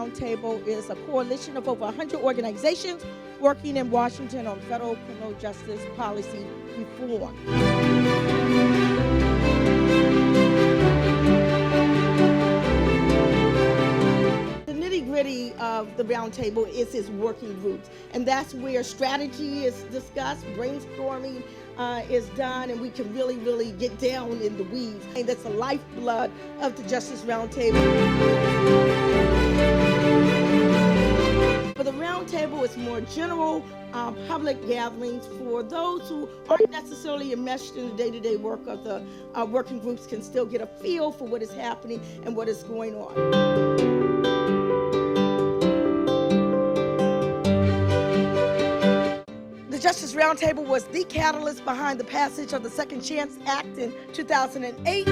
Roundtable is a coalition of over 100 organizations working in Washington on federal criminal justice policy reform. The nitty-gritty of the Roundtable is its working groups, and that's where strategy is discussed, brainstorming is done, and we can really get down in the weeds. And that's the lifeblood of the Justice Roundtable. But the Roundtable is more general public gatherings for those who aren't necessarily enmeshed in the day-to-day work of the working groups, can still get a feel for what is happening and what is going on. The Justice Roundtable was the catalyst behind the passage of the Second Chance Act in 2008.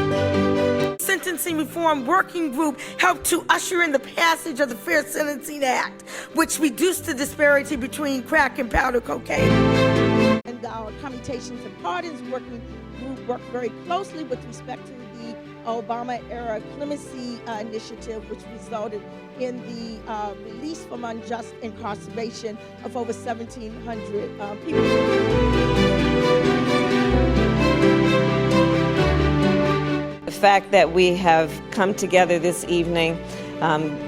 Sentencing Reform Working Group helped to usher in the passage of the Fair Sentencing Act, which reduced the disparity between crack and powder cocaine. And our Commutations and Pardons Working Group worked very closely with respect to the Obama-era clemency initiative, which resulted in the release from unjust incarceration of over 1,700 people. The fact that we have come together this evening,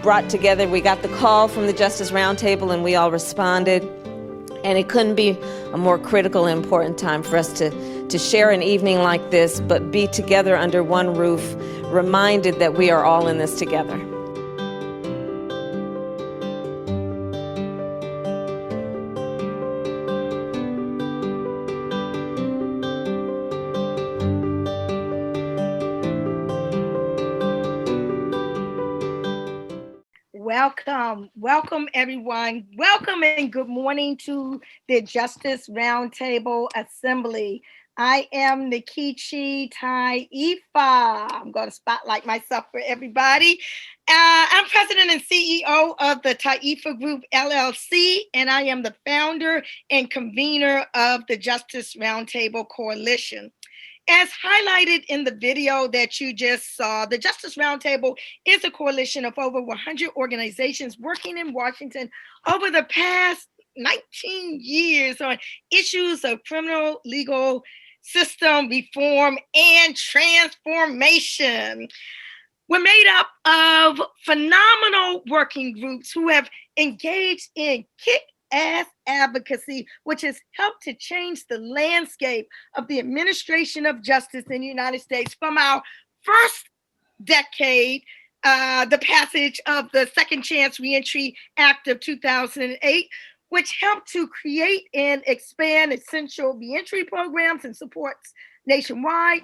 brought together, we got the call from the Justice Roundtable and we all responded. And it couldn't be a more critical and important time for us to share an evening like this, but be together under one roof, reminded that we are all in this together. Welcome everyone. Welcome and good morning to the Justice Roundtable Assembly. I am Nikichi Taifa. I'm going to spotlight myself for everybody. I'm president and CEO of the Taifa Group, LLC, and I am the founder and convener of the Justice Roundtable Coalition. As highlighted in the video that you just saw, the Justice Roundtable is a coalition of over 100 organizations working in Washington over the past 19 years on issues of criminal legal system reform and transformation. We're made up of phenomenal working groups who have engaged in kick-ass advocacy, which has helped to change the landscape of the administration of justice in the United States from our first decade, the passage of the Second Chance Reentry Act of 2008, which helped to create and expand essential reentry programs and supports nationwide,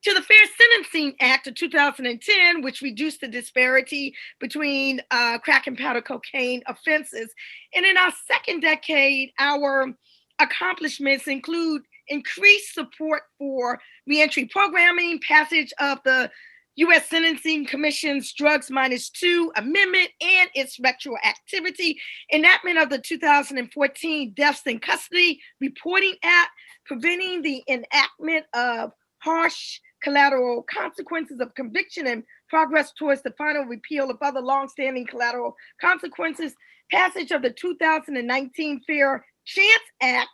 to the Fair Sentencing Act of 2010, which reduced the disparity between crack and powder cocaine offenses. And in our second decade, our accomplishments include increased support for reentry programming, passage of the U.S. Sentencing Commission's Drugs -2 Amendment and its retroactivity, enactment of the 2014 Deaths in Custody Reporting Act, preventing the enactment of harsh collateral consequences of conviction and progress towards the final repeal of other longstanding collateral consequences, passage of the 2019 Fair Chance Act,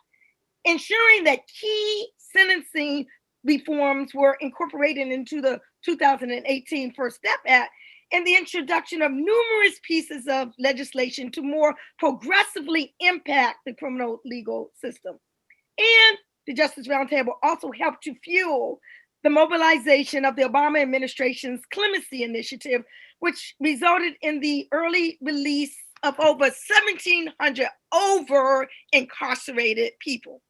ensuring that key sentencing reforms were incorporated into the 2018 First Step Act, and the introduction of numerous pieces of legislation to more progressively impact the criminal legal system. And the Justice Roundtable also helped to fuel the mobilization of the Obama administration's clemency initiative, which resulted in the early release of over 1,700 over-incarcerated people.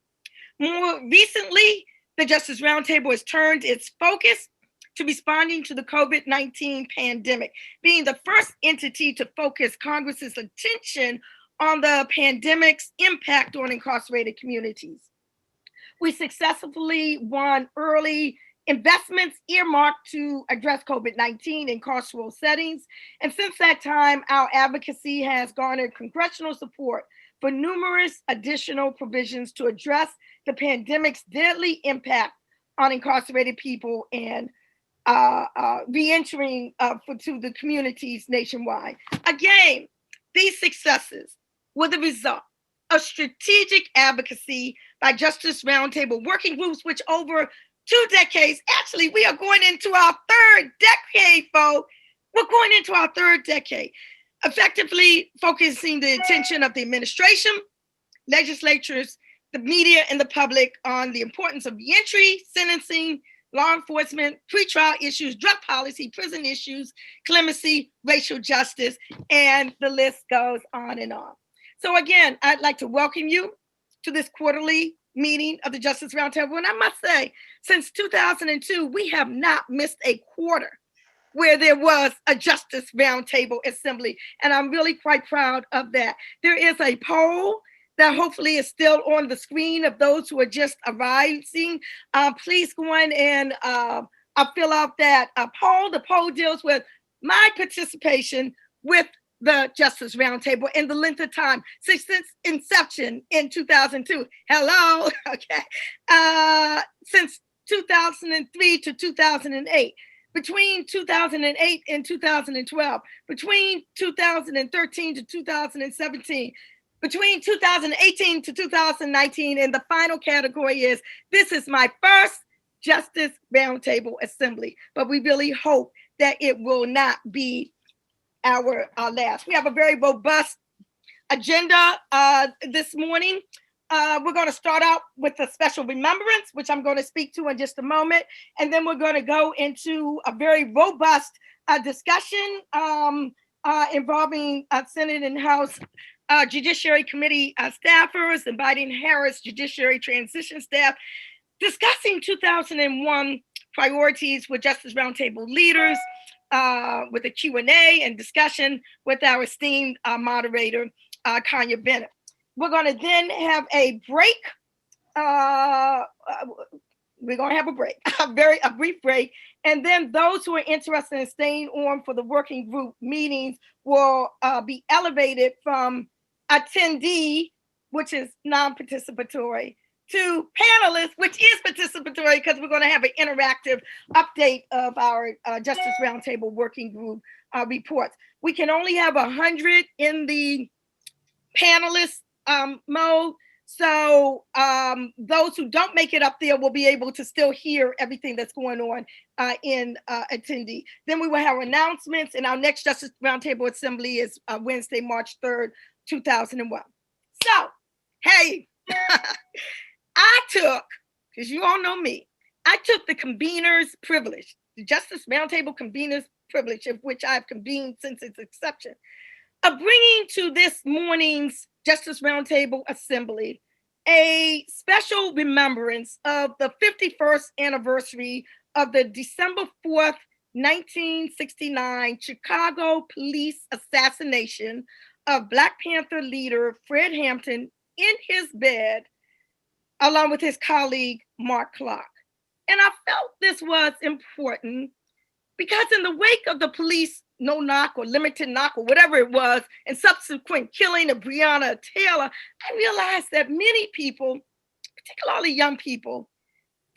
More recently, the Justice Roundtable has turned its focus to responding to the COVID-19 pandemic, being the first entity to focus Congress's attention on the pandemic's impact on incarcerated communities. We successfully won early investments earmarked to address COVID-19 in carceral settings. And since that time, our advocacy has garnered congressional support for numerous additional provisions to address the pandemic's deadly impact on incarcerated people and re-entering to the communities nationwide. Again, These successes were the result of strategic advocacy by Justice Roundtable working groups, which over 2 decades, actually, we are going into our 3rd decade, folks. We're going into our 3rd decade, effectively focusing the attention of the administration, legislatures, the media, and the public on the importance of reentry, sentencing, law enforcement, pretrial issues, drug policy, prison issues, clemency, racial justice, and the list goes on and on. So again, I'd like to welcome you to this quarterly meeting of the Justice Roundtable. And I must say, since 2002, we have not missed a quarter where there was a Justice Roundtable assembly. And I'm really quite proud of that. There is a poll that hopefully is still on the screen of those who are just arriving. Please go in and fill out that poll. The poll deals with my participation with the Justice Roundtable and the length of time since its inception in 2002. Hello, okay. Since 2003 to 2008. Between 2008 and 2012, between 2013 to 2017, between 2018 to 2019, and the final category is, this is my first Justice Roundtable Assembly, but we really hope that it will not be our last. We have a very robust agenda this morning. We're going to start out with a special remembrance, which I'm going to speak to in just a moment. And then we're going to go into a very robust discussion involving Senate and House Judiciary Committee staffers and Biden-Harris Judiciary Transition staff, discussing 2001 priorities with Justice Roundtable leaders, with a Q&A and discussion with our esteemed moderator, Kanya Bennett. We're going to then have a break. We're going to have a break, a brief break. And then those who are interested in staying on for the working group meetings will be elevated from attendee, which is non-participatory, to panelists, which is participatory, because we're going to have an interactive update of our Justice Roundtable working group reports. We can only have 100 in the panelists mode. So those who don't make it up there will be able to still hear everything that's going on in attendee. Then we will have announcements, and our next Justice Roundtable Assembly is Wednesday, March 3rd, 2001. So, hey, I took, because you all know me, I took the convener's privilege, the Justice Roundtable convener's privilege, of which I've convened since its inception, of bringing to this morning's Justice Roundtable Assembly a special remembrance of the 51st anniversary of the December 4th, 1969 Chicago police assassination of Black Panther leader Fred Hampton in his bed, along with his colleague, Mark Clark. And I felt this was important because in the wake of the police no-knock or limited knock or whatever it was, and subsequent killing of Breonna Taylor, I realized that many people, particularly young people,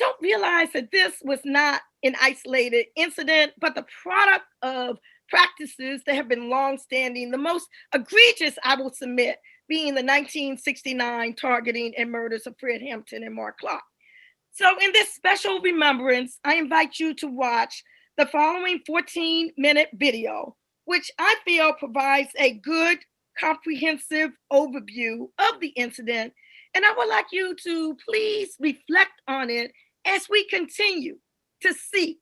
don't realize that this was not an isolated incident, but the product of practices that have been long-standing. The most egregious, I will submit, being the 1969 targeting and murders of Fred Hampton and Mark Clark. So in this special remembrance, I invite you to watch the following 14-minute video, which I feel provides a good, comprehensive overview of the incident. And I would like you to please reflect on it as we continue to seek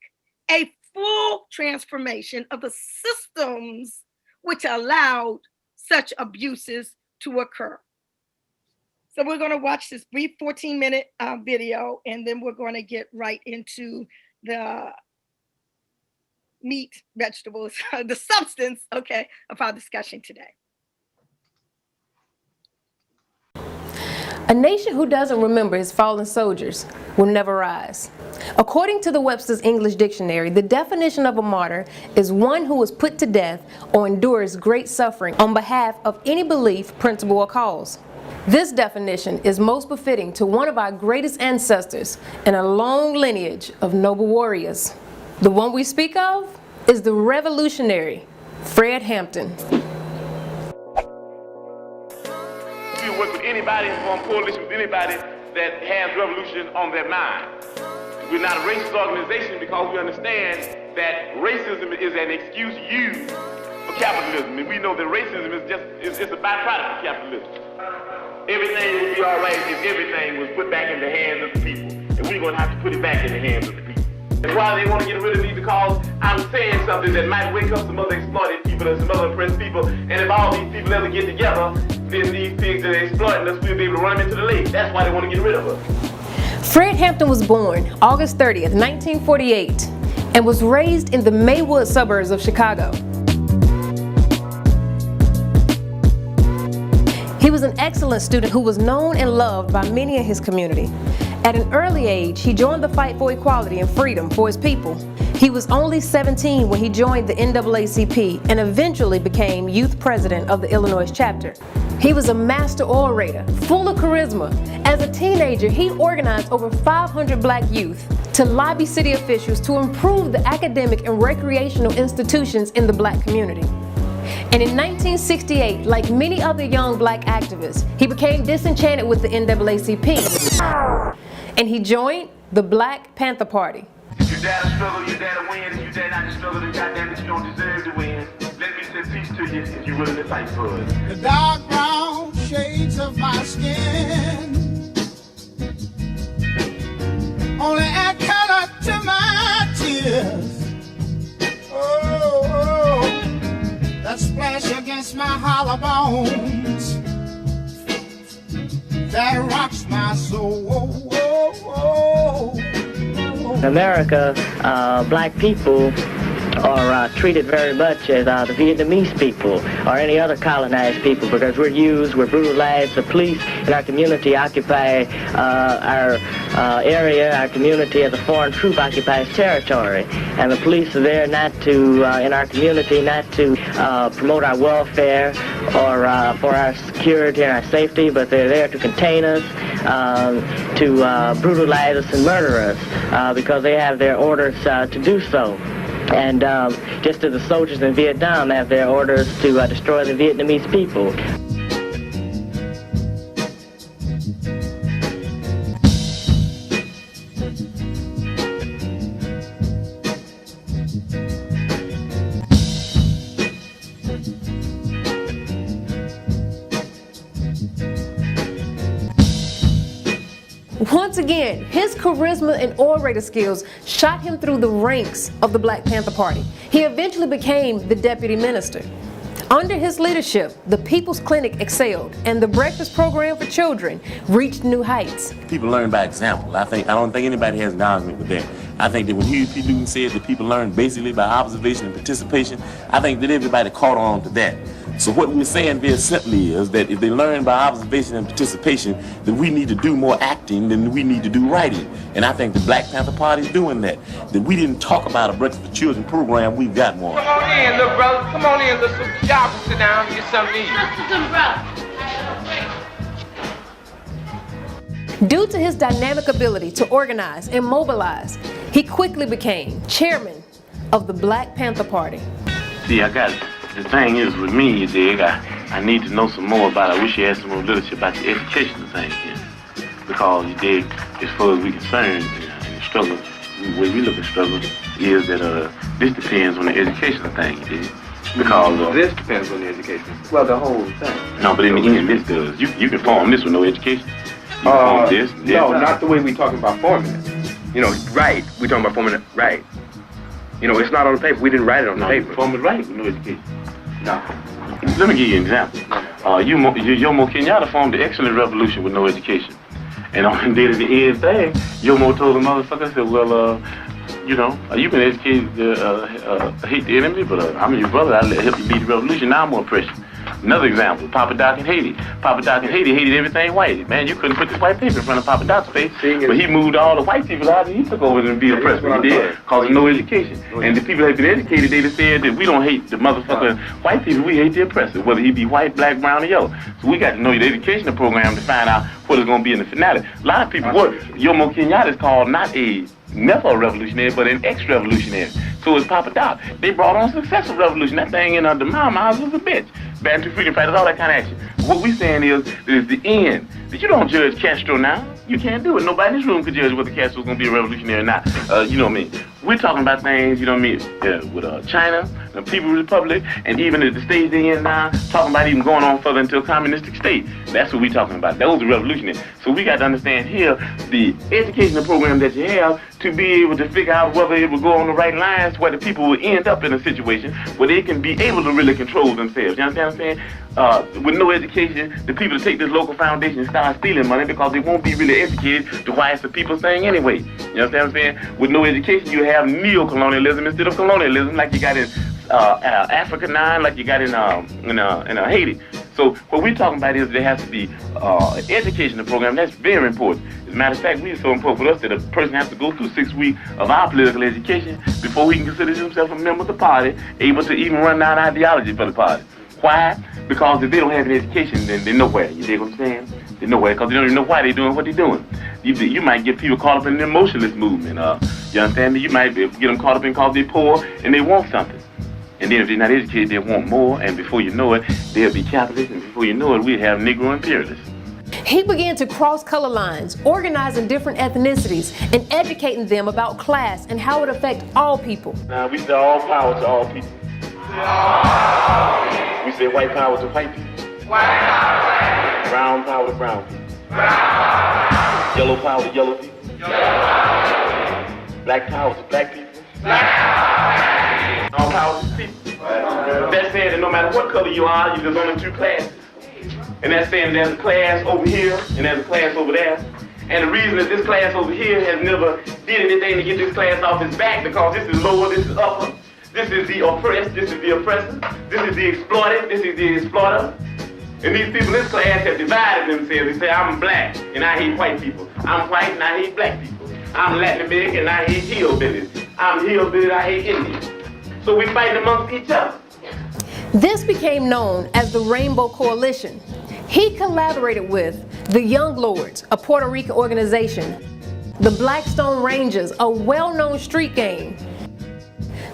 a full transformation of the systems which allowed such abuses to occur. So we're going to watch this brief 14-minute video, and then we're going to get right into the meat, vegetables, the substance, okay, of our discussion today. A nation who doesn't remember his fallen soldiers will never rise. According to the Webster's English Dictionary, the definition of a martyr is one who is put to death or endures great suffering on behalf of any belief, principle, or cause. This definition is most befitting to one of our greatest ancestors in a long lineage of noble warriors. The one we speak of is the revolutionary Fred Hampton. anybody and form coalition with anybody that has revolution on their mind. We're not a racist organization because we understand that racism is an excuse used for capitalism, and we know that racism is just a byproduct of capitalism. Everything would be all right if everything was put back in the hands of the people, and we're going to have to put it back in the hands of the people. That's why they want to get rid of me, because I'm saying something that might wake up some other exploited people and some other oppressed people, and if all these people ever get together, then these pigs that are exploiting us, we'll be able to run them into the lake. That's why they want to get rid of us. Fred Hampton was born August 30th, 1948, and was raised in the Maywood suburbs of Chicago. He was an excellent student who was known and loved by many in his community. At an early age, he joined the fight for equality and freedom for his people. He was only 17 when he joined the NAACP and eventually became youth president of the Illinois chapter. He was a master orator, full of charisma. As a teenager, he organized over 500 black youth to lobby city officials to improve the academic and recreational institutions in the black community. And in 1968, like many other young black activists, he became disenchanted with the NAACP. And he joined the Black Panther Party. If you dare to struggle, you dare to win. If you dare not to struggle, then goddamn it, you don't deserve to win. Let me say peace to you if you're willing to fight for it. The dark brown shades of my skin only add color to my tears. Oh, that splash against my hollow bones that rocks my soul. In America, black people are treated very much as the Vietnamese people or any other colonized people, because we're brutalized. The police in our community occupy our area. Our community as a foreign troop occupies territory, and the police are there not to, in our community, not to promote our welfare or for our security and our safety, but they're there to contain us, to brutalize us and murder us, because they have their orders to do so. And just as the soldiers in Vietnam have their orders to destroy the Vietnamese people. Once again, his charisma and orator skills shot him through the ranks of the Black Panther Party. He eventually became the deputy minister. Under his leadership, the People's Clinic excelled, and the breakfast program for children reached new heights. People learn by example. I don't think anybody has an argument with that. I think that when Huey P. Newton said that people learn basically by observation and participation, I think that everybody caught on to that. So what we're saying very simply is that if they learn by observation and participation, then we need to do more acting than we need to do writing. And I think the Black Panther Party is doing that. That we didn't talk about a Breakfast for Children program, we've got one. Come on in, little brother. Come on in, little sister. Y'all can sit down and get something to eat. Due to his dynamic ability to organize and mobilize, he quickly became chairman of the Black Panther Party. See, the thing is with me, you dig, I need to know some more about it. I wish you had some more literature about the educational thing here. Because, you dig, as far as we're concerned, in the struggle, the way we look at struggle is that this depends on the educational thing, you dig. Because this depends on the education. Well, the whole thing. No, but in the end, this does. You can form this with no education. You can form this. No, not the way we talking about forming it. You know, right. We talking about forming it right. You know, it's not on the paper. We didn't write it on the paper. Form it right with no education. No. Let me give you an example. Jomo Kenyatta formed the excellent revolution with no education. And on the day of the end thing, Jomo told the motherfucker, said, well, you know, you've been educated to hate the enemy, but I'm your brother. I'll help you lead the revolution. Now I'm more precious. Another example, Papa Doc in Haiti. Papa Doc in Haiti hated everything white. Man, you couldn't put this white paper in front of Papa Doc's face. But he moved all the white people out and he took over and be oppressed. He did, because of no education. And the people that have been educated, they just said that we don't hate the motherfucking white people, we hate the oppressor, whether he be white, black, brown, or yellow. So we got to know the educational program to find out what it's going to be in the finale. A lot of people, what Jomo Kenyatta is called not a never a revolutionary, but an ex-revolutionary. So it's Papa Doc. They brought on successful revolution. That thing in the Mao's was a bitch. Bantu freedom fighters, all that kind of action. What we saying is the end. That you don't judge Castro now. You can't do it. Nobody in this room could judge whether Castro's going to be a revolutionary or not. You know what I mean? We're talking about things, you know what I mean, with China, the People's Republic, and even at the stage they're in now, talking about even going on further into a communistic state. That's what we're talking about. Those are revolutionaries. So we got to understand here the educational program that you have to be able to figure out whether it will go on the right lines where the people will end up in a situation where they can be able to really control themselves. You understand what I'm saying? With no education, the people to take this local foundation and start stealing money because they won't be really educated to why it's the people's thing anyway. You understand what I'm saying? With no education, you have neo-colonialism instead of colonialism, like you got in Africa 9, like you got in Haiti. So what we're talking about is there has to be educational program. That's very important. As a matter of fact, it's so important for us that a person has to go through 6 weeks of our political education before he can consider himself a member of the party, able to even run down ideology for the party. Why? Because if they don't have an education, then they're nowhere. You dig what I'm saying? They're nowhere because they don't even know why they're doing what they're doing. You might get people caught up in the emotionalist movement. You understand me? You might get them caught up in because they're poor and they want something. And then if they're not educated, they want more. And before you know it, they'll be capitalists. And before you know it, we have Negro imperialists. He began to cross color lines, organizing different ethnicities and educating them about class and how it affects all people. Now, we say all power to all people. We say white power to white people. Brown power to brown people. Yellow power to yellow people. Black power to black people. All power to people. That's saying that no matter what color you are, there's only two classes. And that's saying there's a class over here and there's a class over there. And the reason that this class over here has never did anything to get this class off its back because this is lower, this is upper. This is the oppressed, this is the oppressor. This is the exploited, this is the exploiter. And these people in this class have divided themselves. They say, I'm black and I hate white people. I'm white and I hate black people. I'm Latin American and I hate hillbillies. I'm hillbilly and I hate Indians. So we fight amongst each other. This became known as the Rainbow Coalition. He collaborated with the Young Lords, a Puerto Rican organization, the Blackstone Rangers, a well-known street gang,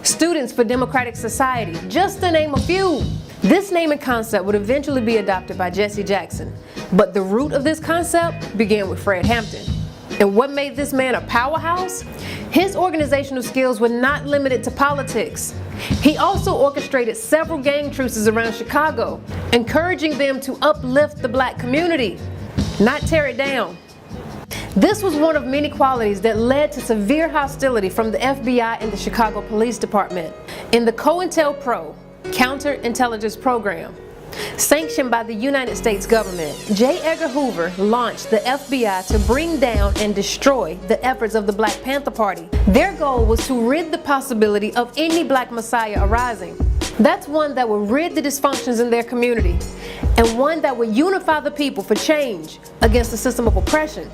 Students for Democratic Society, just to name a few. This naming concept would eventually be adopted by Jesse Jackson, but the root of this concept began with Fred Hampton. And what made this man a powerhouse? His organizational skills were not limited to politics. He also orchestrated several gang truces around Chicago, encouraging them to uplift the black community, not tear it down. This was one of many qualities that led to severe hostility from the FBI and the Chicago Police Department. In the COINTELPRO, counterintelligence program, sanctioned by the United States government, J. Edgar Hoover launched the FBI to bring down and destroy the efforts of the Black Panther Party. Their goal was to rid the possibility of any black messiah arising. That's one that would rid the dysfunctions in their community, and one that would unify the people for change against the system of oppression.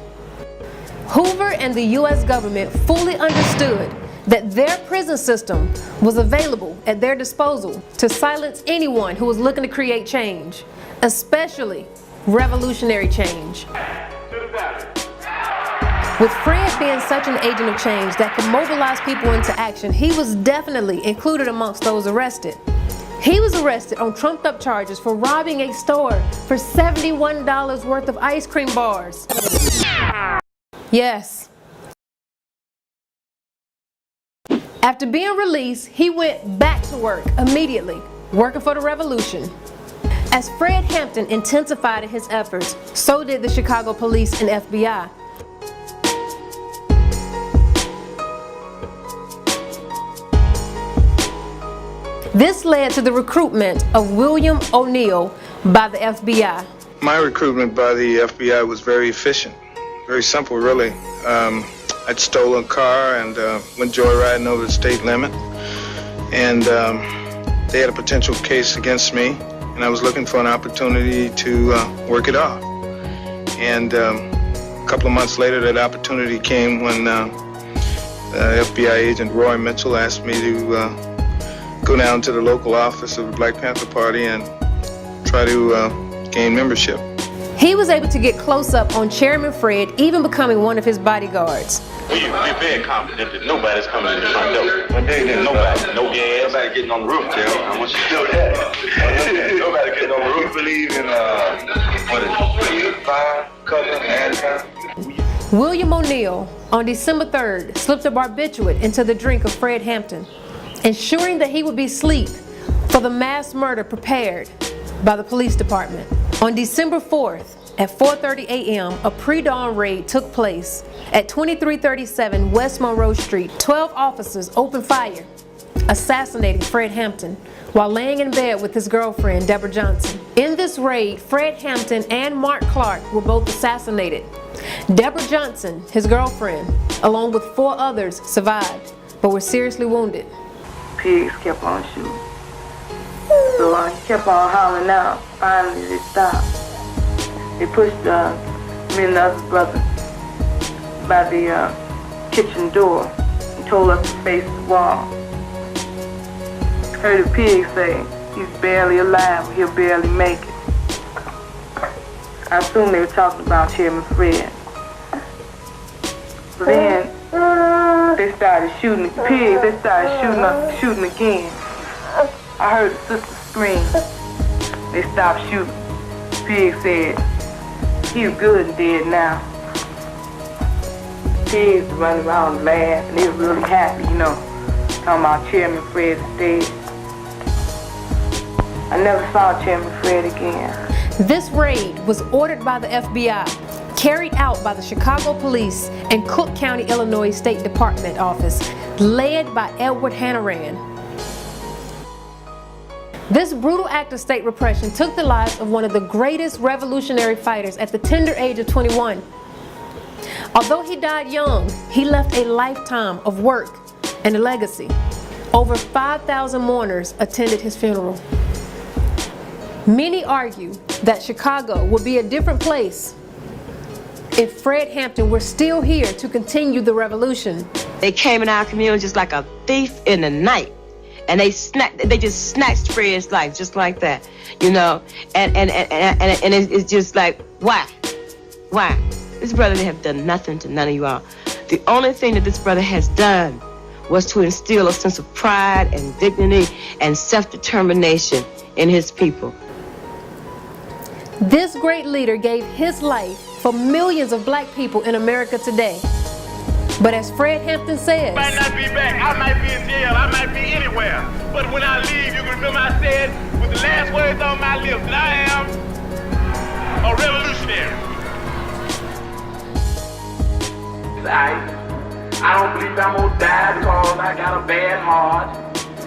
Hoover and the U.S. government fully understood that their prison system was available at their disposal to silence anyone who was looking to create change, especially revolutionary change. With Fred being such an agent of change that could mobilize people into action, he was definitely included amongst those arrested. He was arrested on trumped up charges for robbing a store for $71 worth of ice cream bars. Yes. After being released, he went back to work immediately, working for the revolution. As Fred Hampton intensified his efforts, so did the Chicago police and FBI. This led to the recruitment of William O'Neill by the FBI. My recruitment by the FBI was very efficient, very simple really. I'd stolen a car and went joyriding over the state limit, and they had a potential case against me, and I was looking for an opportunity to work it off. And a couple of months later, that opportunity came when FBI agent Roy Mitchell asked me to go down to the local office of the Black Panther Party and try to gain membership. He was able to get close up on Chairman Fred, even becoming one of his bodyguards. We're very confident that nobody's coming in the front door. One day then nobody. No gas. Nobody getting on the roof, Jim. I want you to know that. Nobody getting on the roof. We believe in, what is it? Fire, cover, and time. William O'Neill, on December 3rd, slipped a barbiturate into the drink of Fred Hampton, ensuring that he would be asleep for the mass murder prepared by the police department. On December 4th, at 4:30 a.m., a pre-dawn raid took place at 2337 West Monroe Street. 12 officers opened fire, assassinating Fred Hampton while laying in bed with his girlfriend, Deborah Johnson. In this raid, Fred Hampton and Mark Clark were both assassinated. Deborah Johnson, his girlfriend, along with 4 others, survived, but were seriously wounded. Pigs kept on shooting. So I kept on hollering out. Finally, they stopped. They pushed me and the other brother by the kitchen door and told us to face the wall. Heard a pig say, he's barely alive, he'll barely make it. I assume they were talking about Chairman Fred. So then they started shooting the pigs, they started shooting again. I heard the sister scream. They stopped shooting. The pig said, he's good and dead now. Pigs running around laughing, and they were really happy, you know, talking about Chairman Fred is dead. I never saw Chairman Fred again. This raid was ordered by the FBI, carried out by the Chicago Police and Cook County, Illinois State Department office, led by Edward Hannaran. This brutal act of state repression took the lives of one of the greatest revolutionary fighters at the tender age of 21. Although he died young, he left a lifetime of work and a legacy. Over 5,000 mourners attended his funeral. Many argue that Chicago would be a different place if Fred Hampton were still here to continue the revolution. They came in our community just like a thief in the night. And they just snatched Fred's life just like that, you know. And it's just like, why? Why? This brother didn't have done nothing to none of you all. The only thing that this brother has done was to instill a sense of pride and dignity and self-determination in his people. This great leader gave his life for millions of black people in America today. But as Fred Hampton says, I might not be back, I might be in jail, I might be anywhere. But when I leave, you can remember I said with the last words on my lips that I am a revolutionary. I don't believe I'm gonna die because I got a bad heart.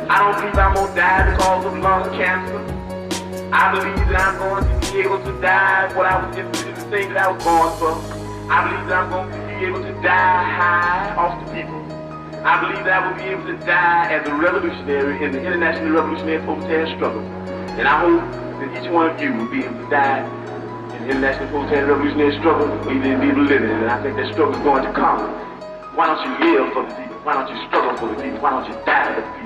I don't believe I'm gonna die because of lung cancer. I believe that I'm going to be able to die what I was just the thing that I was born for. I believe that I'm going to be able to die high off the people. I believe that I will be able to die as a revolutionary in the international revolutionary proletariat struggle. And I hope that each one of you will be able to die in the international proletariat revolutionary struggle, even be able to live in it. And I think that struggle is going to come. Why don't you live for the people? Why don't you struggle for the people? Why don't you die for the people?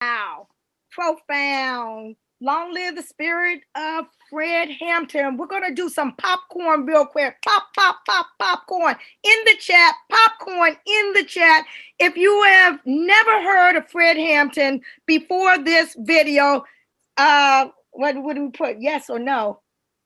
Wow, profound. Long live the spirit of Fred Hampton. We're going to do some popcorn real quick. Pop, pop, pop, popcorn in the chat. Popcorn in the chat. If you have never heard of Fred Hampton before this video, what would we put? Yes or no?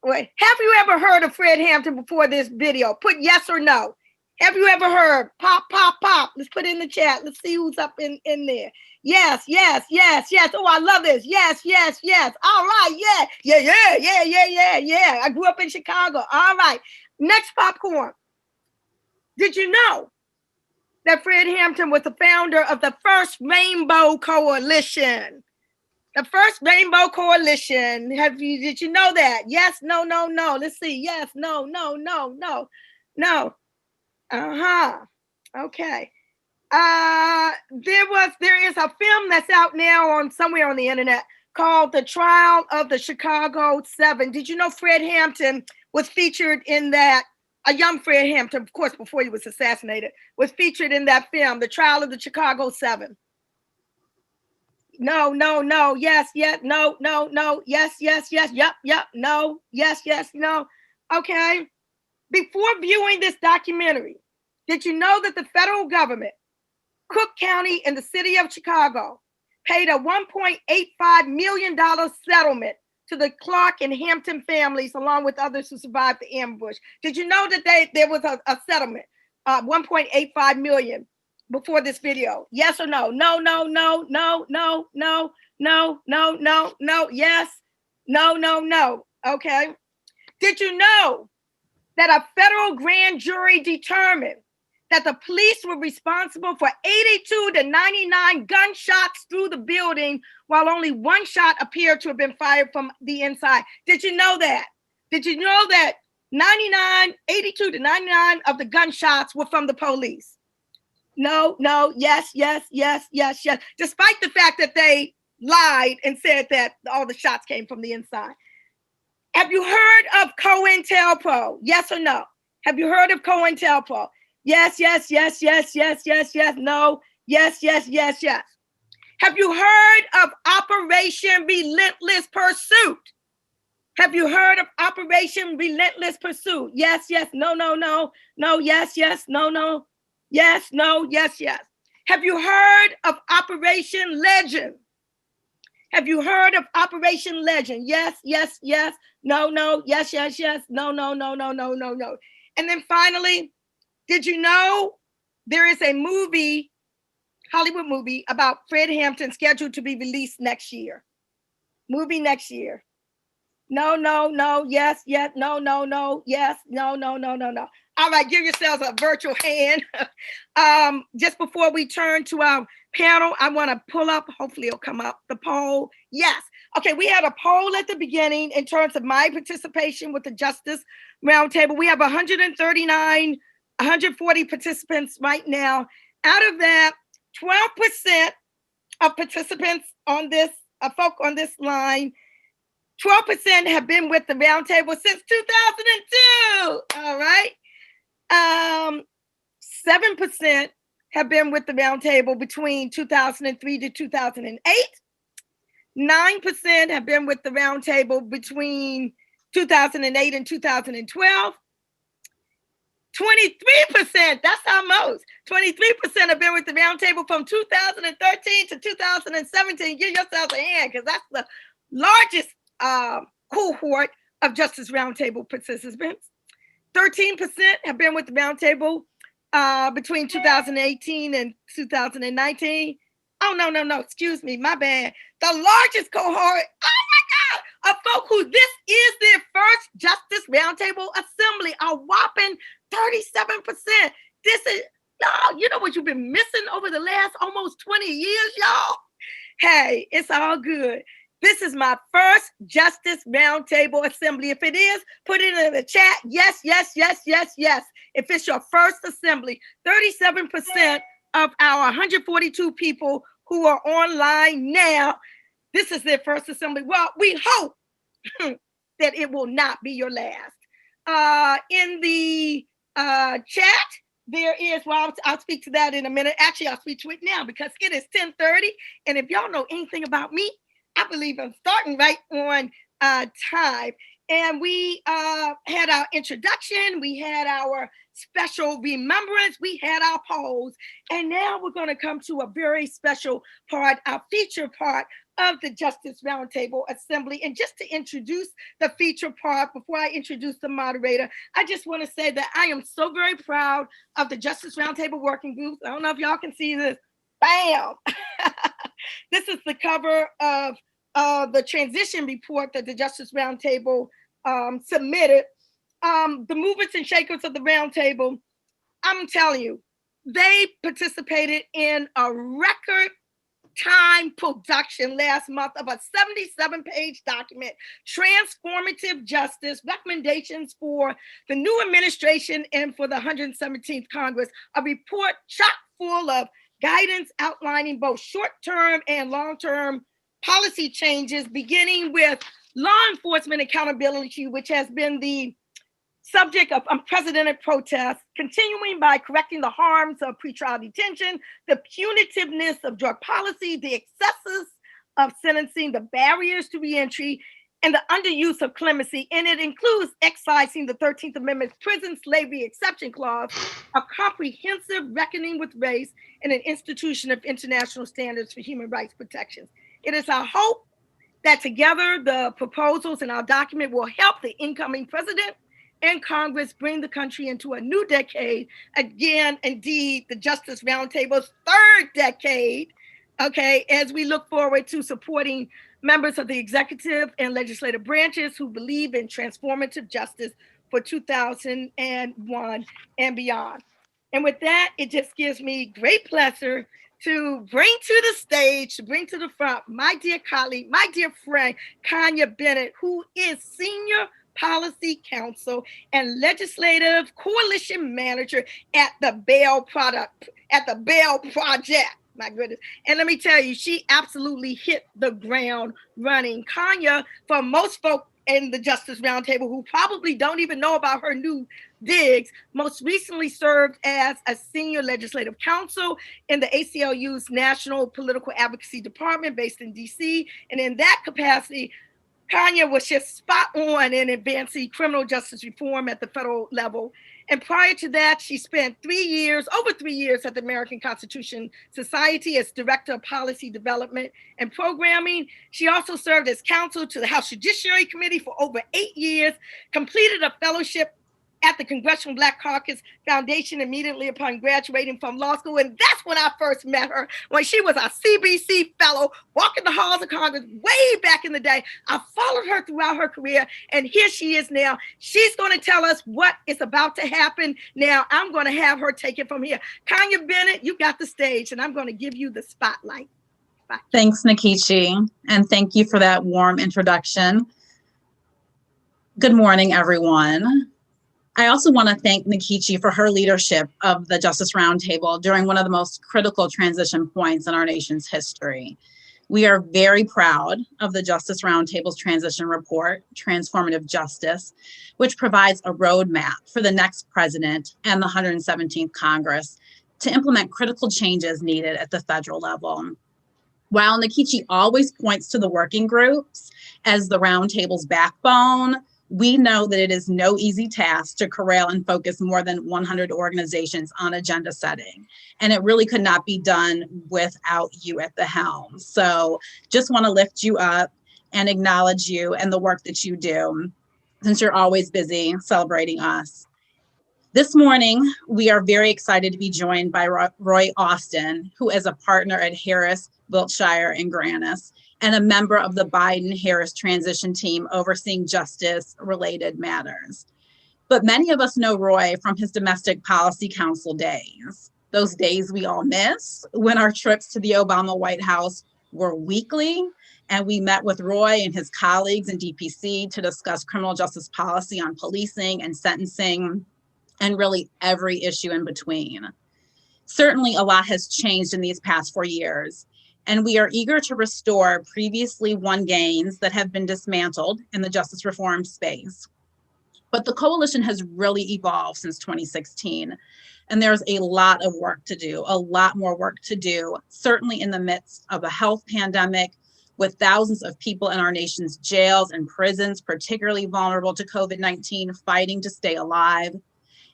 Wait, have you ever heard of Fred Hampton before this video? Put yes or no. Have you ever heard? Pop, pop, pop. Let's put it in the chat. Let's see who's up in there. Yes, yes, yes, yes. Oh, I love this. Yes, yes, yes. All right, yeah. Yeah. I grew up in Chicago. All right. Next popcorn. Did you know that Fred Hampton was the founder of the first Rainbow Coalition? The first Rainbow Coalition. Did you know that? Yes, no, no, no. Let's see. Yes, no, no, no, no, no. Okay. There is a film that's out now on somewhere on the internet called The Trial of the Chicago 7. Did you know Fred Hampton was featured in that a young Fred Hampton, of course, before he was assassinated, was featured in that film, The Trial of the Chicago Seven. No, no, no, yes, yes, no, no, no, yes, yes, yes, yep, yep, no, yes, yes, no. Okay. Before viewing this documentary, did you know that the federal government, Cook County and the city of Chicago, paid a $1.85 million settlement to the Clark and Hampton families, along with others who survived the ambush? Did you know that there was a settlement, 1.85 million, before this video? Yes or no? No, no, no, no, no, no, no, no, no, no, yes, no, no, no. Okay. Did you know that a federal grand jury determined that the police were responsible for 82 to 99 gunshots through the building, while only one shot appeared to have been fired from the inside? Did you know that? Did you know that 82 to 99 of the gunshots were from the police? No, no, yes, yes, yes, yes, yes. Despite the fact that they lied and said that all the shots came from the inside. Have you heard of COINTELPRO? Yes or no? Have you heard of COINTELPRO? Yes, yes, yes, yes, yes, yes, yes, no, yes, yes, yes, yes. Have you heard of Operation Relentless Pursuit? Have you heard of Operation Relentless Pursuit? Yes, yes, no, no, no, no, yes, yes, no, no, yes, no, yes, yes. Have you heard of Operation Legend? Have you heard of Operation Legend? Yes, yes, yes, no, no, yes, yes, yes, no, no, no, no, no, no, no. And then finally, did you know there is a movie, Hollywood movie, about Fred Hampton scheduled to be released next year? Movie next year. No, no, no, yes, yes, no, no, no, yes, no, no, no, no, no. All right, give yourselves a virtual hand. Just before we turn to our panel, I want to pull up, hopefully it'll come up, the poll. Yes. Okay, we had a poll at the beginning in terms of my participation with the Justice Roundtable. We have 140 participants right now. Out of that, 12% of participants on this, folk on this line, 12% have been with the Roundtable since 2002. All right. 7% have been with the Roundtable between 2003 to 2008. 9% have been with the Roundtable between 2008 and 2012. 23%, that's our most. 23% have been with the Roundtable from 2013 to 2017. Give yourselves a hand, because that's the largest cohort of Justice Roundtable participants. 13% have been with the Roundtable between 2018 and 2019. Oh, no, no, no, excuse me, my bad. The largest cohort, oh my God, of folk who this is their first Justice Roundtable Assembly, a whopping 37%. This is, y'all, you know what you've been missing over the last almost 20 years, y'all? Hey, it's all good. This is my first Justice Roundtable Assembly. If it is, put it in the chat. Yes, yes, yes, yes, yes. If it's your first assembly, 37% of our 142 people who are online now, this is their first assembly. Well, we hope that it will not be your last. In the chat, there is, well, I'll speak to that in a minute. Actually, I'll speak to it now because it is 10:30. And if y'all know anything about me, I believe I'm starting right on time. And we had our introduction, we had our special remembrance, we had our polls, and now we're going to come to a very special part, our feature part of the Justice Roundtable Assembly. And just to introduce the feature part, before I introduce the moderator, I just want to say that I am so very proud of the Justice Roundtable Working Group. I don't know if y'all can see this. Bam! This is the cover of the transition report that the Justice Roundtable submitted. The movers and shakers of the Roundtable, I'm telling you, they participated in a record time production last month of a 77-page document, Transformative Justice, Recommendations for the New Administration and for the 117th Congress, a report chock full of guidance outlining both short-term and long-term policy changes, beginning with law enforcement accountability, which has been the subject of unprecedented protests, continuing by correcting the harms of pretrial detention, the punitiveness of drug policy, the excesses of sentencing, the barriers to reentry, and the underuse of clemency. And it includes excising the 13th Amendment's prison slavery exception clause, a comprehensive reckoning with race, and an institution of international standards for human rights protections. It is our hope that together the proposals in our document will help the incoming president and Congress bring the country into a new decade. Again, indeed, the Justice Roundtable's third decade, okay, as we look forward to supporting members of the executive and legislative branches who believe in transformative justice for 2001 and beyond. And with that, it just gives me great pleasure to bring to the stage, to bring to the front, my dear colleague, my dear friend, Kanya Bennett, who is Senior Policy Counsel and Legislative Coalition Manager at the Bail Project. My goodness. And let me tell you, she absolutely hit the ground running. Kanya, for most folk in the Justice Roundtable who probably don't even know about her new digs, most recently served as a senior legislative counsel in the ACLU's National Political Advocacy Department based in DC. And in that capacity, Kanya was just spot on in advancing criminal justice reform at the federal level. And prior to that, she spent over 3 years at the American Constitution Society as Director of Policy Development and Programming. She also served as counsel to the House Judiciary Committee for over 8 years, completed a fellowship at the Congressional Black Caucus Foundation immediately upon graduating from law school. And that's when I first met her, when she was a CBC fellow walking the halls of Congress way back in the day. I followed her throughout her career, and here she is now. She's going to tell us what is about to happen now. I'm going to have her take it from here. Kanya Bennett, you got the stage, and I'm going to give you the spotlight. Bye. Thanks, Nikichi, and thank you for that warm introduction. Good morning, everyone. I also want to thank Nikichi for her leadership of the Justice Roundtable during one of the most critical transition points in our nation's history. We are very proud of the Justice Roundtable's transition report, Transformative Justice, which provides a roadmap for the next president and the 117th Congress to implement critical changes needed at the federal level. While Nikichi always points to the working groups as the Roundtable's backbone, we know that it is no easy task to corral and focus more than 100 organizations on agenda setting. And it really could not be done without you at the helm. So just want to lift you up and acknowledge you and the work that you do, since you're always busy celebrating us. This morning, we are very excited to be joined by Roy Austin, who is a partner at Harris, Wiltshire, and Grannis, and a member of the Biden-Harris transition team overseeing justice-related matters. But many of us know Roy from his domestic policy council days, those days we all miss, when our trips to the Obama White House were weekly, and we met with Roy and his colleagues in DPC to discuss criminal justice policy on policing and sentencing, and really every issue in between. Certainly a lot has changed in these past 4 years, and we are eager to restore previously won gains that have been dismantled in the justice reform space. But the coalition has really evolved since 2016, and there's a lot of work to do, a lot more work to do, certainly in the midst of a health pandemic, with thousands of people in our nation's jails and prisons, particularly vulnerable to COVID-19, fighting to stay alive.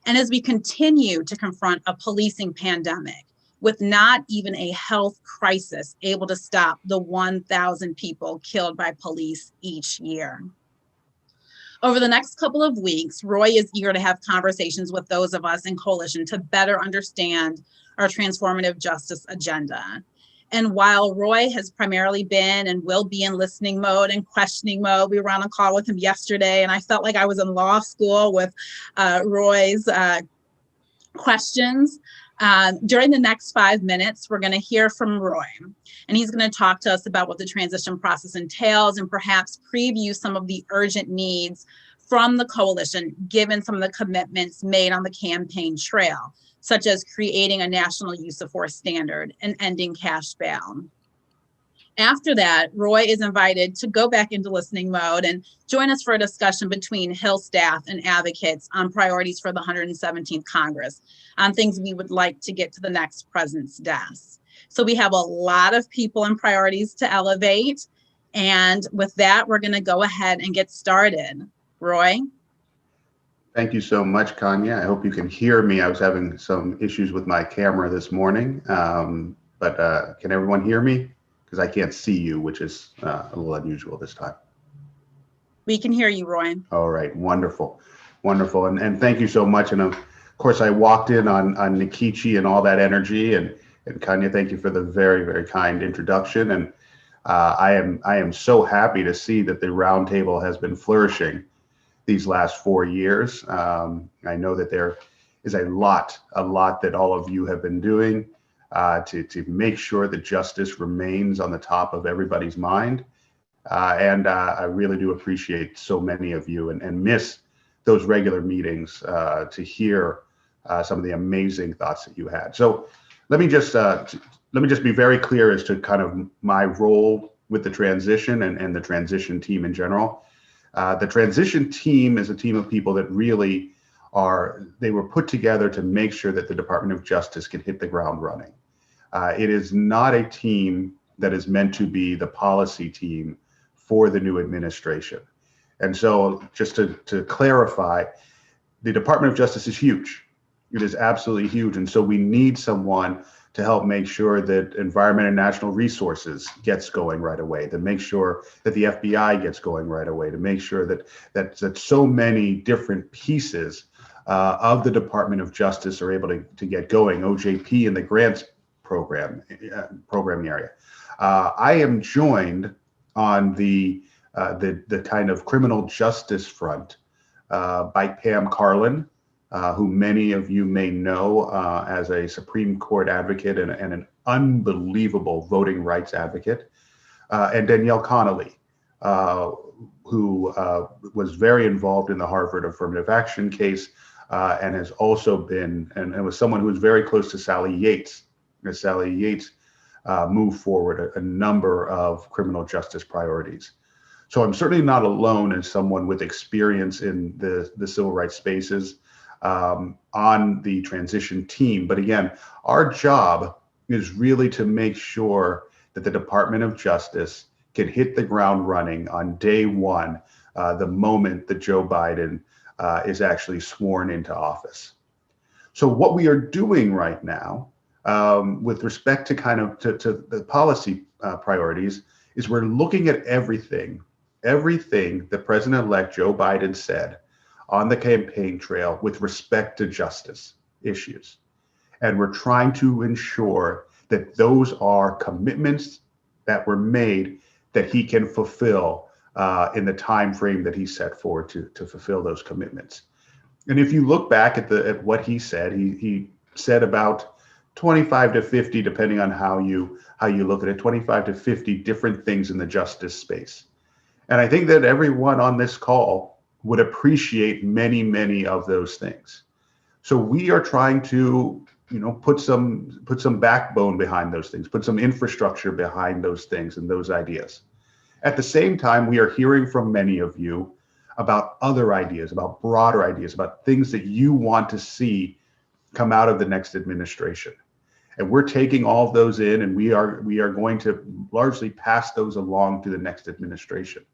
And as we continue to confront a policing pandemic, with not even a health crisis able to stop the 1,000 people killed by police each year. Over the next couple of weeks, Roy is eager to have conversations with those of us in coalition to better understand our transformative justice agenda. And while Roy has primarily been and will be in listening mode and questioning mode, we were on a call with him yesterday, and I felt like I was in law school with Roy's questions. During the next 5 minutes, we're going to hear from Roy, and he's going to talk to us about what the transition process entails and perhaps preview some of the urgent needs from the coalition, given some of the commitments made on the campaign trail, such as creating a national use of force standard and ending cash bail. After that, Roy is invited to go back into listening mode and join us for a discussion between Hill staff and advocates on priorities for the 117th Congress, on things we would like to get to the next president's desk. So we have a lot of people and priorities to elevate. And with that, we're going to go ahead and get started. Roy? Thank you so much, Kanya. I hope you can hear me. I was having some issues with my camera this morning, but can everyone hear me? Because I can't see you, which is a little unusual this time. We can hear you, Roy. All right, wonderful, wonderful. And thank you so much. And of course, I walked in on Nikichi and all that energy. And Kanya, thank you for the very, very kind introduction. And I am so happy to see that the Roundtable has been flourishing these last 4 years. I know that there is a lot that all of you have been doing to make sure that justice remains on the top of everybody's mind. And I really do appreciate so many of you and miss those regular meetings to hear some of the amazing thoughts that you had. So let me just be very clear as to kind of my role with the transition and the transition team in general. The transition team is a team of people that really they were put together to make sure that the Department of Justice can hit the ground running. It is not a team that is meant to be the policy team for the new administration. And so just to clarify, the Department of Justice is huge. It is absolutely huge. And so we need someone to help make sure that Environment and National Resources gets going right away, to make sure that the FBI gets going right away, to make sure that so many different pieces of the Department of Justice are able to get going, OJP and the grants programming area. I am joined on the kind of criminal justice front by Pam Carlin, who many of you may know as a Supreme Court advocate and an unbelievable voting rights advocate, and Danielle Connolly, who was very involved in the Harvard affirmative action case and has also been, and was someone who was very close to Sally Yates. As Sally Yates moved forward a number of criminal justice priorities. So I'm certainly not alone as someone with experience in the civil rights spaces on the transition team. But again, our job is really to make sure that the Department of Justice can hit the ground running on day one, the moment that Joe Biden is actually sworn into office. So what we are doing right now with respect to to the policy priorities is we're looking at everything that President-elect Joe Biden said on the campaign trail with respect to justice issues. And we're trying to ensure that those are commitments that were made that he can fulfill in the time frame that he set forward to fulfill those commitments. And if you look back at what he said, he said about 25 to 50, depending on how you look at it, 25 to 50 different things in the justice space. And I think that everyone on this call would appreciate many, many of those things. So we are trying to, put some backbone behind those things, put some infrastructure behind those things and those ideas. At the same time, we are hearing from many of you about other ideas, about broader ideas, about things that you want to see come out of the next administration. And we're taking all of those in, and we are going to largely pass those along to the next administration.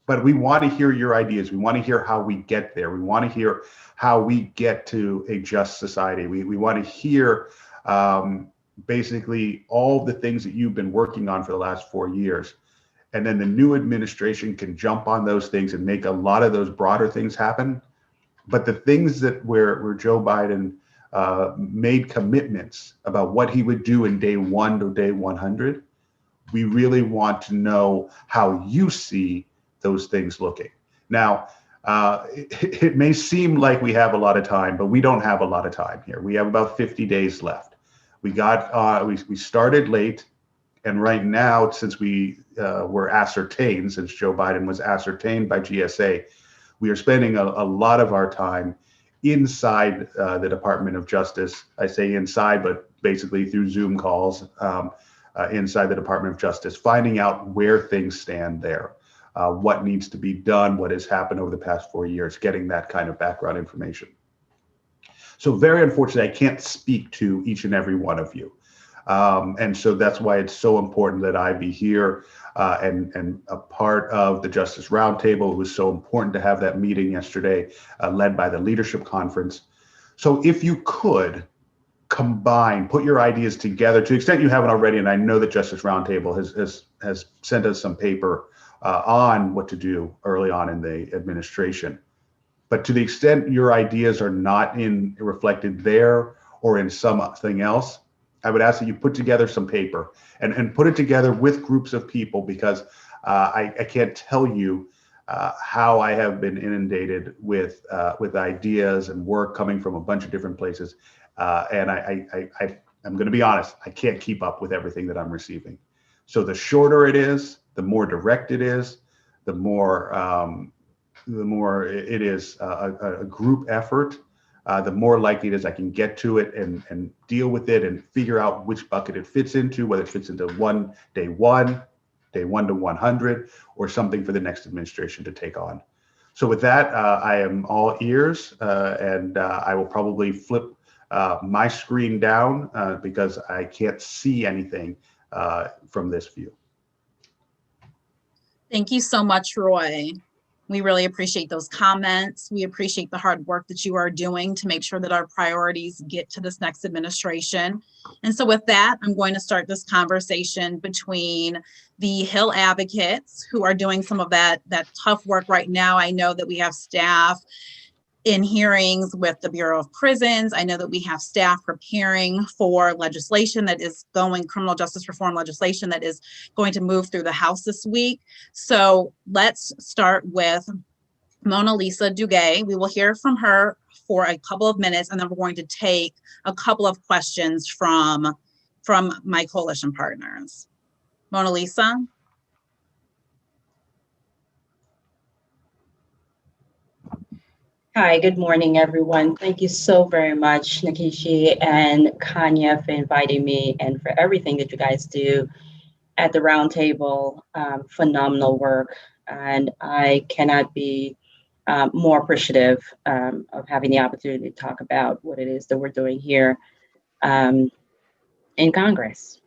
But we want to hear your ideas. We want to hear how we get there. We want to hear how we get to a just society. We want to hear basically all the things that you've been working on for the last 4 years. And then the new administration can jump on those things and make a lot of those broader things happen. But the things that where Joe Biden made commitments about what he would do in day 1 to day 100, we really want to know how you see those things looking. Now, it may seem like we have a lot of time, but we don't have a lot of time here. We have about 50 days left. We started late, and right now, since we were ascertained, since Joe Biden was ascertained by GSA, we are spending a lot of our time inside the Department of Justice. I say inside, but basically through Zoom calls, inside the Department of Justice, finding out where things stand there, what needs to be done, what has happened over the past 4 years, getting that kind of background information. So very unfortunately, I can't speak to each and every one of you. And so that's why it's so important that I be here and a part of the Justice Roundtable. It was so important to have that meeting yesterday, led by the Leadership Conference. So if you could combine, put your ideas together to the extent you haven't already, and I know that Justice Roundtable has sent us some paper on what to do early on in the administration. But to the extent your ideas are not reflected there or in something else, I would ask that you put together some paper and put it together with groups of people, because I can't tell you how I have been inundated with ideas and work coming from a bunch of different places. And I'm going to be honest, I can't keep up with everything that I'm receiving. So the shorter it is, the more direct it is, the more it is a group effort, the more likely it is I can get to it and deal with it and figure out which bucket it fits into, whether it fits into day one to 100, or something for the next administration to take on. So with that, I am all ears, and I will probably flip my screen down because I can't see anything from this view. Thank you so much, Roy. We really appreciate those comments. We appreciate the hard work that you are doing to make sure that our priorities get to this next administration. And so with that, I'm going to start this conversation between the Hill advocates who are doing some of that tough work right now. I know that we have staff in hearings with the Bureau of Prisons. I know that we have staff preparing for legislation that is criminal justice reform legislation that is going to move through the House this week. So let's start with Mona Lisa Duguay. We will hear from her for a couple of minutes, and then we're going to take a couple of questions from my coalition partners. Mona Lisa. Hi, good morning, everyone. Thank you so very much, Nakishi and Kanya, for inviting me and for everything that you guys do at the Roundtable. Phenomenal work. And I cannot be more appreciative of having the opportunity to talk about what it is that we're doing here in Congress.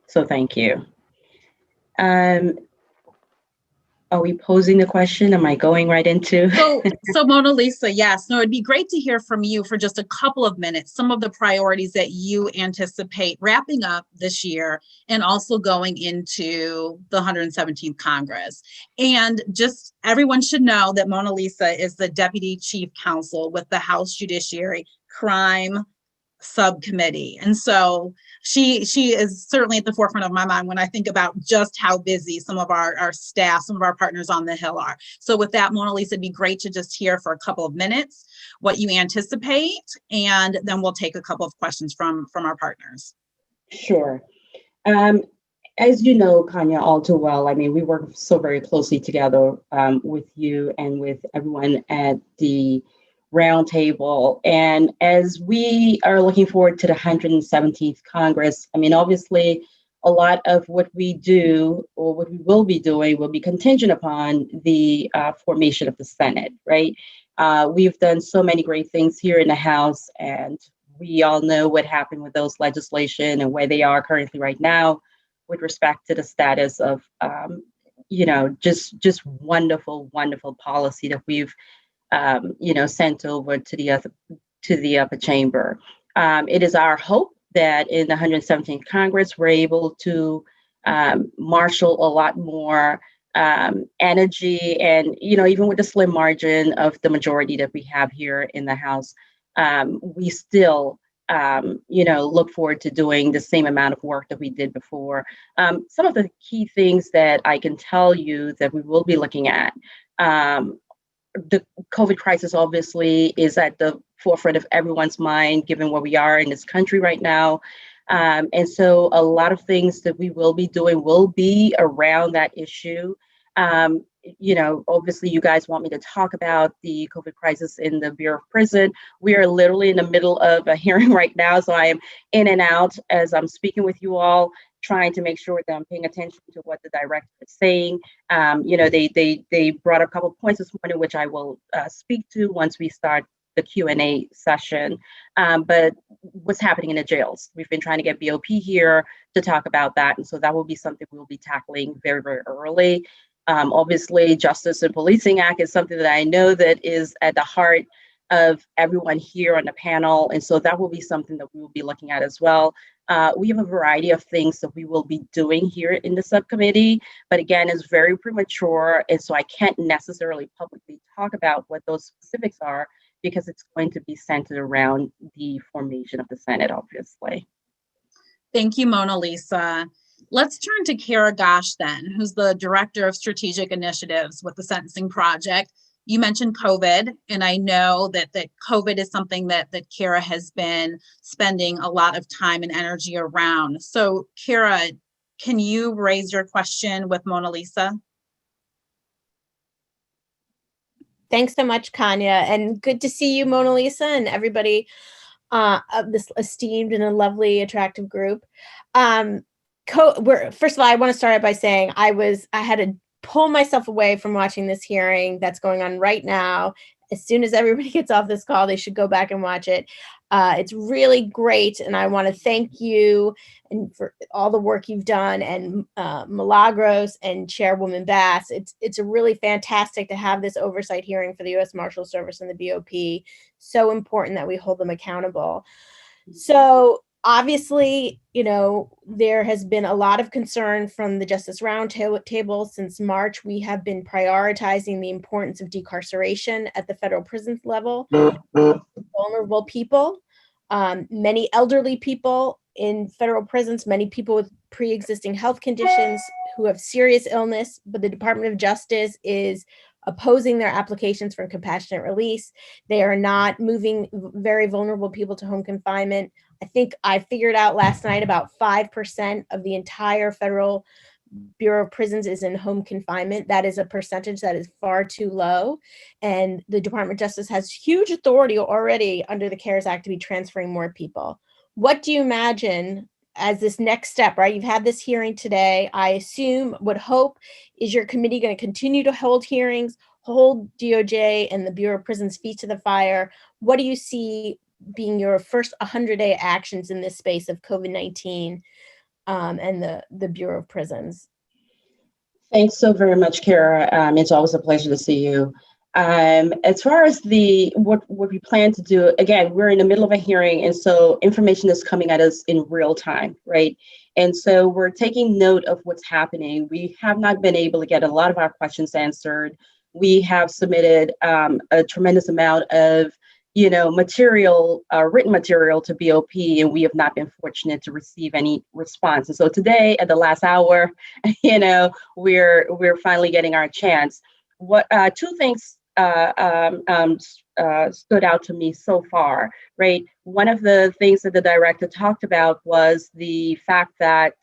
So thank you. Are we posing the question? Am I going right into? So Mona Lisa, yes. No, it'd be great to hear from you for just a couple of minutes, some of the priorities that you anticipate wrapping up this year and also going into the 117th Congress. And just everyone should know that Mona Lisa is the Deputy Chief Counsel with the House Judiciary Crime Subcommittee. And so she is certainly at the forefront of my mind when I think about just how busy some of our staff, some of our partners on the Hill are. So with that, Mona Lisa, it'd be great to just hear for a couple of minutes what you anticipate, and then we'll take a couple of questions from our partners. Sure. As you know, Kanya, all too well, I mean, we work so very closely together with you and with everyone at the Roundtable. And as we are looking forward to the 117th Congress, I mean, obviously, a lot of what we do or what we will be doing will be contingent upon the formation of the Senate, right? We've done so many great things here in the House, and we all know what happened with those legislation and where they are currently right now with respect to the status of, just wonderful, wonderful policy that we've sent over to the upper chamber. It is our hope that in the 117th Congress, we're able to marshal a lot more energy, and even with the slim margin of the majority that we have here in the House, we still look forward to doing the same amount of work that we did before. Some of the key things that I can tell you that we will be looking at. The COVID crisis obviously is at the forefront of everyone's mind, given where we are in this country right now. And so a lot of things that we will be doing will be around that issue. obviously you guys want me to talk about the COVID crisis in the Bureau of Prison. We are literally in the middle of a hearing right now, so I am in and out as I'm speaking with you all, trying to make sure that I'm paying attention to what the director is saying. They brought up a couple of points this morning, which I will speak to once we start the Q&A session. But what's happening in the jails? We've been trying to get BOP here to talk about that, and so that will be something we'll be tackling very, very early. Obviously, Justice and Policing Act is something that I know that is at the heart of everyone here on the panel, and so that will be something that we will be looking at as well. We have a variety of things that we will be doing here in the subcommittee, but again, it's very premature, and so I can't necessarily publicly talk about what those specifics are because it's going to be centered around the formation of the Senate, obviously. Thank you, Mona Lisa. Let's turn to Kara Gosh then, who's the Director of Strategic Initiatives with the Sentencing Project. You mentioned COVID, and I know that COVID is something that Kara has been spending a lot of time and energy around. So Kara, can you raise your question with Mona Lisa? Thanks so much, Kanya, and good to see you, Mona Lisa, and everybody of this esteemed and a lovely, attractive group. First of all, I want to start out by saying I had to pull myself away from watching this hearing that's going on right now. As soon as everybody gets off this call, they should go back and watch it. It's really great, and I want to thank you and for all the work you've done, and Milagros and Chairwoman Bass. It's a really fantastic to have this oversight hearing for the U.S. Marshal Service and the BOP. So important that we hold them accountable. So obviously, there has been a lot of concern from the Justice Roundtable since March. We have been prioritizing the importance of decarceration at the federal prisons level. Vulnerable people, many elderly people in federal prisons, many people with pre-existing health conditions who have serious illness, but the Department of Justice is opposing their applications for compassionate release. They are not moving very vulnerable people to home confinement. I think I figured out last night about 5% of the entire federal Bureau of Prisons is in home confinement. That is a percentage that is far too low. And the Department of Justice has huge authority already under the CARES Act to be transferring more people. What do you imagine as this next step, right? You've had this hearing today. I would hope is your committee going to continue to hold hearings, hold DOJ and the Bureau of Prisons feet to the fire? What do you see being your first 100-day actions in this space of COVID-19 and the Bureau of Prisons? Thanks so very much, Kara. It's always a pleasure to see you. As far as what we plan to do, again, we're in the middle of a hearing, and so information is coming at us in real time, right? And so we're taking note of what's happening. We have not been able to get a lot of our questions answered. We have submitted a tremendous amount of material, written material to BOP, and we have not been fortunate to receive any response. And so today, at the last hour, we're finally getting our chance. Two things stood out to me so far, right? One of the things that the director talked about was the fact that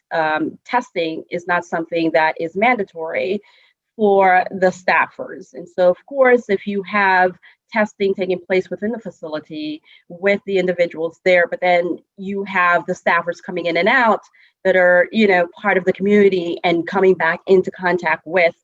testing is not something that is mandatory for the staffers. And so, of course, if you have testing taking place within the facility with the individuals there, but then you have the staffers coming in and out that are, part of the community and coming back into contact with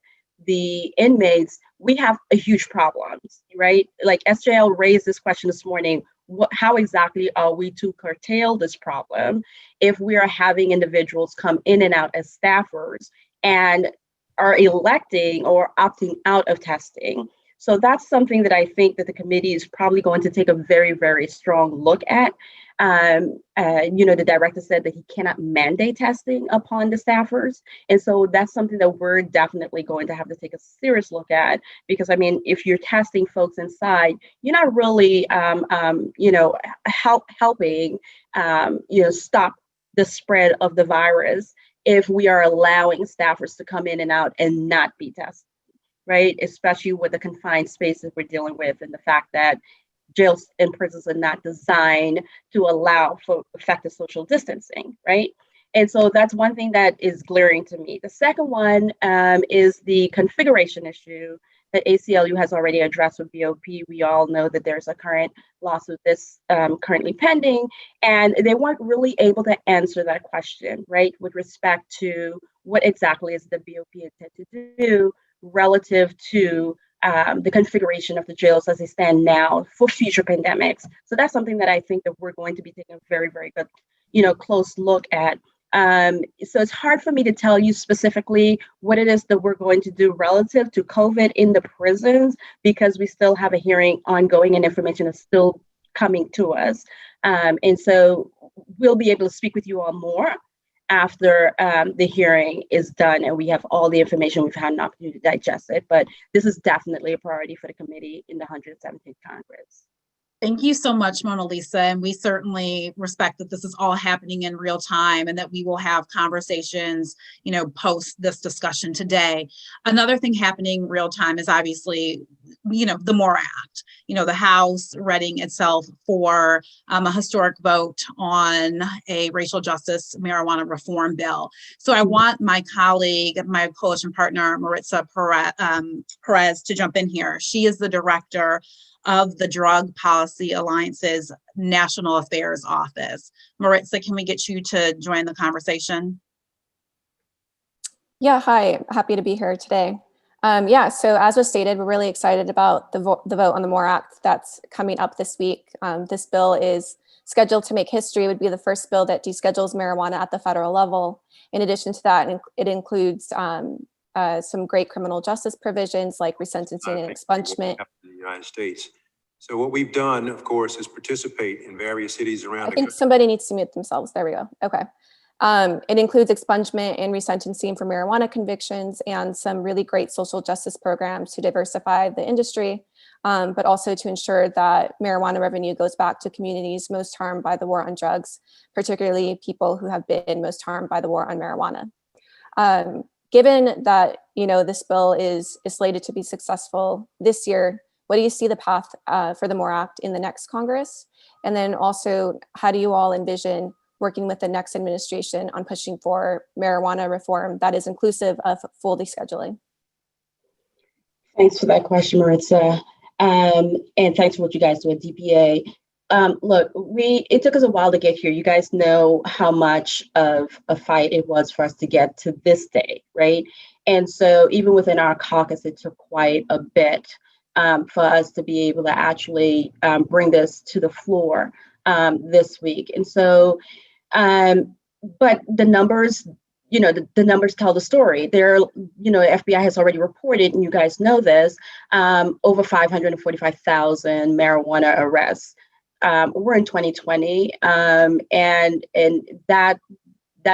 the inmates, we have a huge problem, right? Like SJL raised this question this morning, how exactly are we to curtail this problem if we are having individuals come in and out as staffers and are electing or opting out of testing? So that's something that I think that the committee is probably going to take a very, very strong look at. The director said that he cannot mandate testing upon the staffers. And so that's something that we're definitely going to have to take a serious look at, because if you're testing folks inside, you're not really, helping, stop the spread of the virus if we are allowing staffers to come in and out and not be tested, right? Especially with the confined spaces we're dealing with, and the fact that jails and prisons are not designed to allow for effective social distancing, right? And so that's one thing that is glaring to me. The second one is the configuration issue that ACLU has already addressed with BOP. We all know that there's a current lawsuit that's currently pending, and they weren't really able to answer that question, right, with respect to what exactly is the BOP intent to do relative to the configuration of the jails as they stand now for future pandemics. So that's something that I think that we're going to be taking a very, very good, close look at. So it's hard for me to tell you specifically what it is that we're going to do relative to COVID in the prisons, because we still have a hearing ongoing and information is still coming to us. And so we'll be able to speak with you all more after the hearing is done and we have all the information, we've had an opportunity to digest it. But this is definitely a priority for the committee in the 117th Congress. Thank you so much, Mona Lisa. And we certainly respect that this is all happening in real time and that we will have conversations, post this discussion today. Another thing happening real time is obviously, the MORE Act, the House readying itself for a historic vote on a racial justice marijuana reform bill. So I want my colleague, my coalition partner, Maritza Perez, to jump in here. She is the director of the Drug Policy Alliance's National Affairs Office. Maritza, can we get you to join the conversation? Yeah, hi, happy to be here today. So as was stated, we're really excited about the vote on the MORE Act that's coming up this week. This bill is scheduled to make history. It would be the first bill that deschedules marijuana at the federal level. In addition to that, it includes some great criminal justice provisions like resentencing and expungement. In the United States. So what we've done, of course, is participate in various cities around I think somebody needs to mute themselves. There we go. Okay. It includes expungement and resentencing for marijuana convictions and some really great social justice programs to diversify the industry, but also to ensure that marijuana revenue goes back to communities most harmed by the war on drugs, particularly people who have been most harmed by the war on marijuana. Given that, this bill is slated to be successful this year, what do you see the path for the MORE Act in the next Congress? And then also, how do you all envision working with the next administration on pushing for marijuana reform that is inclusive of full descheduling? Thanks for that question, Maritza. And thanks for what you guys do at DPA. Look, it took us a while to get here. You guys know how much of a fight it was for us to get to this day, right? And so even within our caucus, it took quite a bit for us to be able to actually bring this to the floor this week. And so, but the numbers, the numbers tell the story. There, FBI has already reported, and you guys know this, over 545,000 marijuana arrests. We're in 2020, and that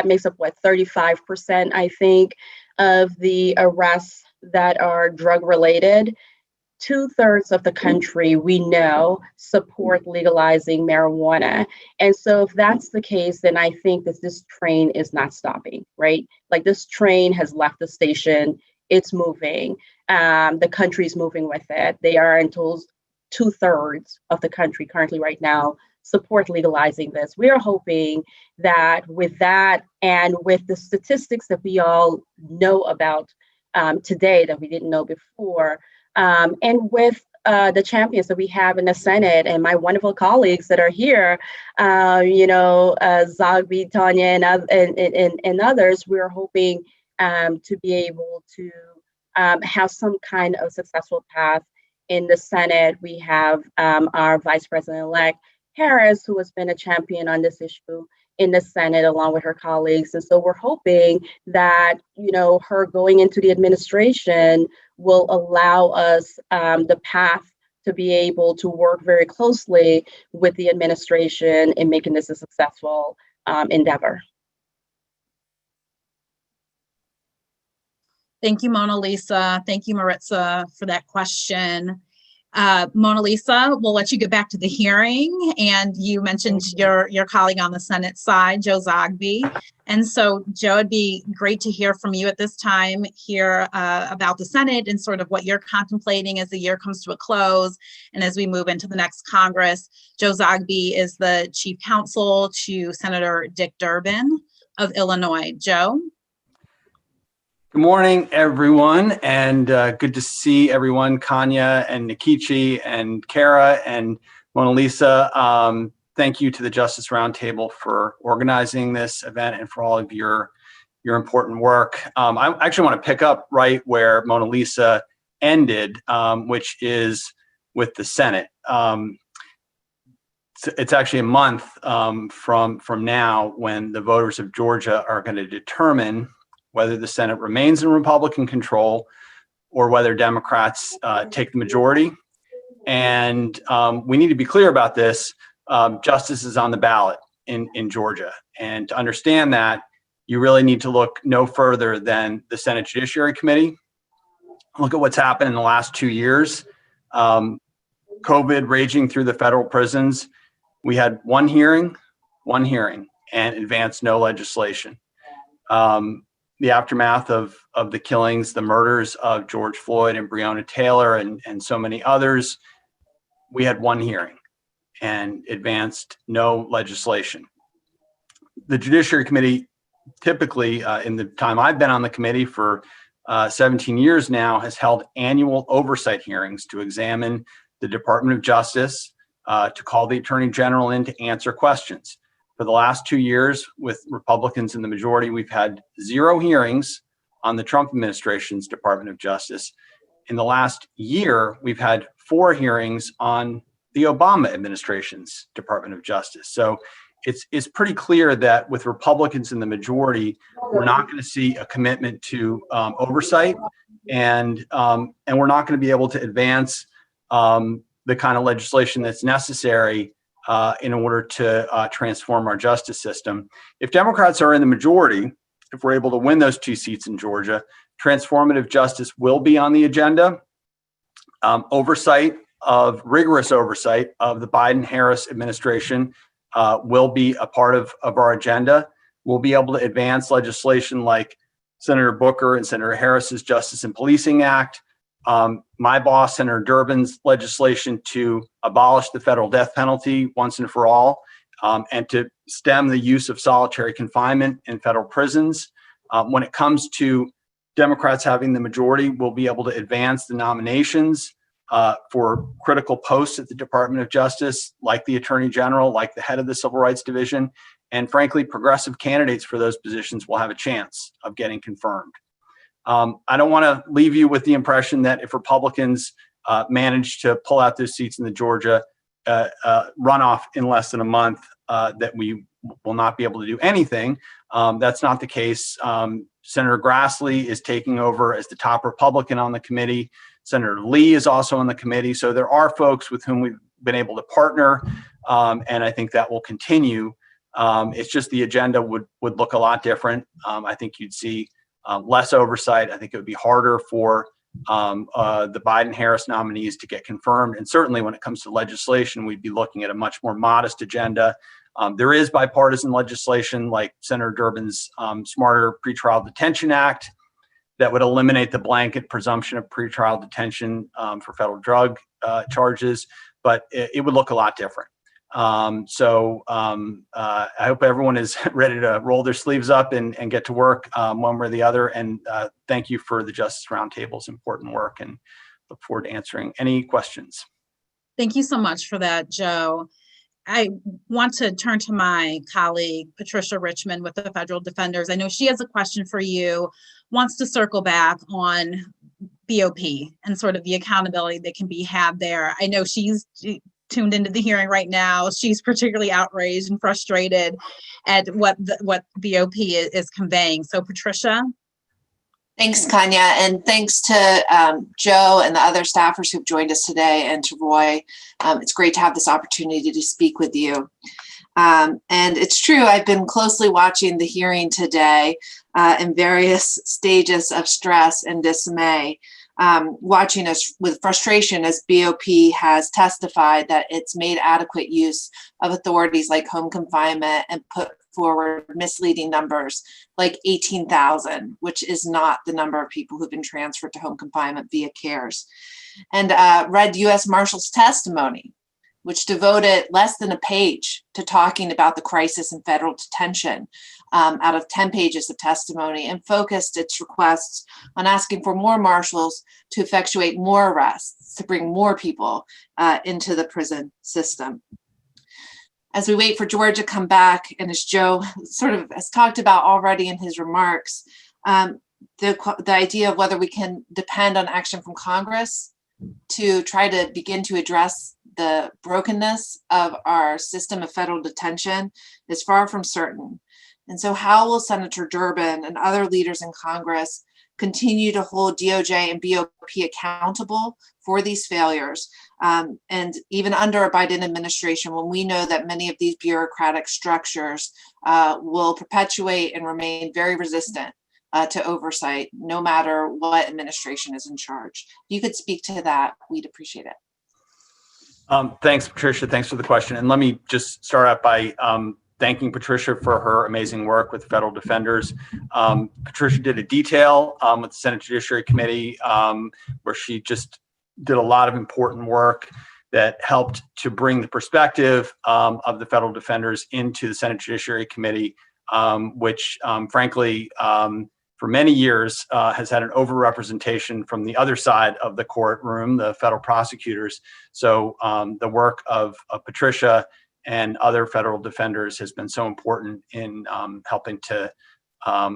makes up, 35%, I think, of the arrests that are drug related. 2/3 of the country, we know, support legalizing marijuana. And so if that's the case, then I think that this train is not stopping, right? Like, this train has left the station, it's moving, the country's moving with it. They are until 2/3 of the country currently right now support legalizing this. We are hoping that with that and with the statistics that we all know about today that we didn't know before, and with the champions that we have in the Senate and my wonderful colleagues that are here, Zogby, Tanya, and others, we're hoping to be able to have some kind of successful path in the Senate. We have our Vice President-elect Harris, who has been a champion on this issue in the Senate along with her colleagues. And so we're hoping that, her going into the administration will allow us the path to be able to work very closely with the administration in making this a successful endeavor. Thank you, Mona Lisa. Thank you, Maritza, for that question. Mona Lisa, we'll let you get back to the hearing. And you mentioned your colleague on the Senate side, Joe Zogby. And so, Joe, it'd be great to hear from you at this time here about the Senate and sort of what you're contemplating as the year comes to a close and as we move into the next Congress. Joe Zogby is the chief counsel to Senator Dick Durbin. of Illinois. Joe? Good morning, everyone, and good to see everyone, Kanya and Nikichi and Kara and Mona Lisa. Thank you to the Justice Roundtable for organizing this event and for all of your important work. I actually want to pick up right where Mona Lisa ended, which is with the Senate. It's actually a month from now when the voters of Georgia are going to determine whether the Senate remains in Republican control or whether Democrats take the majority. And we need to be clear about this. Justice is on the ballot in Georgia. And to understand that, you really need to look no further than the Senate Judiciary Committee. Look at what's happened in the last 2 years. COVID raging through the federal prisons. We had one hearing, and advanced no legislation. The aftermath of the killings, the murders of George Floyd and Breonna Taylor and so many others, we had one hearing and advanced no legislation. The Judiciary Committee typically, in the time I've been on the committee for 17 years now, has held annual oversight hearings to examine the Department of Justice, to call the Attorney General in to answer questions. For the last 2 years, with Republicans in the majority, we've had 0 hearings on the Trump administration's Department of Justice. In the last year, we've had 4 hearings on the Obama administration's Department of Justice. So it's pretty clear that with Republicans in the majority, we're not going to see a commitment to oversight, and we're not going to be able to advance the kind of legislation that's necessary in order to transform our justice system. If Democrats are in the majority, if we're able to win those 2 seats in Georgia, transformative justice will be on the agenda. Rigorous oversight of the Biden-Harris administration will be a part of our agenda. We'll be able to advance legislation like Senator Booker and Senator Harris's Justice and Policing Act, my boss, Senator Durbin's legislation to abolish the federal death penalty once and for all, and to stem the use of solitary confinement in federal prisons. When it comes to Democrats having the majority, we'll be able to advance the nominations for critical posts at the Department of Justice, like the Attorney General, like the head of the Civil Rights Division, and frankly, progressive candidates for those positions will have a chance of getting confirmed. I don't want to leave you with the impression that if Republicans manage to pull out those seats in the Georgia runoff in less than a month, that we will not be able to do anything. That's not the case. Senator Grassley is taking over as the top Republican on the committee. Senator Lee is also on the committee. So there are folks with whom we've been able to partner, and I think that will continue. It's just the agenda would look a lot different. I think you'd see less oversight. I think it would be harder for the Biden-Harris nominees to get confirmed. And certainly when it comes to legislation, we'd be looking at a much more modest agenda. There is bipartisan legislation like Senator Durbin's Smarter Pretrial Detention Act that would eliminate the blanket presumption of pretrial detention for federal drug charges, but it would look a lot different. I hope everyone is ready to roll their sleeves up and get to work one way or the other. And thank you for the Justice Roundtable's important work, and look forward to answering any questions. Thank you so much for that, Joe. I want to turn to my colleague, Patricia Richmond with the Federal Defenders. I know she has a question for you, wants to circle back on BOP and sort of the accountability that can be had there. I know she's tuned into the hearing right now. She's particularly outraged and frustrated at what BOP is conveying. So Patricia. Thanks, Kanya, and thanks to Joe and the other staffers who've joined us today, and to Roy. It's great to have this opportunity to speak with you. And it's true, I've been closely watching the hearing today in various stages of stress and dismay, watching us with frustration as BOP has testified that it's made adequate use of authorities like home confinement and put forward misleading numbers like 18,000, which is not the number of people who've been transferred to home confinement via CARES. And read U.S. Marshal's testimony, which devoted less than a page to talking about the crisis in federal detention, out of 10 pages of testimony, and focused its requests on asking for more marshals to effectuate more arrests, to bring more people into the prison system. As we wait for George to come back, and as Joe sort of has talked about already in his remarks, the idea of whether we can depend on action from Congress to try to begin to address the brokenness of our system of federal detention is far from certain. And so how will Senator Durbin and other leaders in Congress continue to hold DOJ and BOP accountable for these failures? And even under a Biden administration, when we know that many of these bureaucratic structures will perpetuate and remain very resistant to oversight, no matter what administration is in charge. If you could speak to that, we'd appreciate it. Thanks, Patricia. Thanks for the question. And let me just start out by thanking Patricia for her amazing work with federal defenders. Patricia did a detail with the Senate Judiciary Committee where she just did a lot of important work that helped to bring the perspective of the federal defenders into the Senate Judiciary Committee, which frankly, for many years has had an overrepresentation from the other side of the courtroom, the federal prosecutors. So the work of Patricia and other federal defenders has been so important in helping to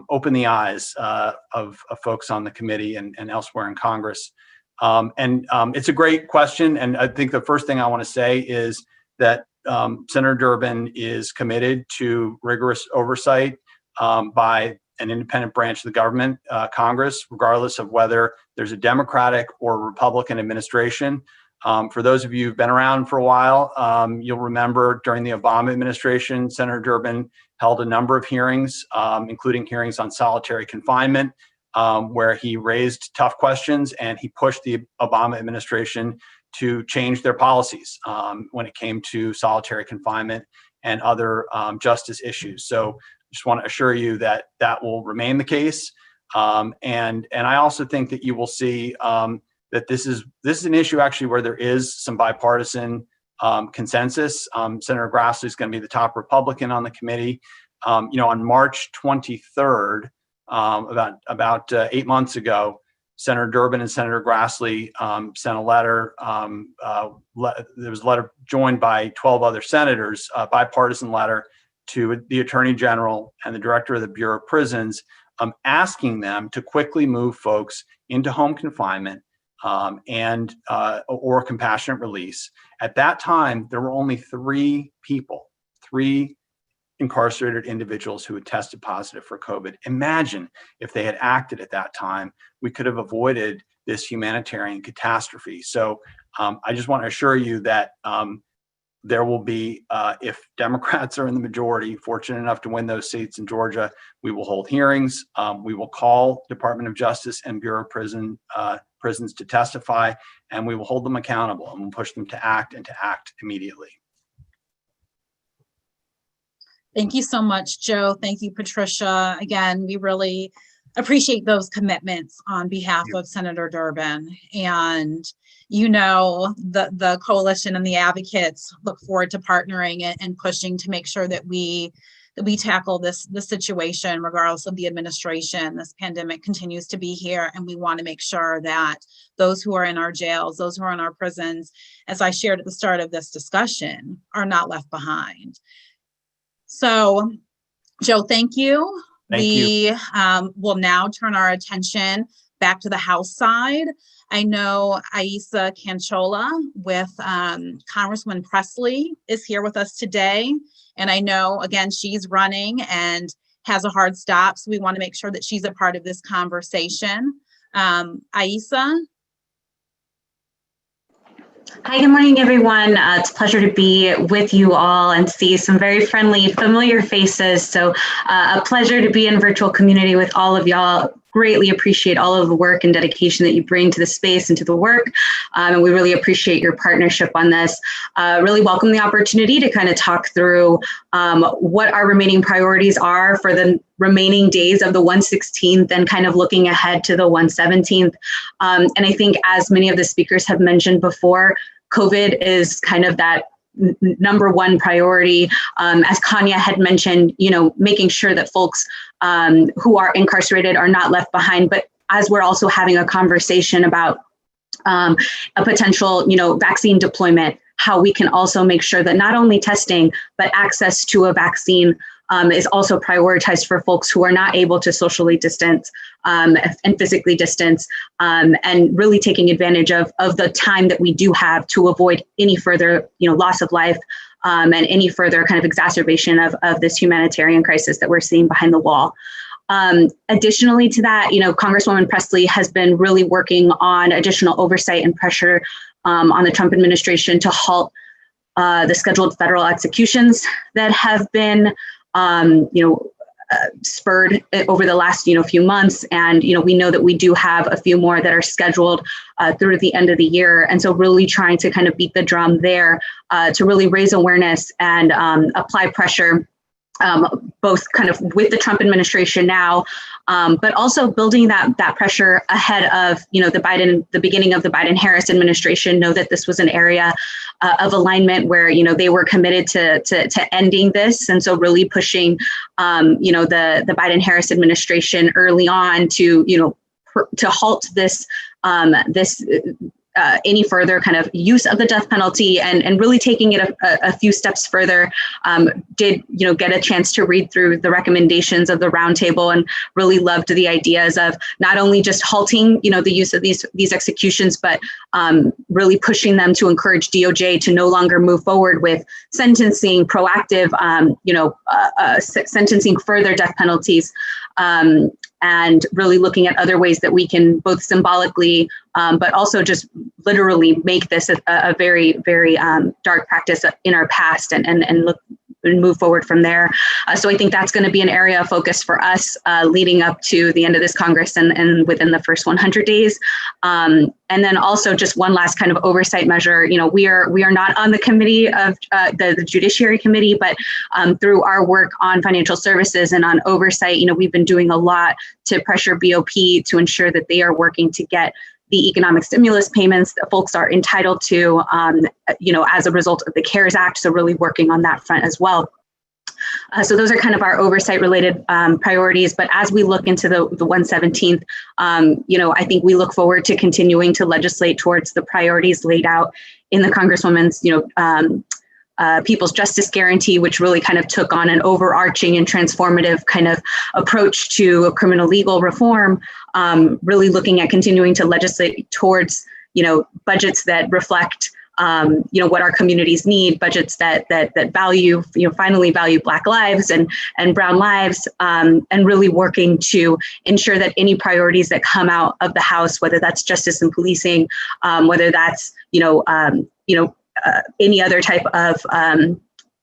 open the eyes of folks on the committee and elsewhere in Congress. It's a great question. And I think the first thing I want to say is that Senator Durbin is committed to rigorous oversight by an independent branch of the government, Congress, regardless of whether there's a Democratic or Republican administration. For those of you who've been around for a while, you'll remember during the Obama administration, Senator Durbin held a number of hearings, including hearings on solitary confinement, where he raised tough questions and he pushed the Obama administration to change their policies when it came to solitary confinement and other justice issues. So just want to assure you that that will remain the case. And I also think that you will see that this is an issue actually where there is some bipartisan consensus. Senator Grassley is going to be the top Republican on the committee. On March 23rd, about 8 months ago, Senator Durbin and Senator Grassley sent a letter. There was a letter joined by 12 other senators, a bipartisan letter to the Attorney General and the Director of the Bureau of Prisons, asking them to quickly move folks into home confinement or compassionate release. At that time, there were only three incarcerated individuals who had tested positive for COVID. Imagine if they had acted at that time, we could have avoided this humanitarian catastrophe. So I just want to assure you that there will be, if Democrats are in the majority, fortunate enough to win those seats in Georgia, we will hold hearings. We will call Department of Justice and Bureau of Prisons to testify, and we will hold them accountable and we'll push them to act and to act immediately. Thank you so much, Joe. Thank you, Patricia. Again, we really appreciate those commitments on behalf of Senator Durbin. And, the coalition and the advocates look forward to partnering and pushing to make sure that we tackle this situation regardless of the administration. This pandemic continues to be here, and we want to make sure that those who are in our jails, those who are in our prisons, as I shared at the start of this discussion, are not left behind. So, Joe, thank you. We will now turn our attention back to the House side. I know Aisa Canchola with Congressman Presley is here with us today. And I know, again, she's running and has a hard stop. So we want to make sure that she's a part of this conversation. Aisa? Hi, good morning, everyone. It's a pleasure to be with you all and see some very friendly, familiar faces. So a pleasure to be in virtual community with all of y'all. Greatly appreciate all of the work and dedication that you bring to the space and to the work. And we really appreciate your partnership on this. Really welcome the opportunity to kind of talk through what our remaining priorities are for the remaining days of the 116th and kind of looking ahead to the 117th. And I think as many of the speakers have mentioned before, COVID is kind of that number one priority. As Kanya had mentioned, making sure that folks who are incarcerated are not left behind, but as we're also having a conversation about a potential, vaccine deployment, how we can also make sure that not only testing, but access to a vaccine is also prioritized for folks who are not able to socially distance and physically distance, and really taking advantage of the time that we do have to avoid any further, loss of life and any further kind of exacerbation of this humanitarian crisis that we're seeing behind the wall. Additionally to that, Congresswoman Presley has been really working on additional oversight and pressure on the Trump administration to halt the scheduled federal executions that have been spurred over the last, few months. And, we know that we do have a few more that are scheduled through the end of the year. And so really trying to kind of beat the drum there to really raise awareness and apply pressure, both kind of with the Trump administration now, but also building that pressure ahead of, the beginning of the Biden-Harris administration. Know that this was an area of alignment where, they were committed to ending this. And so really pushing, the Biden-Harris administration early on to, to halt this, any further kind of use of the death penalty, and really taking it a few steps further. Did get a chance to read through the recommendations of the Roundtable and really loved the ideas of not only just halting the use of these executions, but really pushing them to encourage DOJ to no longer move forward with sentencing, proactive sentencing further death penalties, and really looking at other ways that we can both symbolically, but also just literally make this a very, very dark practice in our past and look and move forward from there. So I think that's going to be an area of focus for us leading up to the end of this Congress and within the first 100 days. And then also just one last kind of oversight measure. We are not on the committee of the Judiciary Committee, but through our work on financial services and on oversight, we've been doing a lot to pressure BOP to ensure that they are working to get the economic stimulus payments that folks are entitled to, as a result of the CARES Act. So really working on that front as well. So those are kind of our oversight related priorities. But as we look into the 117th, I think we look forward to continuing to legislate towards the priorities laid out in the Congresswoman's, People's Justice Guarantee, which really kind of took on an overarching and transformative kind of approach to criminal legal reform, really looking at continuing to legislate towards, budgets that reflect, what our communities need, budgets that value, finally value Black lives and brown lives, and really working to ensure that any priorities that come out of the House, whether that's justice and policing, whether that's, any other type of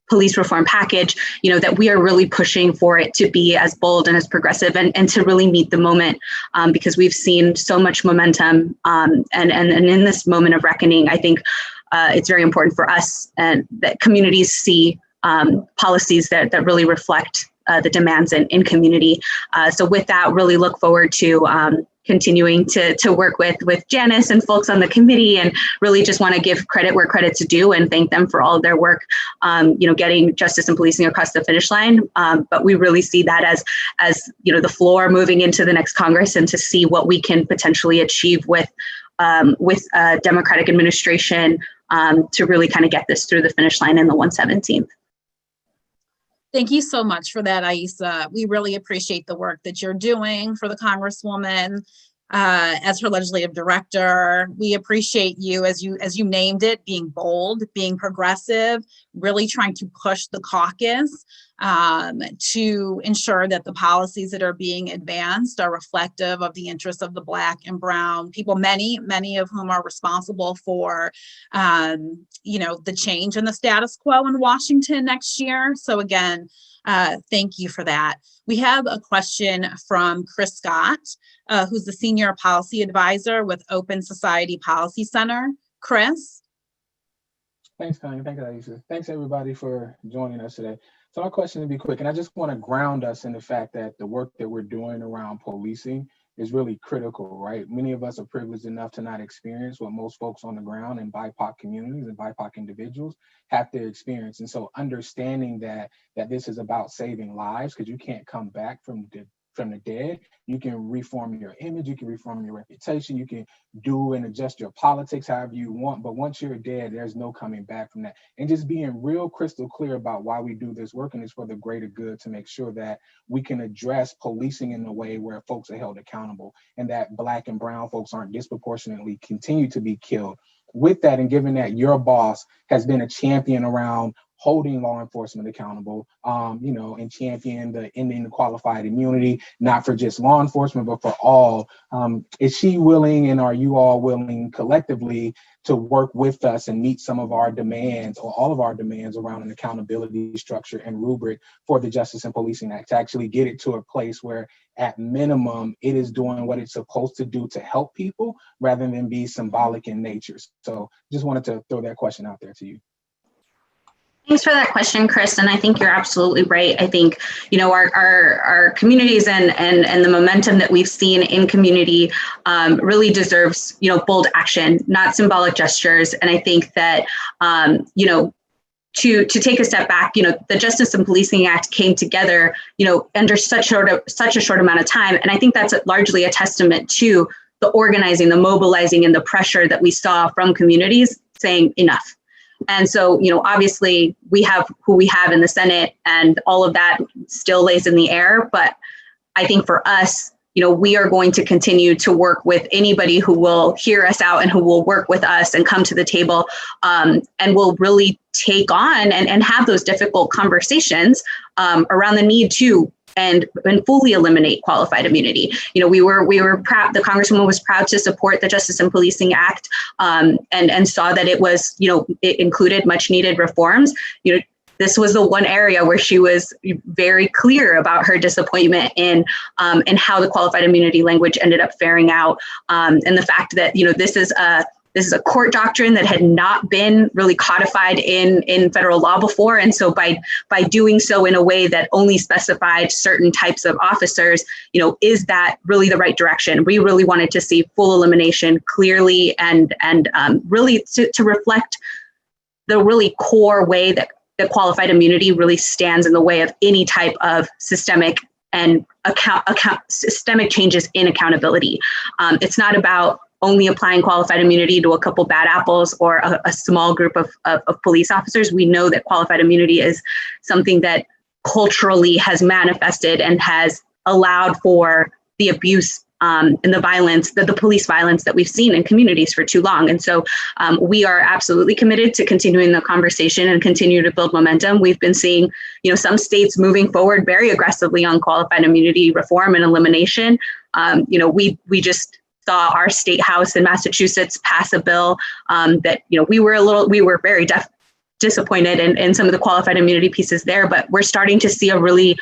police reform package, that we are really pushing for it to be as bold and as progressive and to really meet the moment, because we've seen so much momentum. And in this moment of reckoning, I think it's very important for us and that communities see policies that really reflect the demands in community. So with that, really look forward to continuing to work with Janice and folks on the committee, and really just want to give credit where credit's due and thank them for all of their work, getting justice and policing across the finish line. But we really see that as the floor moving into the next Congress, and to see what we can potentially achieve with a Democratic administration to really kind of get this through the finish line in the 117th. Thank you so much for that, Aissa. We really appreciate the work that you're doing for the Congresswoman as her legislative director. We appreciate you, as you named it, being bold, being progressive, really trying to push the caucus to ensure that the policies that are being advanced are reflective of the interests of the Black and brown people, many of whom are responsible for, the change in the status quo in Washington next year. So again, thank you for that. We have a question from Chris Scott, who's the Senior Policy Advisor with Open Society Policy Center. Chris? Thanks, Connie. Thank you, Aissa. Thanks, everybody, for joining us today. So my question to be quick, and I just want to ground us in the fact that the work that we're doing around policing is really critical, right? Many of us are privileged enough to not experience what most folks on the ground in BIPOC communities and BIPOC individuals have to experience. And so understanding that this is about saving lives, because you can't come back from the dead. You can reform your image, you can reform your reputation, you can do and adjust your politics however you want, but once you're dead, there's no coming back from that. And just being real crystal clear about why we do this work, and it's for the greater good, to make sure that we can address policing in a way where folks are held accountable and that Black and brown folks aren't disproportionately continue to be killed. With that, and given that your boss has been a champion around holding law enforcement accountable, and champion the ending the qualified immunity, not for just law enforcement, but for all. Is she willing, and are you all willing collectively to work with us and meet some of our demands, or all of our demands, around an accountability structure and rubric for the Justice and Policing Act, to actually get it to a place where at minimum it is doing what it's supposed to do to help people rather than be symbolic in nature? So just wanted to throw that question out there to you. Thanks for that question, Chris. And I think you're absolutely right. I think, our communities and the momentum that we've seen in community really deserves, bold action, not symbolic gestures. And I think that, to take a step back, the Justice and Policing Act came together, under such a short amount of time. And I think that's largely a testament to the organizing, the mobilizing, and the pressure that we saw from communities saying enough. And so, obviously we have who we have in the Senate, and all of that still lays in the air. But I think for us, we are going to continue to work with anybody who will hear us out and who will work with us and come to the table, and will really take on and have those difficult conversations around the need to and fully eliminate qualified immunity. We were proud, the Congresswoman was proud to support the Justice and Policing Act, and saw that it was, it included much needed reforms. This was the one area where she was very clear about her disappointment in how the qualified immunity language ended up faring out, and the fact that this is a court doctrine that had not been really codified in federal law before. And so by doing so in a way that only specified certain types of officers, is that really the right direction? We really wanted to see full elimination clearly and really to reflect the really core way that qualified immunity really stands in the way of any type of systemic and systemic changes in accountability. It's not about only applying qualified immunity to a couple bad apples or a small group of police officers. We know that qualified immunity is something that culturally has manifested and has allowed for the abuse and the violence, the police violence that we've seen in communities for too long. And so we are absolutely committed to continuing the conversation and continue to build momentum. We've been seeing, some states moving forward very aggressively on qualified immunity reform and elimination. We just saw our state house in Massachusetts pass a bill that, we were very disappointed in some of the qualified immunity pieces there, but we're starting to see a really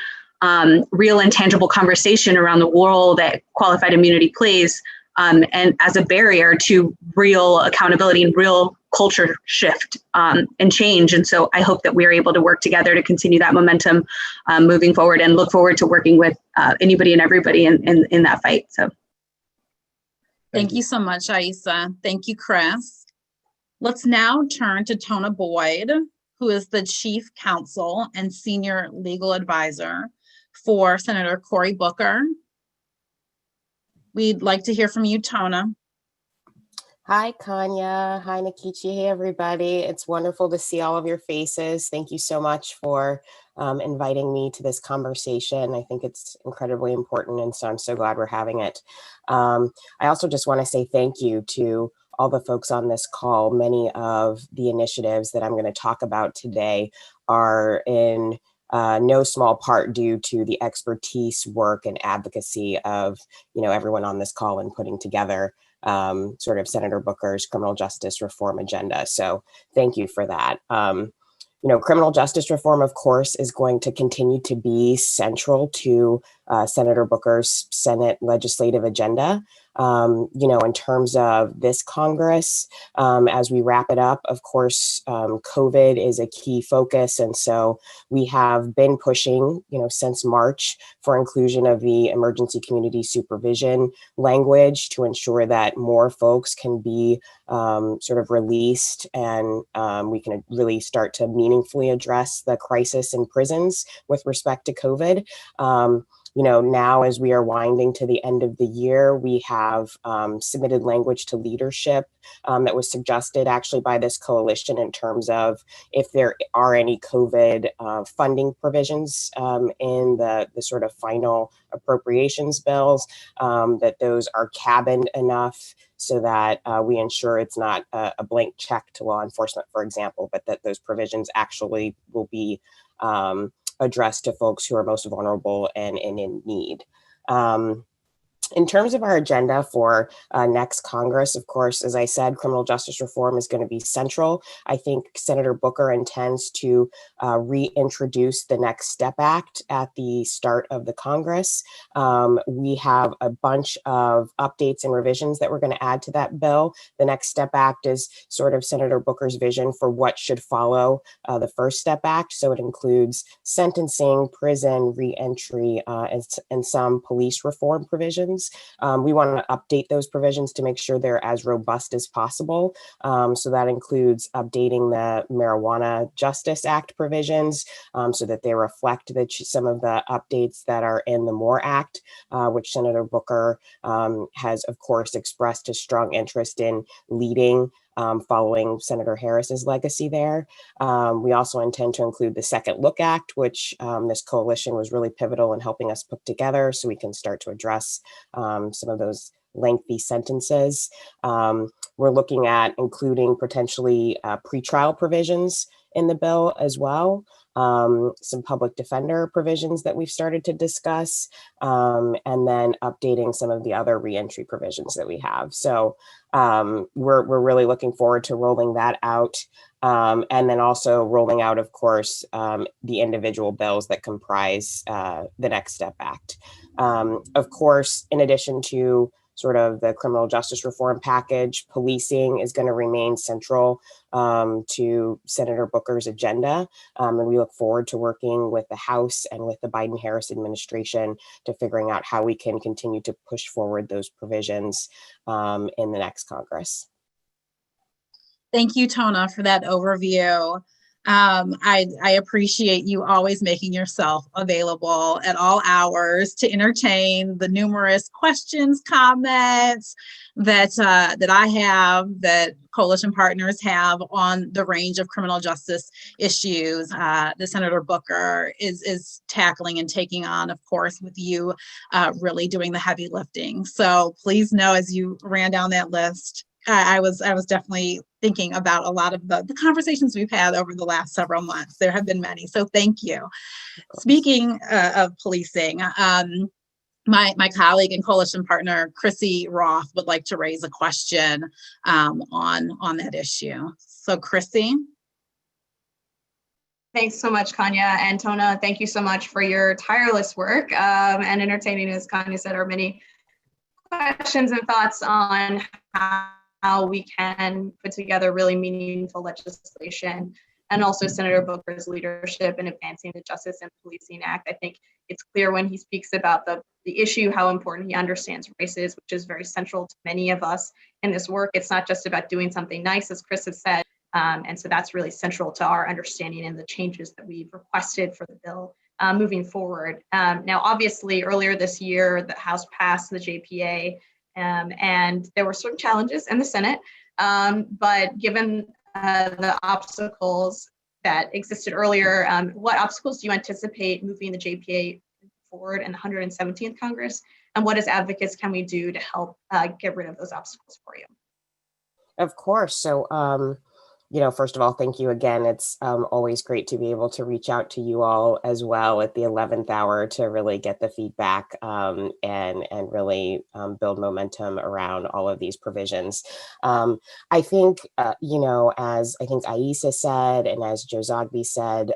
real and tangible conversation around the role that qualified immunity plays and as a barrier to real accountability and real culture shift and change. And so I hope that we're able to work together to continue that momentum moving forward, and look forward to working with anybody and everybody in that fight. So. Thank you so much, Aissa. Thank you, Chris. Let's now turn to Tona Boyd, who is the Chief Counsel and Senior Legal Advisor for Senator Cory Booker. We'd like to hear from you, Tona. Hi, Kanya. Hi, Nikichi. Hey, everybody. It's wonderful to see all of your faces. Thank you so much for inviting me to this conversation. I think it's incredibly important, and so I'm so glad we're having it. I also just want to say thank you to all the folks on this call. Many of the initiatives that I'm going to talk about today are in no small part due to the expertise, work, and advocacy of everyone on this call in putting together sort of Senator Booker's criminal justice reform agenda. So thank you for that. Criminal justice reform, of course, is going to continue to be central to Senator Booker's Senate legislative agenda. In terms of this Congress, as we wrap it up, of course, COVID is a key focus. And so we have been pushing, since March for inclusion of the emergency community supervision language to ensure that more folks can be sort of released and we can really start to meaningfully address the crisis in prisons with respect to COVID. Now as we are winding to the end of the year, we have submitted language to leadership that was suggested actually by this coalition in terms of if there are any COVID funding provisions in the sort of final appropriations bills, that those are cabined enough so that we ensure it's not a blank check to law enforcement, for example, but that those provisions actually will be addressed to folks who are most vulnerable and in need. In terms of our agenda for next Congress, of course, as I said, criminal justice reform is going to be central. I think Senator Booker intends to reintroduce the Next Step Act at the start of the Congress. We have a bunch of updates and revisions that we're going to add to that bill. The Next Step Act is sort of Senator Booker's vision for what should follow the First Step Act. So it includes sentencing, prison, reentry, and some police reform provisions. We want to update those provisions to make sure they're as robust as possible. So that includes updating the Marijuana Justice Act provisions so that they reflect some of the updates that are in the MORE Act, which Senator Booker has, of course, expressed a strong interest in leading following Senator Harris's legacy there. We also intend to include the Second Look Act, which this coalition was really pivotal in helping us put together so we can start to address some of those lengthy sentences. We're looking at including potentially pretrial provisions in the bill as well. Some public defender provisions that we've started to discuss, and then updating some of the other reentry provisions that we have. So we're really looking forward to rolling that out. And then also rolling out, of course, the individual bills that comprise the Next Step Act. Of course, in addition to sort of the criminal justice reform package, policing is going to remain central to Senator Booker's agenda. And we look forward to working with the House and with the Biden-Harris administration to figuring out how we can continue to push forward those provisions in the next Congress. Thank you, Tona, for that overview. I appreciate you always making yourself available at all hours to entertain the numerous questions, comments that I have, that coalition partners have on the range of criminal justice issues that Senator Booker is tackling and taking on, of course, with you really doing the heavy lifting. So please know, as you ran down that list, I was definitely thinking about a lot of the conversations we've had over the last several months. There have been many, so thank you. Speaking of policing, my colleague and coalition partner, Chrissy Roth, would like to raise a question on that issue. So Chrissy. Thanks so much, Kanya and Tona. Thank you so much for your tireless work and entertaining, as Kanya said, our many questions and thoughts on how we can put together really meaningful legislation, and also Senator Booker's leadership in advancing the Justice and Policing Act. I think it's clear when he speaks about the issue how important he understands race is, which is very central to many of us in this work. It's not just about doing something nice, as Chris has said, and so that's really central to our understanding and the changes that we've requested for the bill moving forward. Now, obviously, earlier this year, the House passed the JPA, and there were certain challenges in the Senate, but given the obstacles that existed earlier, what obstacles do you anticipate moving the JPA forward in the 117th Congress, and what as advocates can we do to help get rid of those obstacles for you? Of course. So, first of all, thank you again. It's always great to be able to reach out to you all as well at the 11th hour to really get the feedback and really build momentum around all of these provisions. I think, as I think Aisa said, and as Joe Zogby said,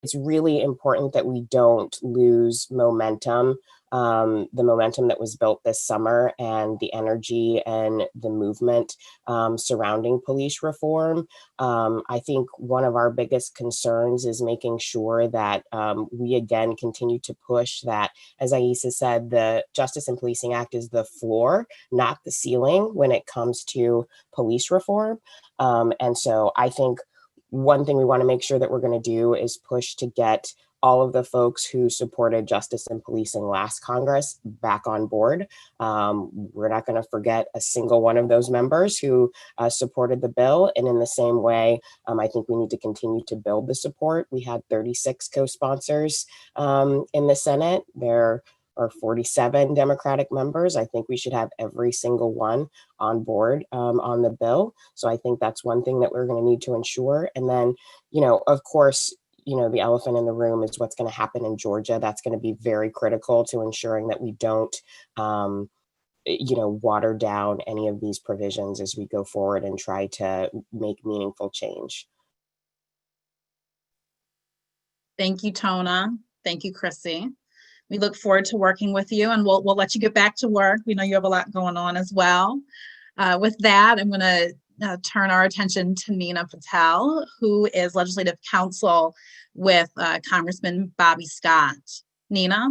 it's really important that we don't lose momentum the momentum that was built this summer and the energy and the movement surrounding police reform. I think one of our biggest concerns is making sure that we again continue to push that, as Aisa said, the Justice and Policing Act is the floor, not the ceiling when it comes to police reform. And so I think one thing we want to make sure that we're going to do is push to get all of the folks who supported justice and policing last Congress back on board. We're not going to forget a single one of those members who supported the bill. And in the same way, I think we need to continue to build the support. We had 36 co-sponsors in the Senate. There are 47 Democratic members. I think we should have every single one on board on the bill. So I think that's one thing that we're going to need to ensure. And then, of course, the elephant in the room is what's going to happen in Georgia. That's going to be very critical to ensuring that we don't, water down any of these provisions as we go forward and try to make meaningful change. Thank you, Tona. Thank you, Chrissy. We look forward to working with you, and we'll let you get back to work. We know you have a lot going on as well. With that, I'm going to turn our attention to Nina Patel, who is legislative counsel with Congressman Bobby Scott. Nina?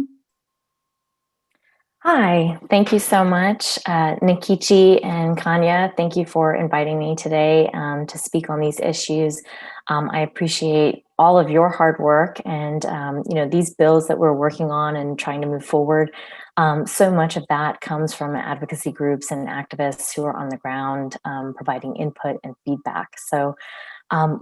Hi, thank you so much. Nikichi and Kanya, thank you for inviting me today to speak on these issues. I appreciate all of your hard work and these bills that we're working on and trying to move forward. So much of that comes from advocacy groups and activists who are on the ground providing input and feedback. So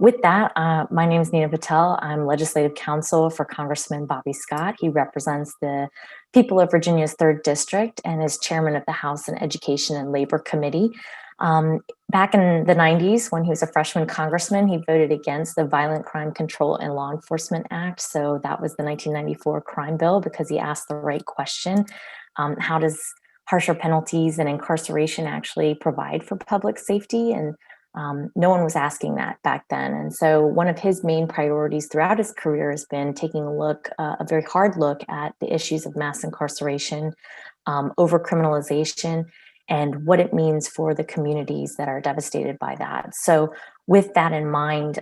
with that, my name is Nina Patel. I'm legislative counsel for Congressman Bobby Scott. He represents the people of Virginia's 3rd District and is chairman of the House and Education and Labor Committee. Back in the 90s, when he was a freshman congressman, he voted against the Violent Crime Control and Law Enforcement Act. So that was the 1994 crime bill because he asked the right question. How does harsher penalties and incarceration actually provide for public safety? And no one was asking that back then. And so one of his main priorities throughout his career has been taking a very hard look at the issues of mass incarceration, overcriminalization, and what it means for the communities that are devastated by that. So with that in mind,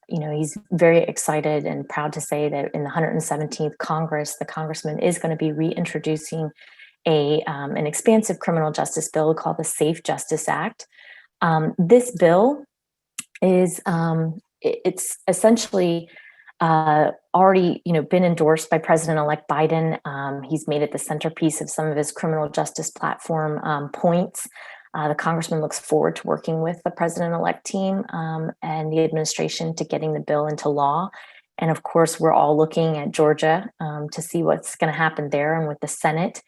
he's very excited and proud to say that in the 117th Congress, the congressman is going to be reintroducing an expansive criminal justice bill called the Safe Justice Act. This bill is, it's essentially already, been endorsed by President-elect Biden. He's made it the centerpiece of some of his criminal justice platform points. The congressman looks forward to working with the president-elect team and the administration to getting the bill into law. And of course, we're all looking at Georgia to see what's going to happen there and with the Senate.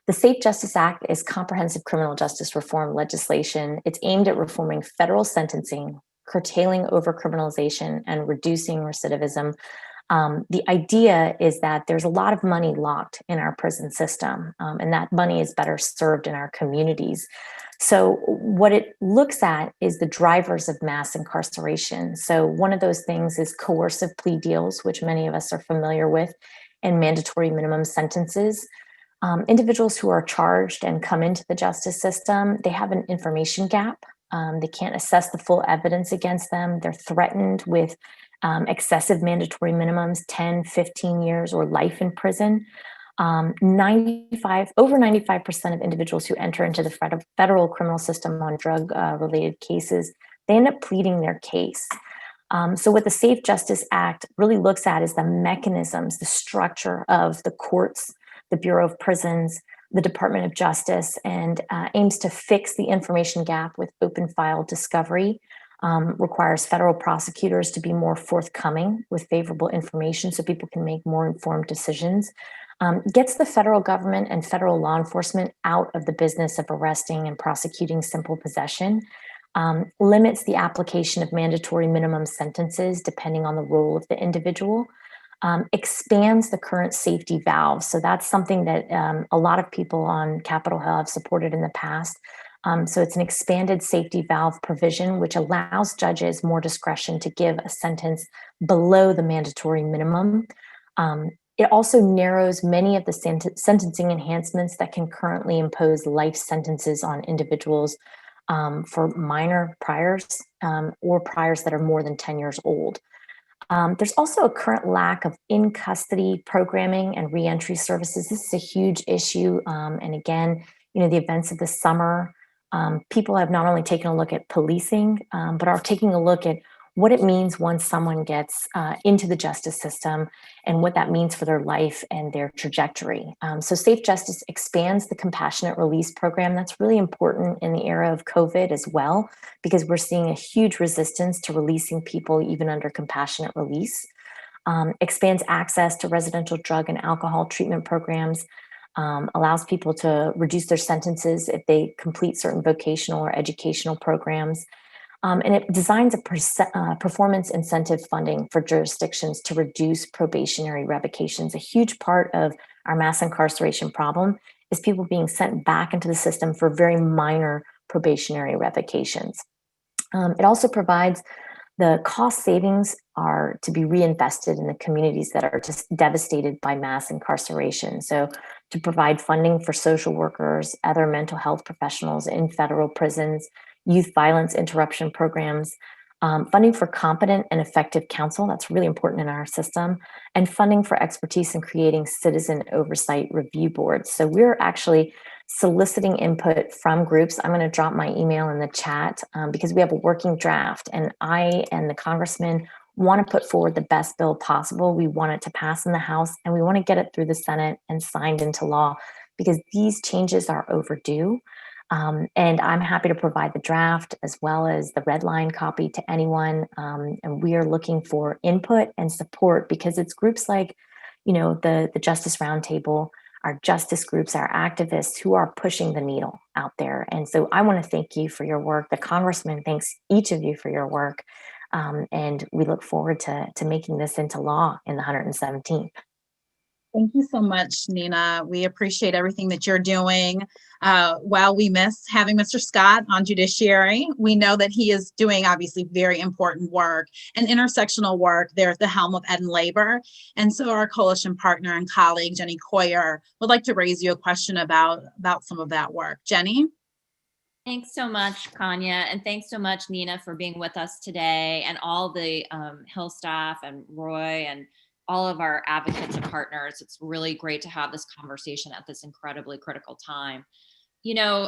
The Safe Justice Act is comprehensive criminal justice reform legislation. It's aimed at reforming federal sentencing, curtailing overcriminalization, and reducing recidivism. The idea is that there's a lot of money locked in our prison system, and that money is better served in our communities. So what it looks at is the drivers of mass incarceration. So one of those things is coercive plea deals, which many of us are familiar with, and mandatory minimum sentences. Individuals who are charged and come into the justice system, they have an information gap. They can't assess the full evidence against them. They're threatened with excessive mandatory minimums, 10, 15 years, or life in prison. Over 95% of individuals who enter into the federal criminal system on drug-related cases, they end up pleading their case. So what the Safe Justice Act really looks at is the mechanisms, the structure of the courts, the Bureau of Prisons, the Department of Justice, and aims to fix the information gap with open file discovery, requires federal prosecutors to be more forthcoming with favorable information so people can make more informed decisions, gets the federal government and federal law enforcement out of the business of arresting and prosecuting simple possession, limits the application of mandatory minimum sentences depending on the role of the individual, expands the current safety valve. So that's something that a lot of people on Capitol Hill have supported in the past. So it's an expanded safety valve provision, which allows judges more discretion to give a sentence below the mandatory minimum. It also narrows many of the sentencing enhancements that can currently impose life sentences on individuals for minor priors or priors that are more than 10 years old. There's also a current lack of in-custody programming and reentry services. This is a huge issue. And again, the events of the summer, people have not only taken a look at policing, but are taking a look at what it means once someone gets into the justice system and what that means for their life and their trajectory. So Safe Justice expands the compassionate release program. That's really important in the era of COVID as well, because we're seeing a huge resistance to releasing people even under compassionate release. Expands access to residential drug and alcohol treatment programs, allows people to reduce their sentences if they complete certain vocational or educational programs. And it designs a performance incentive funding for jurisdictions to reduce probationary revocations. A huge part of our mass incarceration problem is people being sent back into the system for very minor probationary revocations. It also provides the cost savings are to be reinvested in the communities that are just devastated by mass incarceration. So to provide funding for social workers, other mental health professionals in federal prisons, youth violence interruption programs, funding for competent and effective counsel, that's really important in our system, and funding for expertise in creating citizen oversight review boards. So we're actually soliciting input from groups. I'm going to drop my email in the chat because we have a working draft, and I and the congressman want to put forward the best bill possible. We want it to pass in the House, and we want to get it through the Senate and signed into law because these changes are overdue. And I'm happy to provide the draft as well as the red line copy to anyone. And we are looking for input and support because it's groups like, the Justice Roundtable, our justice groups, our activists who are pushing the needle out there. And so I want to thank you for your work. The congressman thanks each of you for your work. And we look forward to making this into law in the 117th. Thank you so much, Nina. We appreciate everything that you're doing. While we miss having Mr. Scott on Judiciary, we know that he is doing obviously very important work and intersectional work there at the helm of Ed and Labor. And so our coalition partner and colleague, Jenny Coyer, would like to raise you a question about some of that work. Jenny? Thanks so much, Kanya, and thanks so much, Nina, for being with us today, and all the Hill staff and Roy and all of our advocates and partners. It's really great to have this conversation at this incredibly critical time.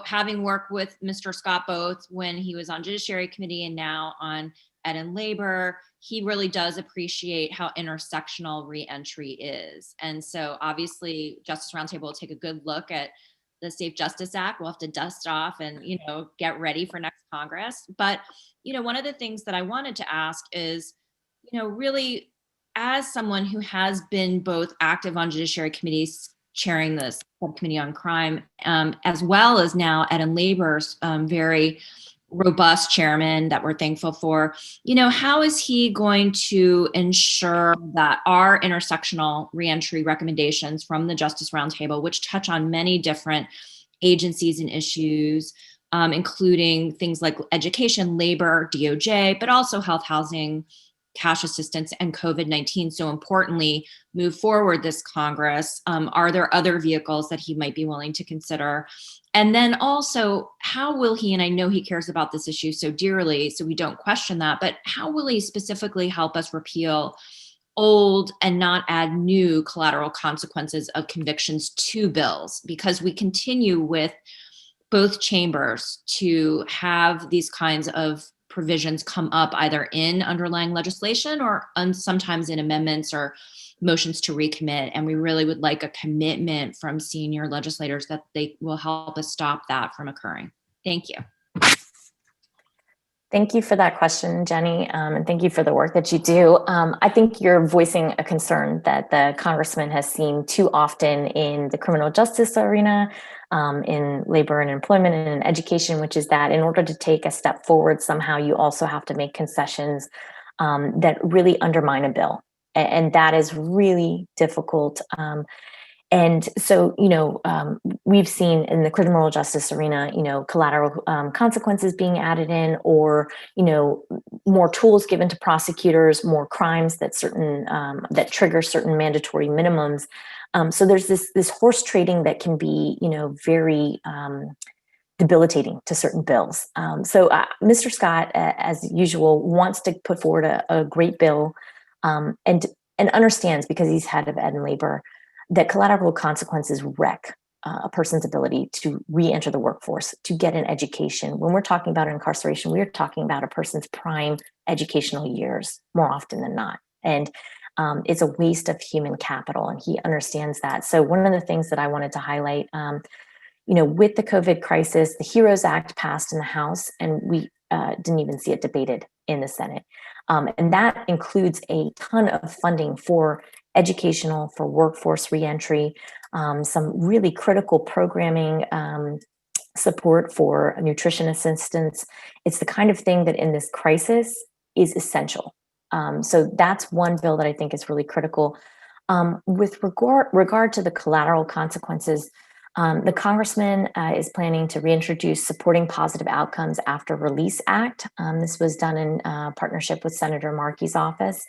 Having worked with Mr. Scott both when he was on Judiciary Committee and now on Ed and Labor, he really does appreciate how intersectional reentry is. And so obviously Justice Roundtable will take a good look at the Safe Justice Act. We'll have to dust off and, get ready for next Congress. But, one of the things that I wanted to ask is, really, as someone who has been both active on Judiciary Committees, chairing the subcommittee on crime, as well as now Ed and Labor's very robust chairman that we're thankful for, how is he going to ensure that our intersectional reentry recommendations from the Justice Roundtable, which touch on many different agencies and issues, including things like education, labor, DOJ, but also health, housing, cash assistance, and COVID-19, so importantly, move forward this Congress? Are there other vehicles that he might be willing to consider? And then also, how will he, and I know he cares about this issue so dearly, so we don't question that, but how will he specifically help us repeal old and not add new collateral consequences of convictions to bills? Because we continue with both chambers to have these kinds of provisions come up either in underlying legislation or sometimes in amendments or motions to recommit. And we really would like a commitment from senior legislators that they will help us stop that from occurring. Thank you. Thank you for that question, Jenny, and thank you for the work that you do. I think you're voicing a concern that the congressman has seen too often in the criminal justice arena, in labor and employment and in education, which is that in order to take a step forward, somehow you also have to make concessions that really undermine a bill. And that is really difficult. And so, we've seen in the criminal justice arena, collateral consequences being added in, or, more tools given to prosecutors, more crimes that that trigger certain mandatory minimums. So there's this horse trading that can be, very debilitating to certain bills. So Mr. Scott, as usual, wants to put forward a great bill, and understands, because he's head of Ed and Labor, that collateral consequences wreck a person's ability to re-enter the workforce, to get an education. When we're talking about incarceration, we are talking about a person's prime educational years more often than not. And it's a waste of human capital, and he understands that. So one of the things that I wanted to highlight, with the COVID crisis, the HEROES Act passed in the House, and we didn't even see it debated in the Senate. And that includes a ton of funding for educational, for workforce reentry, some really critical programming support for nutrition assistance. It's the kind of thing that in this crisis is essential. So that's one bill that I think is really critical. With regard to the collateral consequences, the congressman is planning to reintroduce Supporting Positive Outcomes After Release Act. This was done in partnership with Senator Markey's office.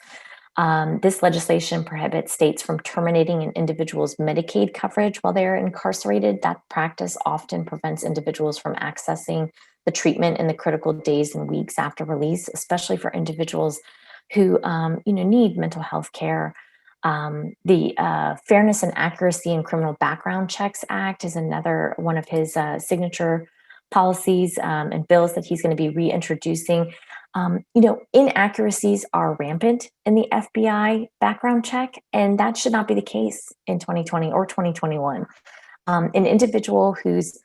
This legislation prohibits states from terminating an individual's Medicaid coverage while they are incarcerated. That practice often prevents individuals from accessing the treatment in the critical days and weeks after release, especially for individuals who need mental health care. The Fairness and Accuracy in Criminal Background Checks Act is another one of his signature policies and bills that he's going to be reintroducing. Inaccuracies are rampant in the FBI background check, and that should not be the case in 2020 or 2021. An individual whose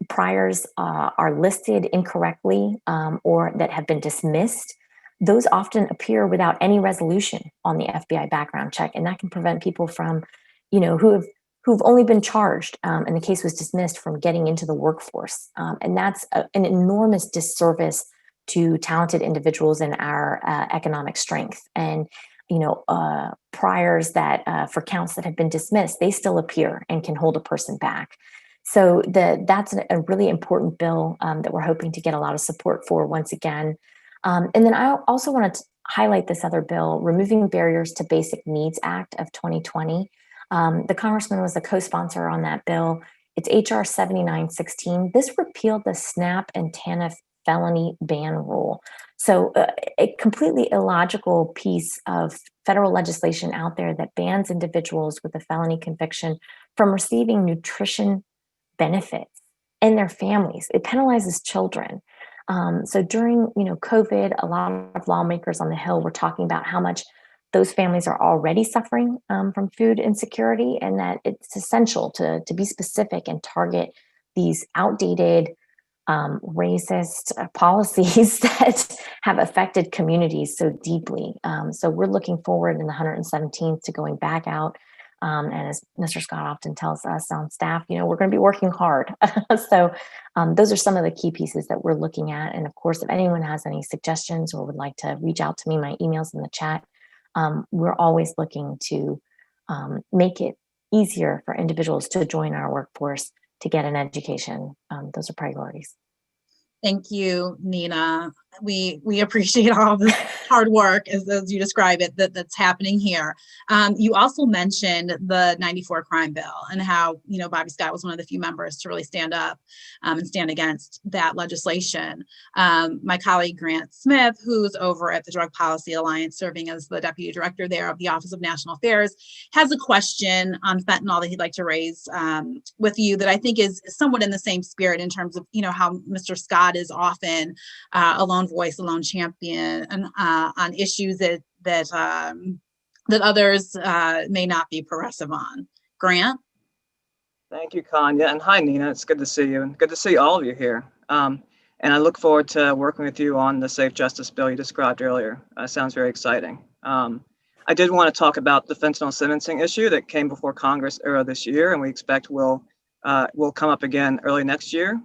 priors are listed incorrectly or that have been dismissed, those often appear without any resolution on the FBI background check, and that can prevent people from, who've only been charged and the case was dismissed, from getting into the workforce. And that's an enormous disservice to talented individuals in our economic strength. And priors that for counts that have been dismissed, they still appear and can hold a person back. So that's a really important bill that we're hoping to get a lot of support for once again. And then I also want to highlight this other bill, Removing Barriers to Basic Needs Act of 2020. The congressman was a co-sponsor on that bill. It's HR 7916. This repealed the SNAP and TANF felony ban rule. So a completely illogical piece of federal legislation out there that bans individuals with a felony conviction from receiving nutrition benefits and their families. It penalizes children. So during COVID, a lot of lawmakers on the Hill were talking about how much those families are already suffering from food insecurity, and that it's essential to be specific and target these outdated racist policies that have affected communities so deeply. So we're looking forward in the 117th to going back out. And as Mr. Scott often tells us on staff, we're going to be working hard. So those are some of the key pieces that we're looking at. And of course, if anyone has any suggestions or would like to reach out to me, my email's in the chat. We're always looking to make it easier for individuals to join our workforce, to get an education. Those are priorities. Thank you, Nina. We appreciate all the hard work, as you describe it, that's happening here. You also mentioned the 94 crime bill and how, Bobby Scott was one of the few members to really stand up and stand against that legislation. My colleague, Grant Smith, who's over at the Drug Policy Alliance, serving as the deputy director there of the Office of National Affairs, has a question on fentanyl that he'd like to raise with you that I think is somewhat in the same spirit in terms of, how Mr. Scott is often a lone voice, a lone champion, and on issues that others may not be progressive on. Grant? Thank you, Kanya, and hi, Nina. It's good to see you, and good to see all of you here. And I look forward to working with you on the Safe Justice bill you described earlier. Sounds very exciting. I did want to talk about the fentanyl sentencing issue that came before Congress earlier this year, and we expect will come up again early next year.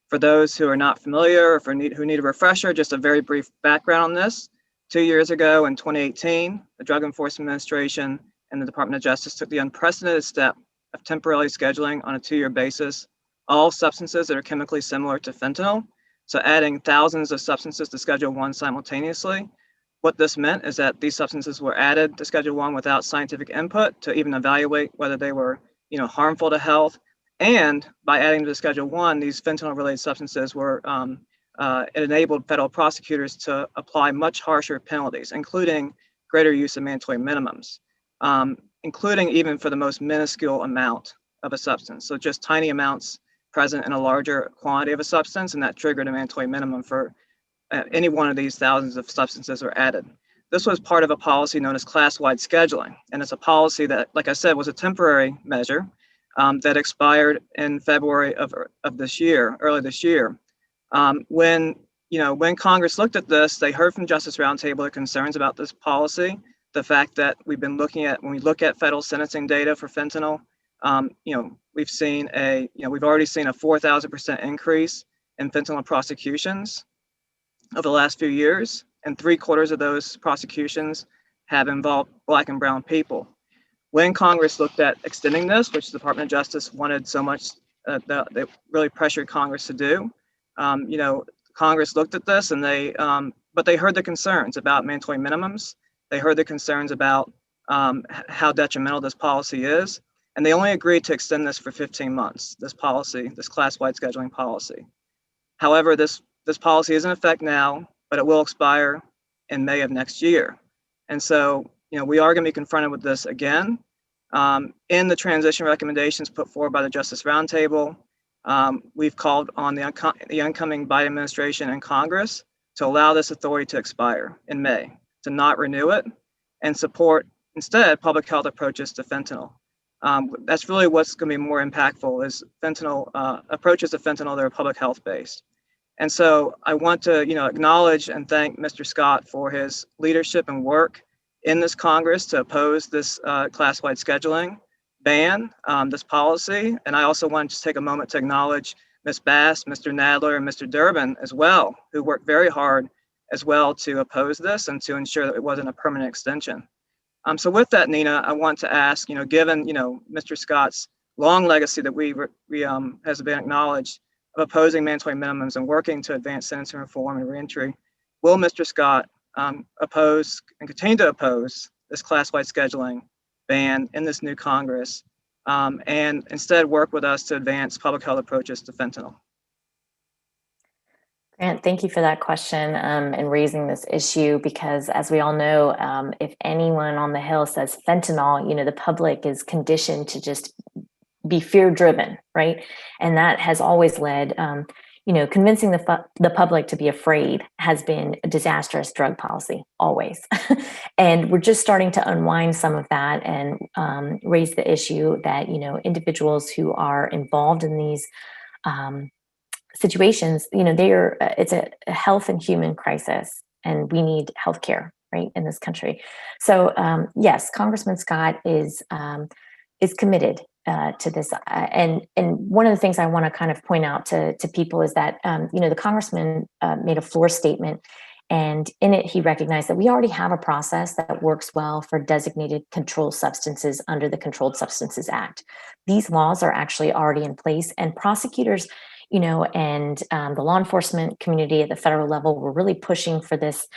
For those who are not familiar or who need a refresher, just a very brief background on this. 2 years ago in 2018, the Drug Enforcement Administration and the Department of Justice took the unprecedented step of temporarily scheduling on a 2-year basis all substances that are chemically similar to fentanyl So adding thousands of substances to Schedule 1 simultaneously, what this meant is that these substances were added to Schedule 1 without scientific input to even evaluate whether they were, harmful to health. And by adding to Schedule 1, these fentanyl-related substances were, it enabled federal prosecutors to apply much harsher penalties, including greater use of mandatory minimums, including even for the most minuscule amount of a substance. So just tiny amounts present in a larger quantity of a substance, and that triggered a mandatory minimum for any one of these thousands of substances are added. This was part of a policy known as class-wide scheduling, and it's a policy that, like I said, was a temporary measure that expired in February of this year, early this year. When Congress looked at this, they heard from Justice Roundtable the concerns about this policy, the fact that we've been looking at, when we look at federal sentencing data for fentanyl, we've seen we've already seen a 4,000% increase in fentanyl prosecutions over the last few years, and 3/4 of those prosecutions have involved Black and brown people. When Congress looked at extending this, which the Department of Justice wanted so much, they really pressured Congress to do, Congress looked at this and but they heard the concerns about mandatory minimums. They heard the concerns about how detrimental this policy is, and they only agreed to extend this for 15 months, this policy, this class-wide scheduling policy. However, this policy is in effect now, but it will expire in May of next year. And so, we are going to be confronted with this again. In the transition recommendations put forward by the Justice Roundtable, we've called on the incoming Biden administration and Congress to allow this authority to expire in May, to not renew it, and support instead public health approaches to fentanyl. That's really what's going to be more impactful is fentanyl approaches to fentanyl that are public health based. And so I want to, acknowledge and thank Mr. Scott for his leadership and work in this Congress to oppose this class-wide scheduling ban, this policy. And I also want to just take a moment to acknowledge Ms. Bass, Mr. Nadler, and Mr. Durbin as well, who worked very hard as well to oppose this and to ensure that it wasn't a permanent extension. So with that, Nina, I want to ask, given, Mr. Scott's long legacy that has been acknowledged, of opposing mandatory minimums and working to advance sentencing reform and reentry, will Mr. Scott oppose and continue to oppose this class-wide scheduling ban in this new Congress, and instead work with us to advance public health approaches to fentanyl? Grant, thank you for that question and raising this issue, because as we all know, if anyone on the Hill says fentanyl, the public is conditioned to just be fear-driven, right? And that has always led, convincing the public to be afraid has been a disastrous drug policy, always. And we're just starting to unwind some of that and raise the issue that, individuals who are involved in these situations, it's a health and human crisis, and we need healthcare, right, in this country. So yes, Congressman Scott is committed to this. And one of the things I want to kind of point out to people is that, the congressman made a floor statement, and in it, he recognized that we already have a process that works well for designated controlled substances under the Controlled Substances Act. These laws are actually already in place, and prosecutors, and the law enforcement community at the federal level were really pushing for this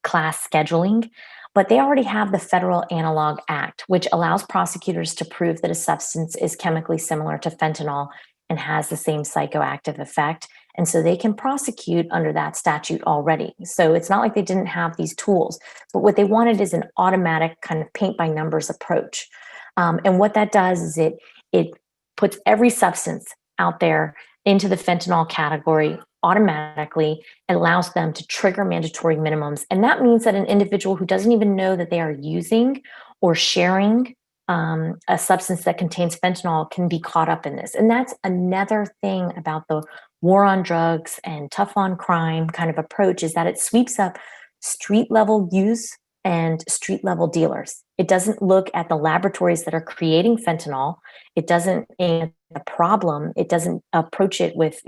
class scheduling. But they already have the Federal Analog Act, which allows prosecutors to prove that a substance is chemically similar to fentanyl and has the same psychoactive effect. And so they can prosecute under that statute already. So it's not like they didn't have these tools, but what they wanted is an automatic kind of paint by numbers approach. And what that does is it puts every substance out there into the fentanyl category automatically, and allows them to trigger mandatory minimums. And that means that an individual who doesn't even know that they are using or sharing a substance that contains fentanyl can be caught up in this. And that's another thing about the war on drugs and tough on crime kind of approach, is that it sweeps up street level use and street level dealers. It doesn't look at the laboratories that are creating fentanyl. It doesn't aim at the problem. It doesn't approach it with,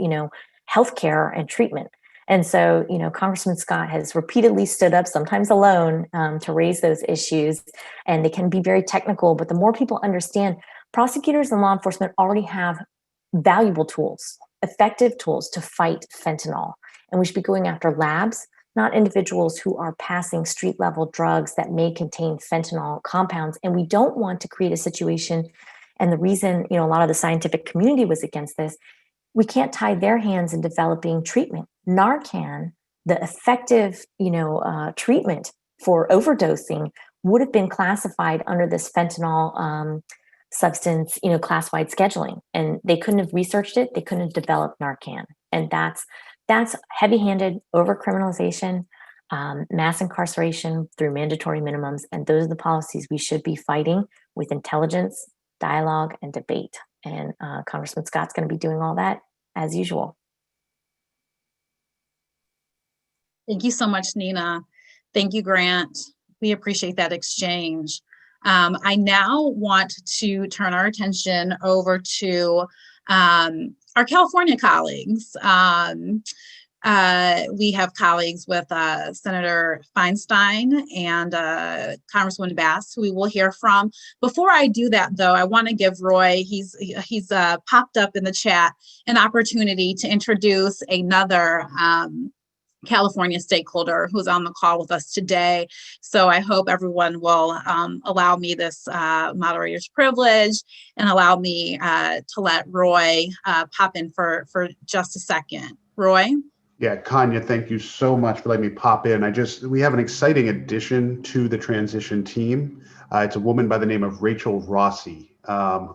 healthcare and treatment. And so, Congressman Scott has repeatedly stood up, sometimes alone, to raise those issues, and they can be very technical, but the more people understand, prosecutors and law enforcement already have valuable tools effective tools to fight fentanyl. And we should be going after labs, not individuals who are passing street level drugs that may contain fentanyl compounds. And we don't want to create a situation. And the reason, a lot of the scientific community was against this, we can't tie their hands in developing treatment. Narcan, the effective, treatment for overdosing, would have been classified under this fentanyl substance, class-wide scheduling, and they couldn't have researched it. They couldn't have developed Narcan, and that's heavy-handed overcriminalization, mass incarceration through mandatory minimums, and those are the policies we should be fighting with intelligence, dialogue, and debate. And Congressman Scott's going to be doing all that as usual. Thank you so much, Nina. Thank you, Grant. We appreciate that exchange. I now want to turn our attention over to our California colleagues. We have colleagues with Senator Feinstein and Congresswoman Bass, who we will hear from. Before I do that, though, I want to give Roy, he's popped up in the chat, an opportunity to introduce another California stakeholder who's on the call with us today. So I hope everyone will allow me this moderator's privilege and allow me to let Roy pop in for just a second. Roy? Yeah, Kanya, thank you so much for letting me pop in. We have an exciting addition to the transition team. It's a woman by the name of Rachel Rossi,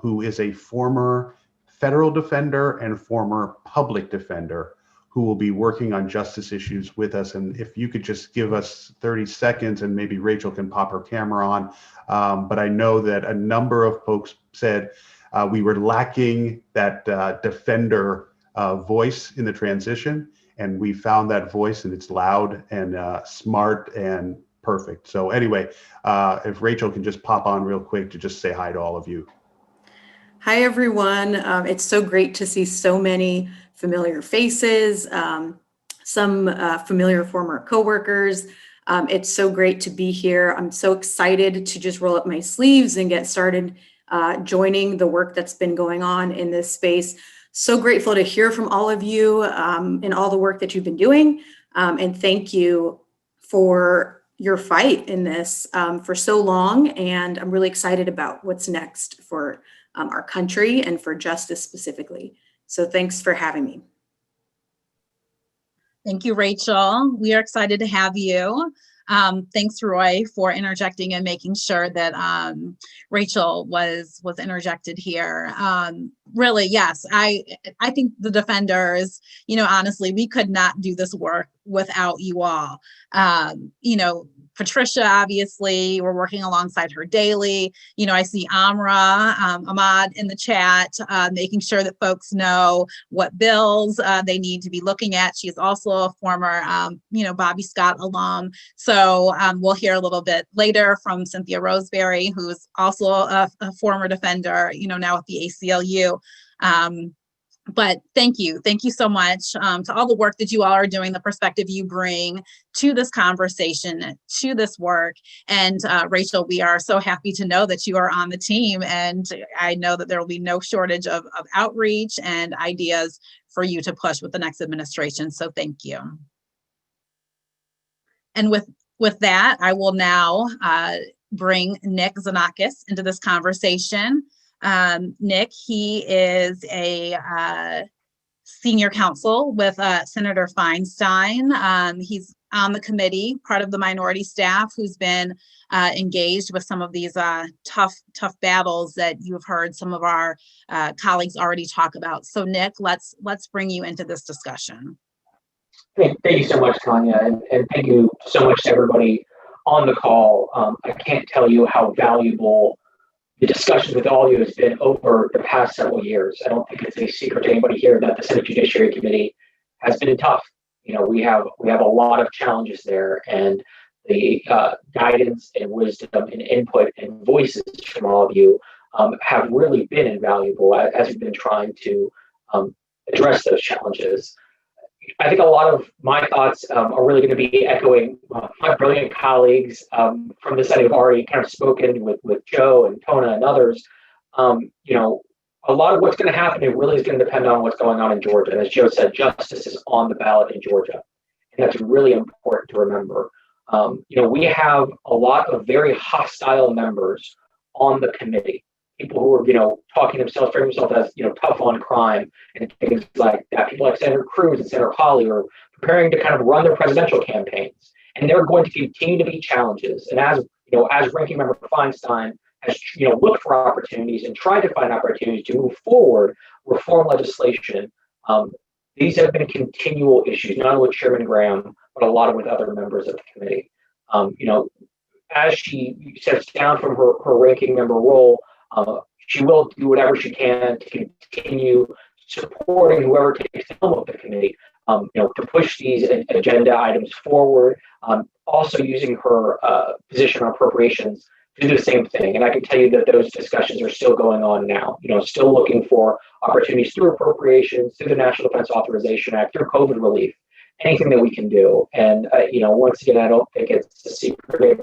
who is a former federal defender and former public defender who will be working on justice issues with us. And if you could just give us 30 seconds and maybe Rachel can pop her camera on. But I know that a number of folks said we were lacking that defender voice in the transition. And we found that voice, and it's loud and smart and perfect. So anyway, if Rachel can just pop on real quick to just say hi to all of you. Hi, everyone. It's so great to see so many familiar faces, some familiar former coworkers. It's so great to be here. I'm so excited to just roll up my sleeves and get started joining the work that's been going on in this space. So grateful to hear from all of you and all the work that you've been doing. And thank you for your fight in this for so long. And I'm really excited about what's next for our country and for justice specifically. So thanks for having me. Thank you, Rachel. We are excited to have you. Thanks, Roy, for interjecting and making sure that Rachel was interjected here. Really, yes, I think the defenders, honestly, we could not do this work without you all. Patricia, obviously, we're working alongside her daily. I see Amra, Ahmad in the chat, making sure that folks know what bills they need to be looking at. She is also a former, Bobby Scott alum. So we'll hear a little bit later from Cynthia Roseberry, who's also a former defender, now at the ACLU. But thank you so much to all the work that you all are doing, the perspective you bring to this conversation, to this work. And Rachel, we are so happy to know that you are on the team, and I know that there will be no shortage of outreach and ideas for you to push with the next administration. So thank you. And with that, I will now bring Nick Zanakis into this conversation. Nick, he is a senior counsel with Senator Feinstein. He's on the committee, part of the minority staff who's been engaged with some of these tough battles that you've heard some of our colleagues already talk about. So Nick, let's bring you into this discussion. Thank you so much, Tanya, and thank you so much to everybody on the call. I can't tell you how valuable the discussion with all of you has been over the past several years. I don't think it's a secret to anybody here that the Senate Judiciary Committee has been tough. We have a lot of challenges there, and the guidance and wisdom and input and voices from all of you have really been invaluable as we've been trying to address those challenges. I think a lot of my thoughts are really going to be echoing my brilliant colleagues from the Senate who've already kind of spoken with Joe and Tona and others. a lot of what's going to happen, it really is going to depend on what's going on in Georgia. And as Joe said, justice is on the ballot in Georgia. And that's really important to remember. We have a lot of very hostile members on the committee. People who are, framing themselves as, tough on crime and things like that. People like Senator Cruz and Senator Hawley are preparing to kind of run their presidential campaigns. And they're going to continue to be challenges. And as Ranking Member Feinstein has, looked for opportunities and tried to find opportunities to move forward reform legislation, these have been continual issues, not only with Chairman Graham, but a lot of with other members of the committee. As she steps down from her ranking member role, she will do whatever she can to continue supporting whoever takes the helm of the committee, to push these agenda items forward. Also using her position on appropriations to do the same thing. And I can tell you that those discussions are still going on now, still looking for opportunities through appropriations, through the National Defense Authorization Act, through COVID relief, anything that we can do. And, once again, I don't think it's a secret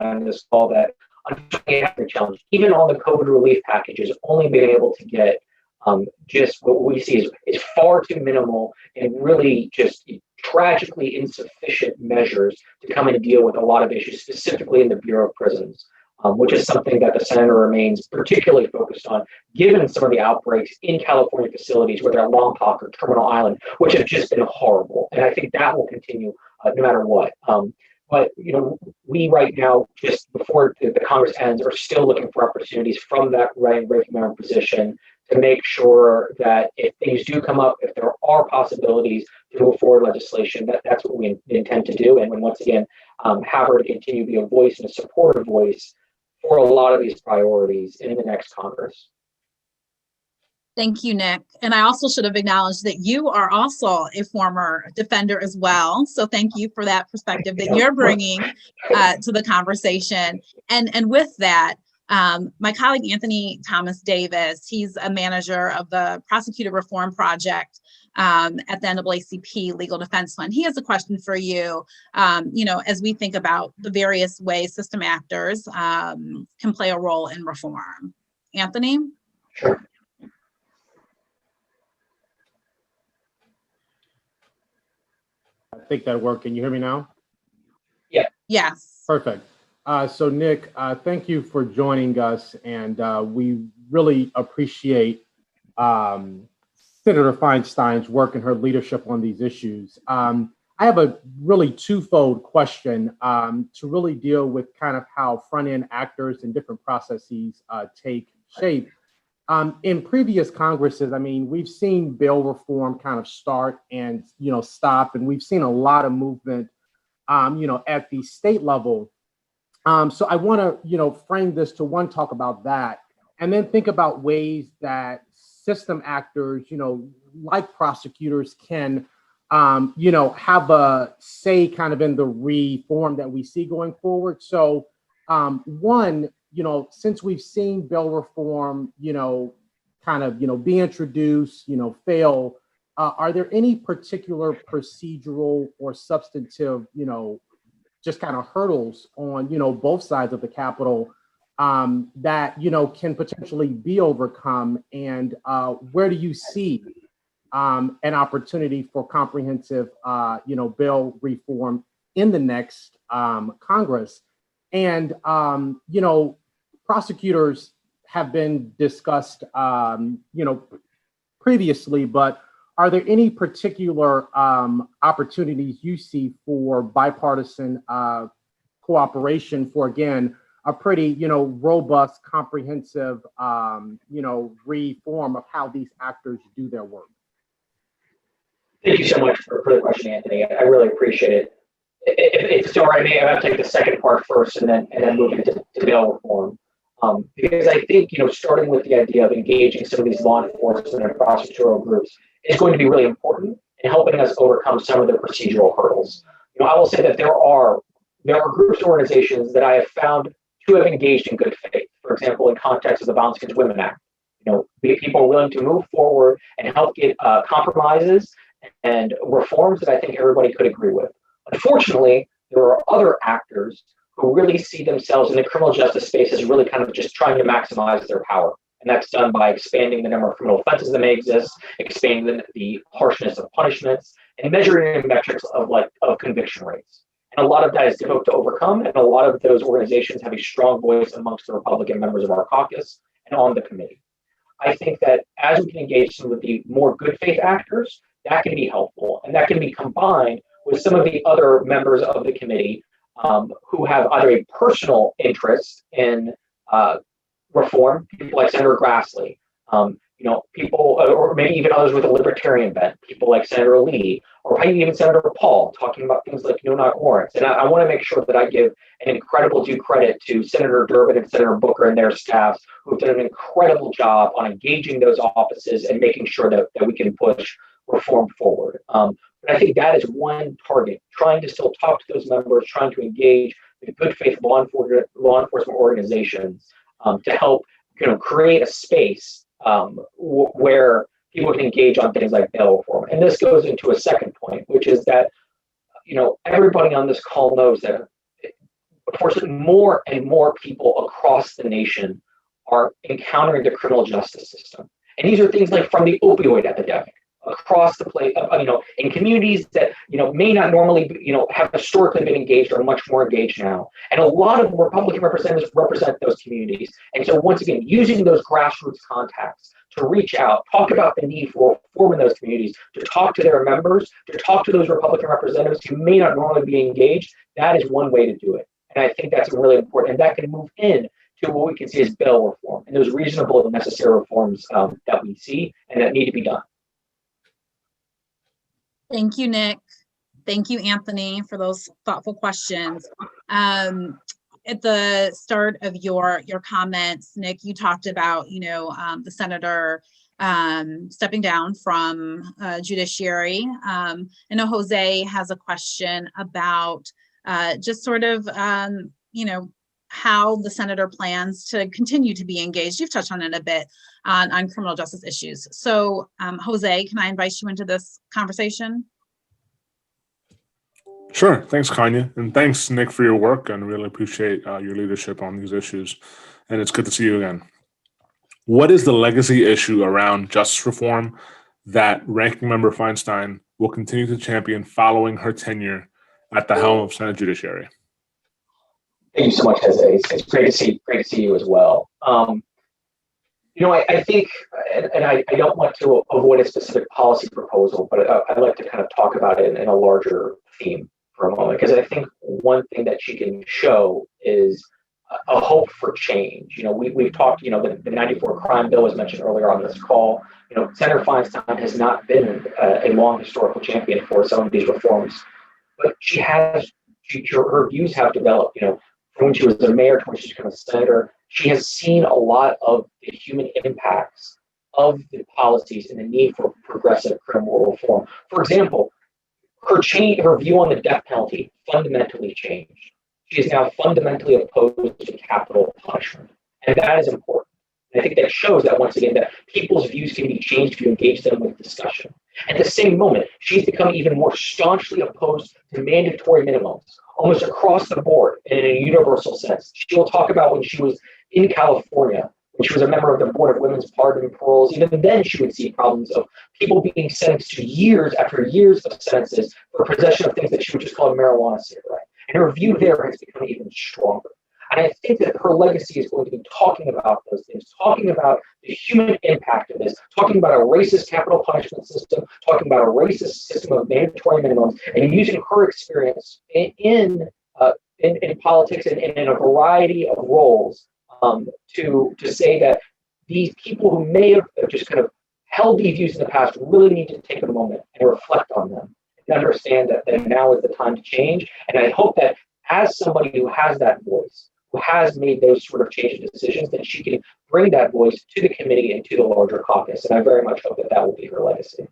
on this call that unfortunately have been challenged. Even on the COVID relief packages, only being able to get just what we see is far too minimal and really just tragically insufficient measures to come and deal with a lot of issues, specifically in the Bureau of Prisons, which is something that the senator remains particularly focused on, given some of the outbreaks in California facilities, whether at Lompoc or Terminal Island, which have just been horrible. And I think that will continue no matter what. But we right now, just before the Congress ends, are still looking for opportunities from that ranking member position to make sure that if things do come up, if there are possibilities to move forward legislation, that's what we intend to do. And once again, have her to continue to be a voice and a supportive voice for a lot of these priorities in the next Congress. Thank you, Nick. And I also should have acknowledged that you are also a former defender as well. So thank you for that perspective that you're bringing to the conversation. And with that, my colleague, Anthony Thomas Davis, he's a manager of the Prosecutor Reform Project at the NAACP Legal Defense Fund. He has a question for you, as we think about the various ways system actors can play a role in reform. Anthony? Sure. I think that'll work. Can you hear me now? Yeah. Yes. Perfect. So Nick, thank you for joining us, and we really appreciate Senator Feinstein's work and her leadership on these issues. I have a really twofold question to really deal with kind of how front-end actors and different processes take shape. In previous Congresses, I mean, we've seen bail reform kind of start and, stop, and we've seen a lot of movement, at the state level. So I want to, frame this to one, talk about that, and then think about ways that system actors, like prosecutors can, have a say kind of in the reform that we see going forward. So one, since we've seen bail reform, kind of, be introduced, fail, are there any particular procedural or substantive, just kind of hurdles on, both sides of the Capitol that, can potentially be overcome? And where do you see an opportunity for comprehensive, bail reform in the next Congress? And, prosecutors have been discussed, previously, but are there any particular opportunities you see for bipartisan cooperation for, again, a pretty, robust, comprehensive, reform of how these actors do their work? Thank you so much for the question, Anthony. I really appreciate it. If it's all right, I have to take the second part first and then move into bail reform. Because I think, starting with the idea of engaging some of these law enforcement and prosecutorial groups is going to be really important in helping us overcome some of the procedural hurdles. I will say that there are groups and organizations that I have found to have engaged in good faith. For example, in context of the Violence Against Women Act, people are willing to move forward and help get compromises and reforms that I think everybody could agree with. Unfortunately, there are other actors who really see themselves in the criminal justice space as really kind of just trying to maximize their power And that's done by expanding the number of criminal offenses that may exist, expanding the harshness of punishments, and measuring metrics of conviction rates. And a lot of that is difficult to overcome, and a lot of those organizations have a strong voice amongst the Republican members of our caucus and on the committee. I think that as we can engage some of the more good faith actors, that can be helpful, and that can be combined with some of the other members of the committee who have either a personal interest in reform, people like Senator Grassley, people, or maybe even others with a libertarian bent, people like Senator Lee, or maybe even Senator Paul, talking about things like no-knock warrants. And I want to make sure that I give an incredible due credit to Senator Durbin and Senator Booker and their staffs, who've done an incredible job on engaging those offices and making sure that we can push reform forward. But I think that is one target, trying to still talk to those members, trying to engage the good faith law enforcement organizations to help create a space where people can engage on things like bail reform. And this goes into a second point, which is that everybody on this call knows that unfortunately more and more people across the nation are encountering the criminal justice system. And these are things like from the opioid epidemic across the place, in communities that, may not normally, have historically been engaged are much more engaged now. And a lot of Republican representatives represent those communities. And so once again, using those grassroots contacts to reach out, talk about the need for reform in those communities, to talk to their members, to talk to those Republican representatives who may not normally be engaged, that is one way to do it. And I think that's really important. And that can move in to what we can see as bail reform and those reasonable and necessary reforms that we see and that need to be done. Thank you, Nick. Thank you, Anthony, for those thoughtful questions. At the start of your comments, Nick, you talked about, the senator stepping down from judiciary. I know Jose has a question about just sort of, how the senator plans to continue to be engaged. You've touched on it a bit on criminal justice issues. So Jose, can I invite you into this conversation? Sure. Thanks, Kanya. And thanks, Nick, for your work, and really appreciate your leadership on these issues. And it's good to see you again. What is the legacy issue around justice reform that Ranking Member Feinstein will continue to champion following her tenure at the helm of Senate Judiciary? Thank you so much, Jose. It's great to see you as well. I think, and I don't want to avoid a specific policy proposal, but I'd like to kind of talk about it in a larger theme for a moment, because I think one thing that she can show is a hope for change. We've talked, the 94 crime bill was mentioned earlier on this call. Senator Feinstein has not been a long historical champion for some of these reforms, but her views have developed, from when she was a mayor to when she's become a senator. She has seen a lot of the human impacts of the policies and the need for progressive criminal reform. For example, her view on the death penalty fundamentally changed. She is now fundamentally opposed to capital punishment, and that is important. And I think that shows that, once again, that people's views can be changed if you engage them with discussion. At the same moment, she's become even more staunchly opposed to mandatory minimums, almost across the board in a universal sense. She will talk about when she was in California, when she was a member of the Board of Women's Pardon and Paroles. Even then, she would see problems of people being sentenced to years after years of sentences for possession of things that she would just call a marijuana cigarette. And her view there has become even stronger. And I think that her legacy is going to be talking about those things, talking about the human impact of this, talking about a racist capital punishment system, talking about a racist system of mandatory minimums, and using her experience in politics and in a variety of roles to say that these people who may have just kind of held these views in the past really need to take a moment and reflect on them and understand that now is the time to change. And I hope that as somebody who has that voice, who has made those sort of change decisions, that she can bring that voice to the committee and to the larger caucus. And I very much hope that will be her legacy.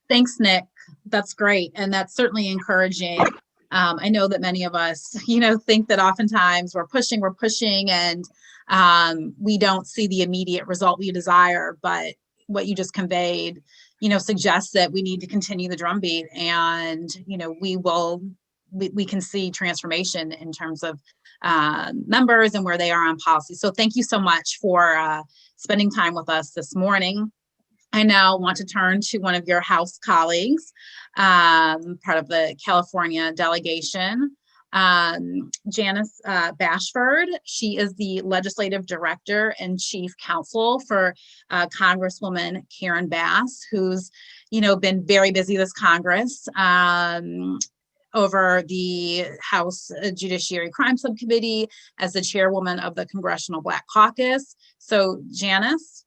Thanks, Nick. That's great. And that's certainly encouraging. I know that many of us, think that oftentimes we're pushing and we don't see the immediate result we desire. But what you just conveyed, suggests that we need to continue the drumbeat, and, we will we can see transformation in terms of numbers and where they are on policy. So thank you so much for spending time with us this morning. I now want to turn to one of your House colleagues, part of the California delegation, Janice Bashford. She is the Legislative Director and Chief Counsel for Congresswoman Karen Bass, who's, been very busy this Congress over the House Judiciary Crime Subcommittee as the chairwoman of the Congressional Black Caucus. So Janice.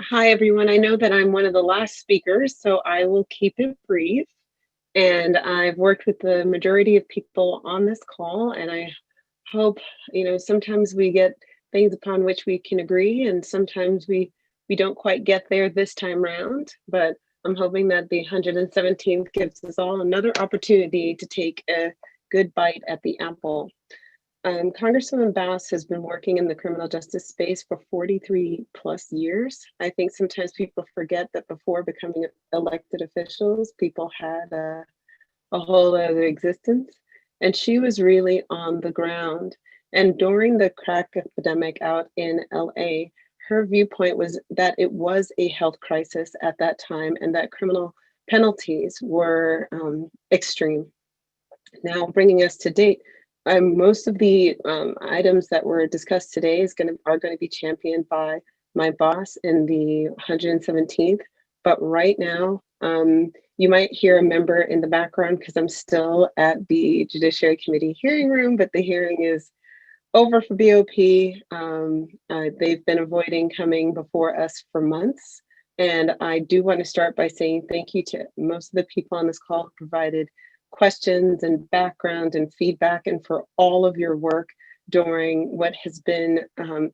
Hi, everyone. I know that I'm one of the last speakers, so I will keep it brief. And I've worked with the majority of people on this call, and I hope, sometimes we get things upon which we can agree, and sometimes we don't quite get there this time round, but I'm hoping that the 117th gives us all another opportunity to take a good bite at the apple. Congresswoman Bass has been working in the criminal justice space for 43 plus years. I think sometimes people forget that before becoming elected officials, people had a whole other existence, and she was really on the ground. And during the crack epidemic out in LA, her viewpoint was that it was a health crisis at that time and that criminal penalties were extreme. Now, bringing us to date, most of the items that were discussed today are going to be championed by my boss in the 117th. But right now, you might hear a member in the background because I'm still at the Judiciary Committee hearing room, but the hearing is over for BOP. They've been avoiding coming before us for months. And I do want to start by saying thank you to most of the people on this call who provided questions and background and feedback, and for all of your work during what has been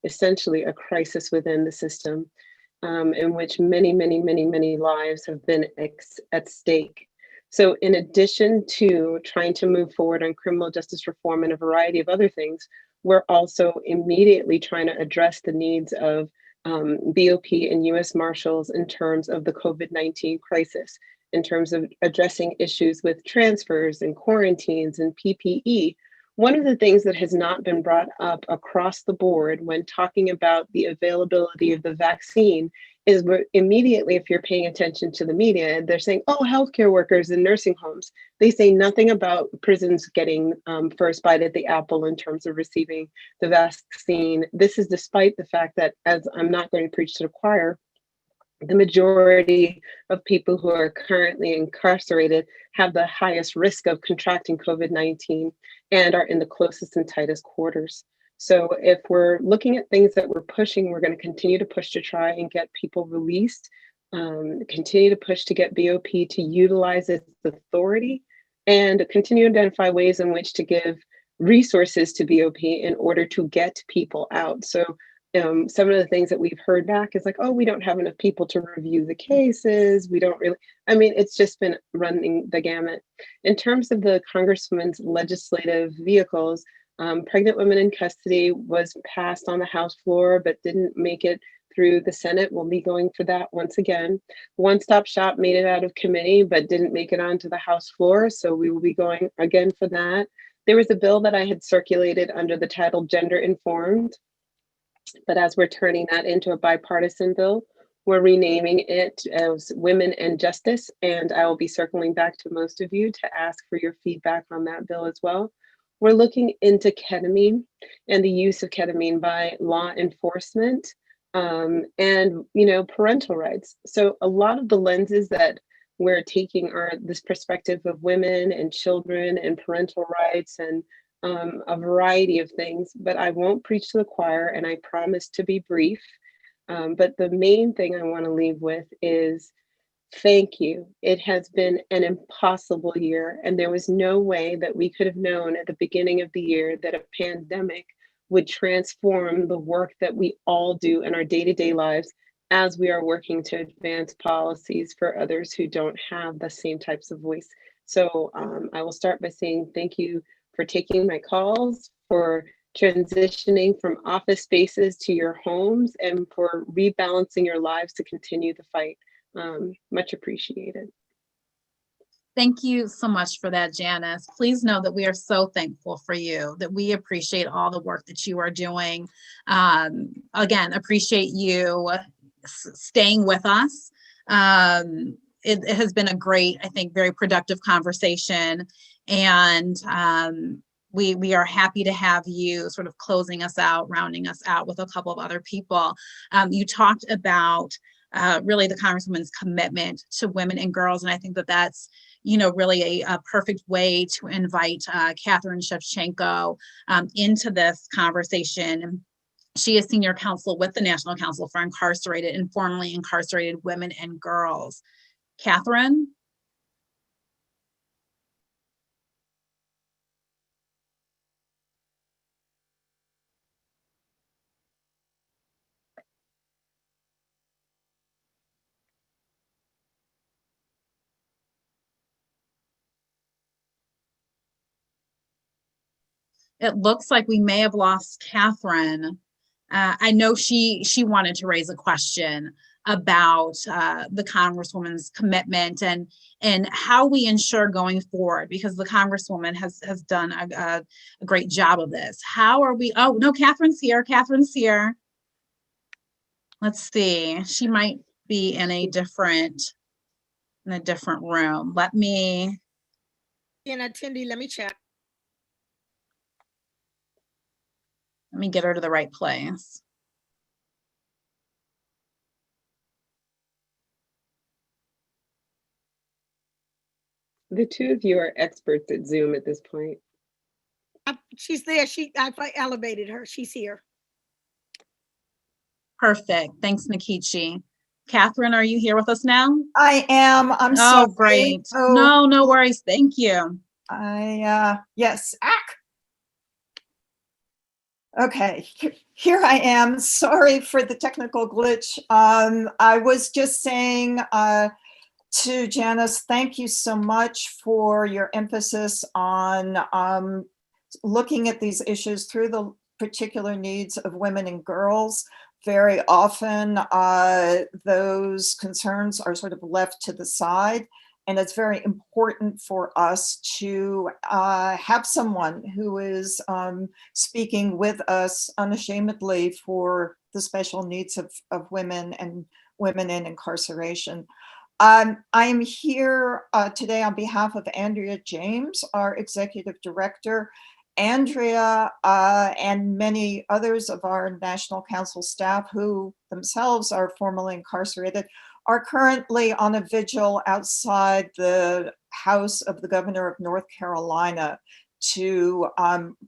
essentially a crisis within the system, in which many, many, many, many lives have been at stake. So in addition to trying to move forward on criminal justice reform and a variety of other things, we're also immediately trying to address the needs of BOP and US Marshals in terms of the COVID-19 crisis, in terms of addressing issues with transfers and quarantines and PPE. One of the things that has not been brought up across the board when talking about the availability of the vaccine is immediately, if you're paying attention to the media, they're saying, oh, healthcare workers in nursing homes. They say nothing about prisons getting first bite at the apple in terms of receiving the vaccine. This is despite the fact that, as I'm not going to preach to the choir, the majority of people who are currently incarcerated have the highest risk of contracting COVID-19 and are in the closest and tightest quarters. So if we're looking at things that we're pushing, we're going to continue to push to try and get people released, continue to push to get BOP to utilize its authority, and continue to identify ways in which to give resources to BOP in order to get people out. So some of the things that we've heard back is like, oh, we don't have enough people to review the cases. We don't really, it's just been running the gamut. In terms of the Congresswoman's legislative vehicles, pregnant women in custody was passed on the House floor, but didn't make it through the Senate. We'll be going for that once again. One Stop Shop made it out of committee, but didn't make it onto the House floor. So we will be going again for that. There was a bill that I had circulated under the title Gender Informed, but as we're turning that into a bipartisan bill, we're renaming it as Women and Justice, and I will be circling back to most of you to ask for your feedback on that bill as well. We're looking into ketamine and the use of ketamine by law enforcement and parental rights. So a lot of the lenses that we're taking are this perspective of women and children and parental rights and a variety of things, but I won't preach to the choir, and I promise to be brief. But the main thing I want to leave with is thank you. It has been an impossible year, and there was no way that we could have known at the beginning of the year that a pandemic would transform the work that we all do in our day-to-day lives as we are working to advance policies for others who don't have the same types of voice. So I will start by saying thank you for taking my calls, for transitioning from office spaces to your homes, and for rebalancing your lives to continue the fight. Much appreciated. Thank you so much for that, Janice. Please know that we are so thankful for you, that we appreciate all the work that you are doing. Again, appreciate you staying with us. It has been a great, I think, very productive conversation. And we are happy to have you sort of closing us out, rounding us out with a couple of other people. You talked about really the Congresswoman's commitment to women and girls. And I think that that's, really a perfect way to invite Catherine Shevchenko into this conversation. She is senior counsel with the National Council for Incarcerated and Formerly Incarcerated Women and Girls. Catherine? It looks like we may have lost Catherine. I know she wanted to raise a question about the Congresswoman's commitment and how we ensure going forward, because the Congresswoman has done a great job of this. How are we? Oh no, Catherine's here. Catherine's here. Let's see. She might be in a different room. Let me. An attendee. Let me check. Let me get her to the right place. The two of you are experts at Zoom at this point. She's there. I elevated her. She's here. Perfect. Thanks, Nikichi. Catherine, are you here with us now? I am. I'm sorry. Oh, great. Oh, no worries. Thank you. Yes. Okay, here I am. Sorry for the technical glitch. I was just saying to Janice, thank you so much for your emphasis on looking at these issues through the particular needs of women and girls. Very often, those concerns are sort of left to the side. And it's very important for us to have someone who is speaking with us unashamedly for the special needs of women and women in incarceration. I am here today on behalf of Andrea James, our executive director. Andrea and many others of our National Council staff who themselves are formerly incarcerated are currently on a vigil outside the house of the governor of North Carolina to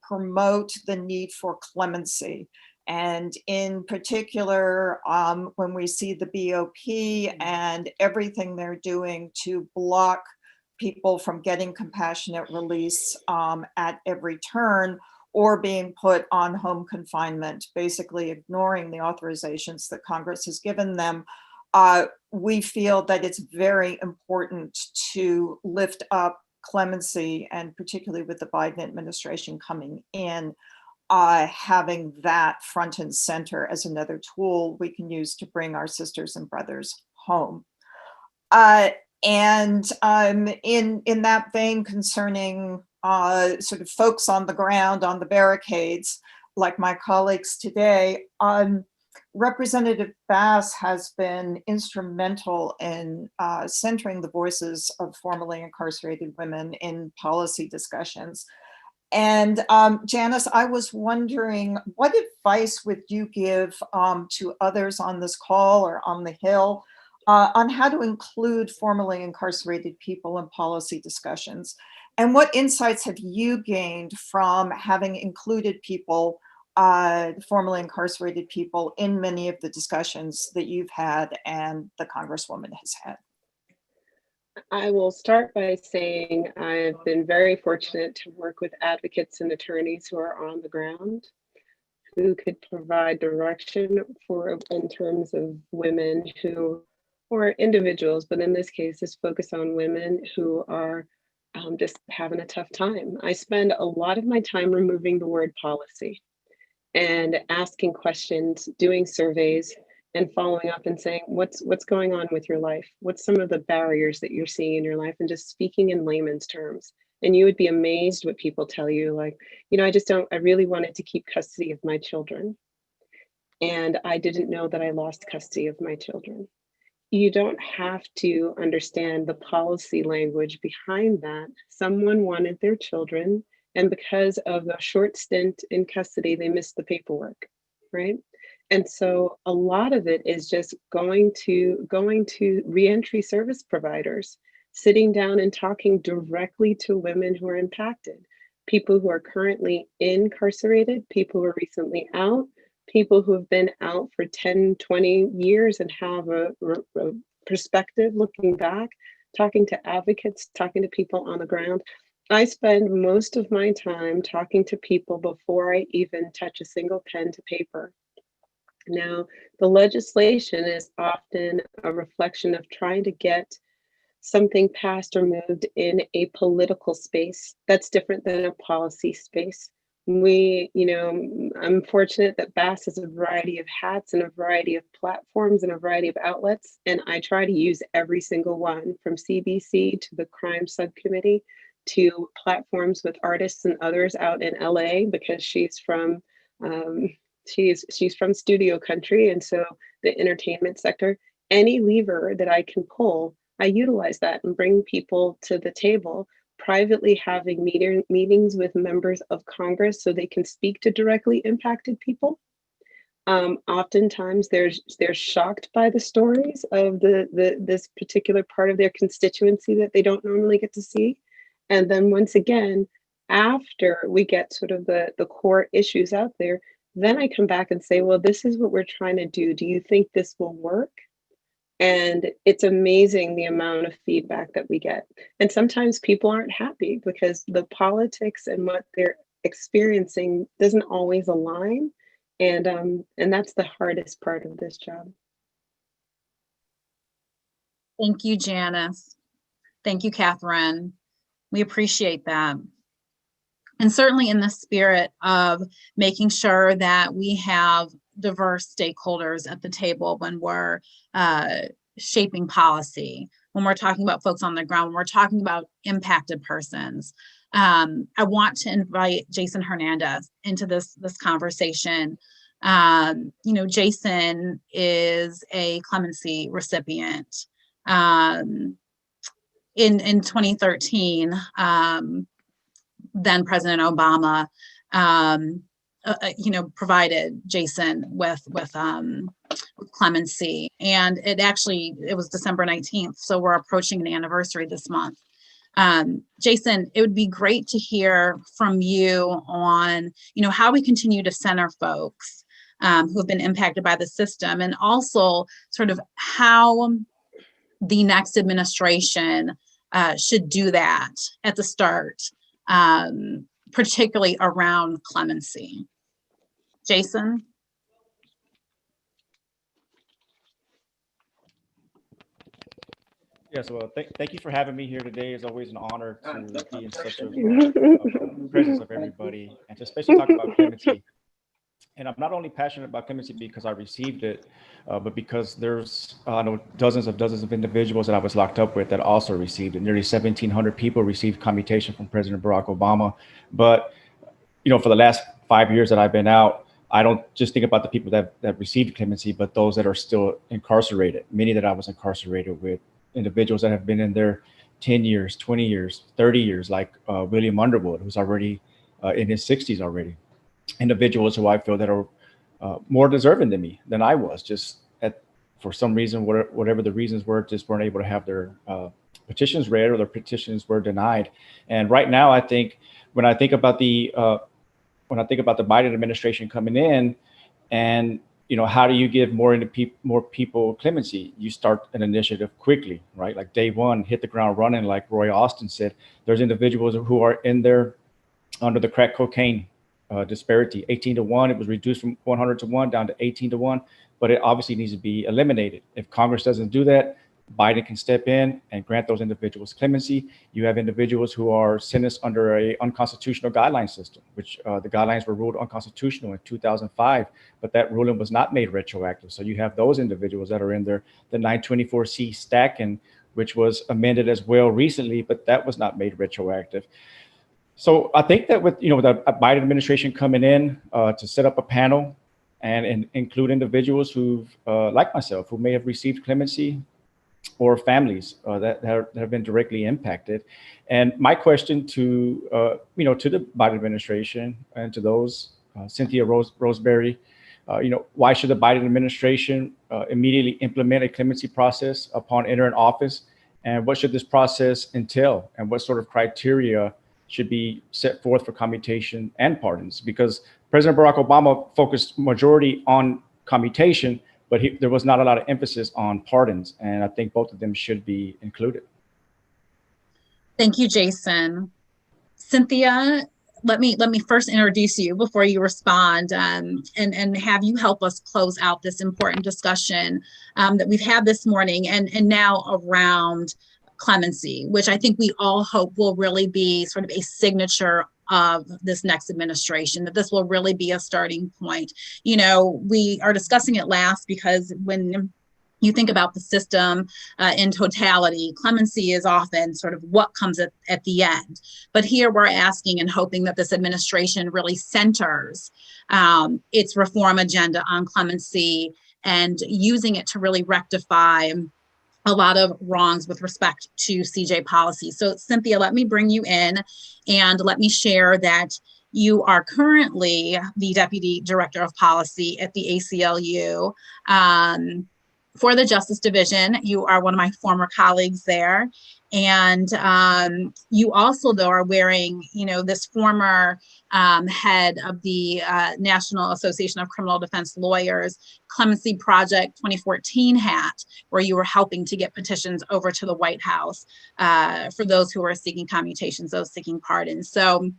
promote the need for clemency. And in particular, when we see the BOP and everything they're doing to block people from getting compassionate release at every turn, or being put on home confinement, basically ignoring the authorizations that Congress has given them, we feel that it's very important to lift up clemency, and particularly with the Biden administration coming in, having that front and center as another tool we can use to bring our sisters and brothers home. And in that vein, concerning sort of folks on the ground, on the barricades, like my colleagues today, Representative Bass has been instrumental in centering the voices of formerly incarcerated women in policy discussions. And Janice, I was wondering, what advice would you give to others on this call or on the Hill on how to include formerly incarcerated people in policy discussions? And what insights have you gained from having included people, formerly incarcerated people, in many of the discussions that you've had and the Congresswoman has had? I will start by saying I've been very fortunate to work with advocates and attorneys who are on the ground, who could provide direction in terms of women who, or individuals, but in this case, this focus on women who are just having a tough time. I spend a lot of my time removing the word policy and asking questions, doing surveys, and following up and saying, what's going on with your life? What's some of the barriers that you're seeing in your life? And just speaking in layman's terms. And you would be amazed what people tell you, like, I really wanted to keep custody of my children. And I didn't know that I lost custody of my children. You don't have to understand the policy language behind that. Someone wanted their children, and because of a short stint in custody, they missed the paperwork, right? And so a lot of it is just going to reentry service providers, sitting down and talking directly to women who are impacted, people who are currently incarcerated, people who are recently out, people who have been out for 10, 20 years and have a perspective looking back, talking to advocates, talking to people on the ground. I spend most of my time talking to people before I even touch a single pen to paper. Now, the legislation is often a reflection of trying to get something passed or moved in a political space that's different than a policy space. I'm fortunate that BASS has a variety of hats and a variety of platforms and a variety of outlets, and I try to use every single one, from CBC to the crime subcommittee to platforms with artists and others out in LA, because she's from studio country, and so the entertainment sector. Any lever that I can pull, I utilize that and bring people to the table, privately having meetings with members of Congress so they can speak to directly impacted people. Oftentimes they're shocked by the stories of this particular part of their constituency that they don't normally get to see. And then once again, after we get sort of the core issues out there, then I come back and say, well, this is what we're trying to do. Do you think this will work? And it's amazing the amount of feedback that we get. And sometimes people aren't happy because the politics and what they're experiencing doesn't always align. And that's the hardest part of this job. Thank you, Janice. Thank you, Catherine. We appreciate that. And certainly in the spirit of making sure that we have diverse stakeholders at the table when we're shaping policy, when we're talking about folks on the ground, when we're talking about impacted persons. I want to invite Jason Hernandez into this conversation. Jason is a clemency recipient. In 2013, then President Obama, provided Jason with clemency, and it was December 19th, so we're approaching an anniversary this month. Jason, it would be great to hear from you on, how we continue to center folks who have been impacted by the system, and also sort of how the next administration should do that at the start, particularly around clemency. Jason? Yes, well, thank you for having me here today. It's always an honor to be in such a presence of everybody, and to especially talk about clemency. And I'm not only passionate about clemency because I received it, but because there's I know dozens of individuals that I was locked up with that also received it. Nearly 1,700 people received commutation from President Barack Obama. But for the last 5 years that I've been out, I don't just think about the people that received clemency, but those that are still incarcerated. Many that I was incarcerated with, individuals that have been in there 10 years, 20 years, 30 years, like William Underwood, who's already in his 60s already. Individuals who I feel that are more deserving than I was, just for some reason, whatever the reasons were, just weren't able to have their petitions read, or their petitions were denied. And right now, I think when I think about the Biden administration coming in, and how do you give more people clemency? You start an initiative quickly, right? Like day one, hit the ground running. Like Roy Austin said, there's individuals who are in there under the crack cocaine disparity, 18-1. It was reduced from 100-1 down to 18-1, but it obviously needs to be eliminated. If Congress doesn't do that, Biden can step in and grant those individuals clemency. You have individuals who are sentenced under a unconstitutional guideline system, which the guidelines were ruled unconstitutional in 2005, but that ruling was not made retroactive. So you have those individuals that are in there, the 924C stack, and which was amended as well recently, but that was not made retroactive. So I think that with the Biden administration coming in to set up a panel and include individuals who've, like myself, who may have received clemency, or families that have been directly impacted. And my question to to the Biden administration and to those, Cynthia Roseberry, why should the Biden administration immediately implement a clemency process upon entering office? And what should this process entail? And what sort of criteria should be set forth for commutation and pardons? Because President Barack Obama focused majority on commutation, but there was not a lot of emphasis on pardons. And I think both of them should be included. Thank you, Jason. Cynthia, let me first introduce you before you respond, and have you help us close out this important discussion that we've had this morning and now around clemency, which I think we all hope will really be sort of a signature of this next administration, that this will really be a starting point. We are discussing it last because when you think about the system in totality, clemency is often sort of what comes at the end. But here we're asking and hoping that this administration really centers its reform agenda on clemency and using it to really rectify a lot of wrongs with respect to CJ policy. So Cynthia, let me bring you in and let me share that you are currently the Deputy Director of Policy at the ACLU. For the Justice Division. You are one of my former colleagues there. And you also, though, are wearing, this former head of the National Association of Criminal Defense Lawyers Clemency Project 2014 hat, where you were helping to get petitions over to the White House for those who are seeking commutations, those seeking pardons. So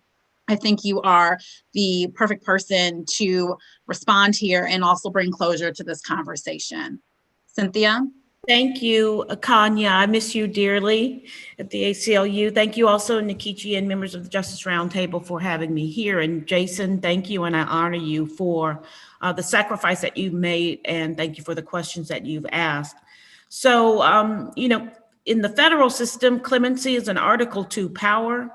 I think you are the perfect person to respond here and also bring closure to this conversation. Cynthia? Thank you, Kanya. I miss you dearly at the ACLU. Thank you also, Nikichi and members of the Justice Roundtable, for having me here. And Jason, thank you, and I honor you for the sacrifice that you've made, and thank you for the questions that you've asked. So, in the federal system, clemency is an Article II power.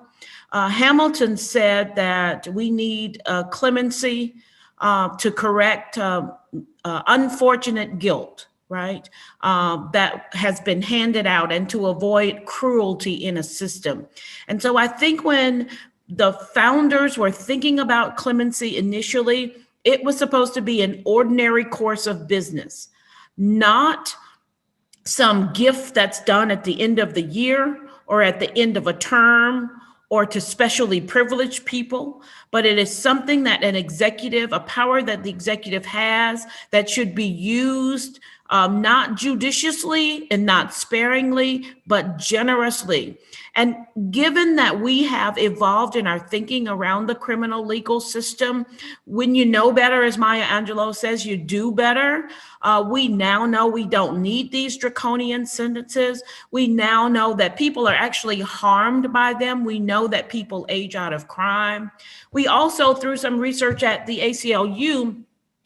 Hamilton said that we need clemency to correct unfortunate guilt, right? That has been handed out, and to avoid cruelty in a system. And so I think when the founders were thinking about clemency initially, it was supposed to be an ordinary course of business, not some gift that's done at the end of the year or at the end of a term or to specially privileged people, but it is something that a power that the executive has that should be used not judiciously and not sparingly, but generously. And given that we have evolved in our thinking around the criminal legal system, when you know better, as Maya Angelou says, you do better. We now know we don't need these draconian sentences. We now know that people are actually harmed by them. We know that people age out of crime. We also, through some research at the ACLU,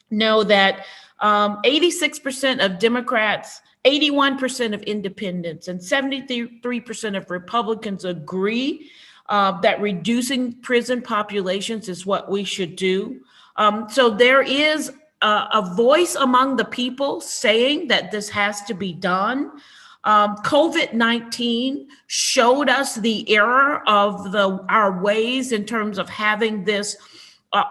know that 86% of Democrats, 81% of independents, and 73% of Republicans agree that reducing prison populations is what we should do. So there is a voice among the people saying that this has to be done. COVID-19 showed us the error of our ways in terms of having this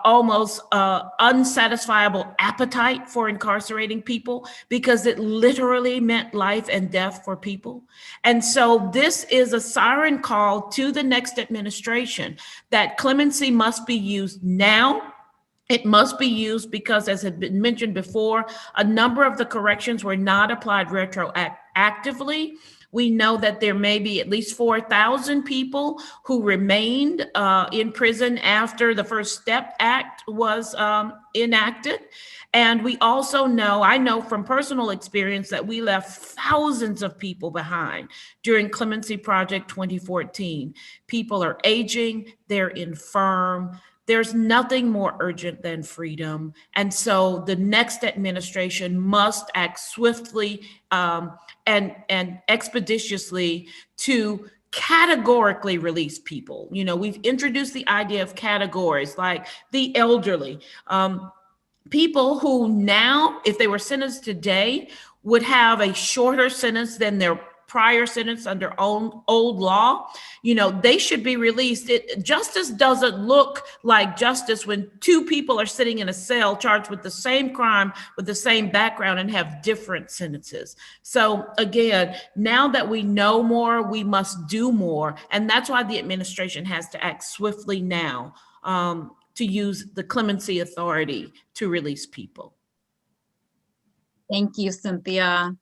almost unsatisfiable appetite for incarcerating people, because it literally meant life and death for people. And so this is a siren call to the next administration that clemency must be used now. It must be used because, as had been mentioned before, a number of the corrections were not applied retroactively actively. We know that there may be at least 4,000 people who remained in prison after the First Step Act was enacted. And we also know, I know from personal experience, that we left thousands of people behind during Clemency Project 2014. People are aging, they're infirm. There's nothing more urgent than freedom. And so the next administration must act swiftly and expeditiously to categorically release people. You know, we've introduced the idea of categories like the elderly, people who now, if they were sentenced today, would have a shorter sentence than their prior sentence under old law. You know, they should be released. Justice doesn't look like justice when two people are sitting in a cell charged with the same crime, with the same background, and have different sentences. So again, now that we know more, we must do more. And that's why the administration has to act swiftly now to use the clemency authority to release people. Thank you, Cynthia.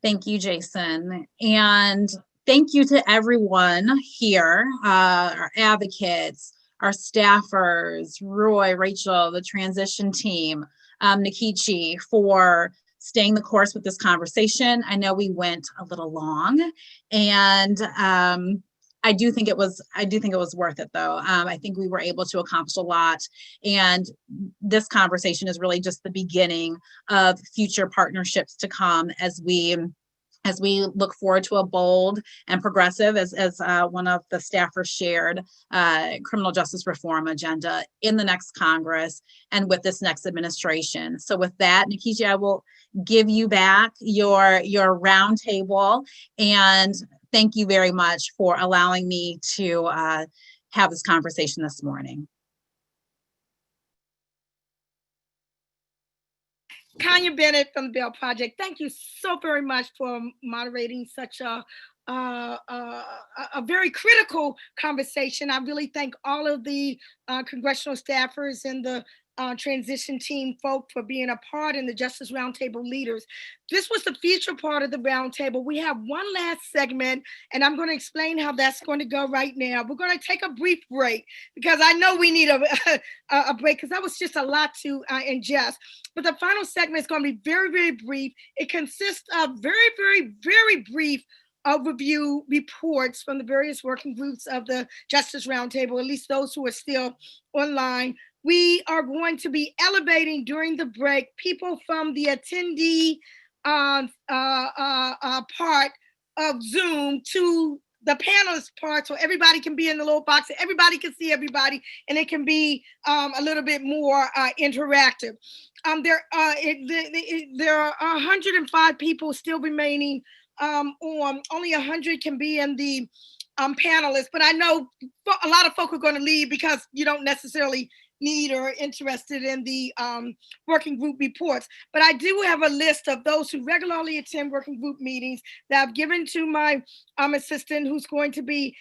Thank you, Jason. And thank you to everyone here, our advocates, our staffers, Roy, Rachel, the transition team, Nikichi, for staying the course with this conversation. I know we went a little long, and I do think it was worth it, though. I think we were able to accomplish a lot, and this conversation is really just the beginning of future partnerships to come as we look forward to a bold and progressive, as one of the staffers shared, criminal justice reform agenda in the next Congress and with this next administration. So with that, Nikichi, I will give you back your roundtable, and thank you very much for allowing me to have this conversation this morning. Kanya Bennett from the Bell Project, thank you so very much for moderating such a very critical conversation. I really thank all of the congressional staffers and the transition team folk for being a part, and the Justice Roundtable leaders. This was the feature part of the roundtable. We have one last segment, and I'm going to explain how that's going to go right now. We're going to take a brief break because I know we need a break, because that was just a lot to ingest. But the final segment is going to be very, very brief. It consists of very, very, very brief review reports from the various working groups of the Justice Roundtable, at least those who are still online. We are going to be elevating during the break people from the attendee part of Zoom to the panelist part, so everybody can be in the little box, and everybody can see everybody, and it can be a little bit more interactive. There are 105 people still remaining on. Only 100 can be in the panelists, but I know a lot of folk are going to leave because you don't necessarily need or interested in the working group reports. But I do have a list of those who regularly attend working group meetings that I've given to my assistant, who's going to be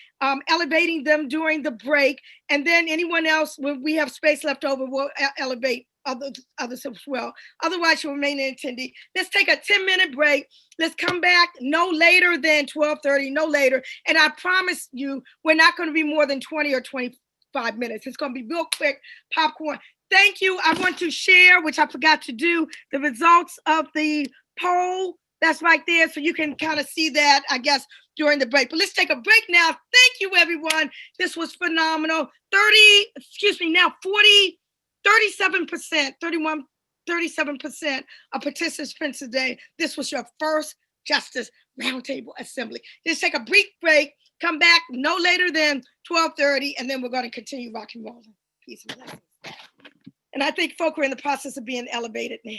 elevating them during the break. And then anyone else, when we have space left over, will elevate others as well. Otherwise, you'll remain an attendee. Let's take a 10-minute break. Let's come back no later than 12:30, no later. And I promise you, we're not going to be more than 20 or 25 minutes. It's going to be real quick popcorn. Thank you. I want to share, which I forgot to do, the results of the poll that's right there, so you can kind of see that, I guess, during the break. But let's take a break now. Thank you, everyone. This was phenomenal. 37% of participants today. This was your first Justice Roundtable Assembly. Let's take a brief break. Come back no later than 12:30, and then we're going to continue rock and rolling. Peace and blessings. And I think folk are in the process of being elevated now.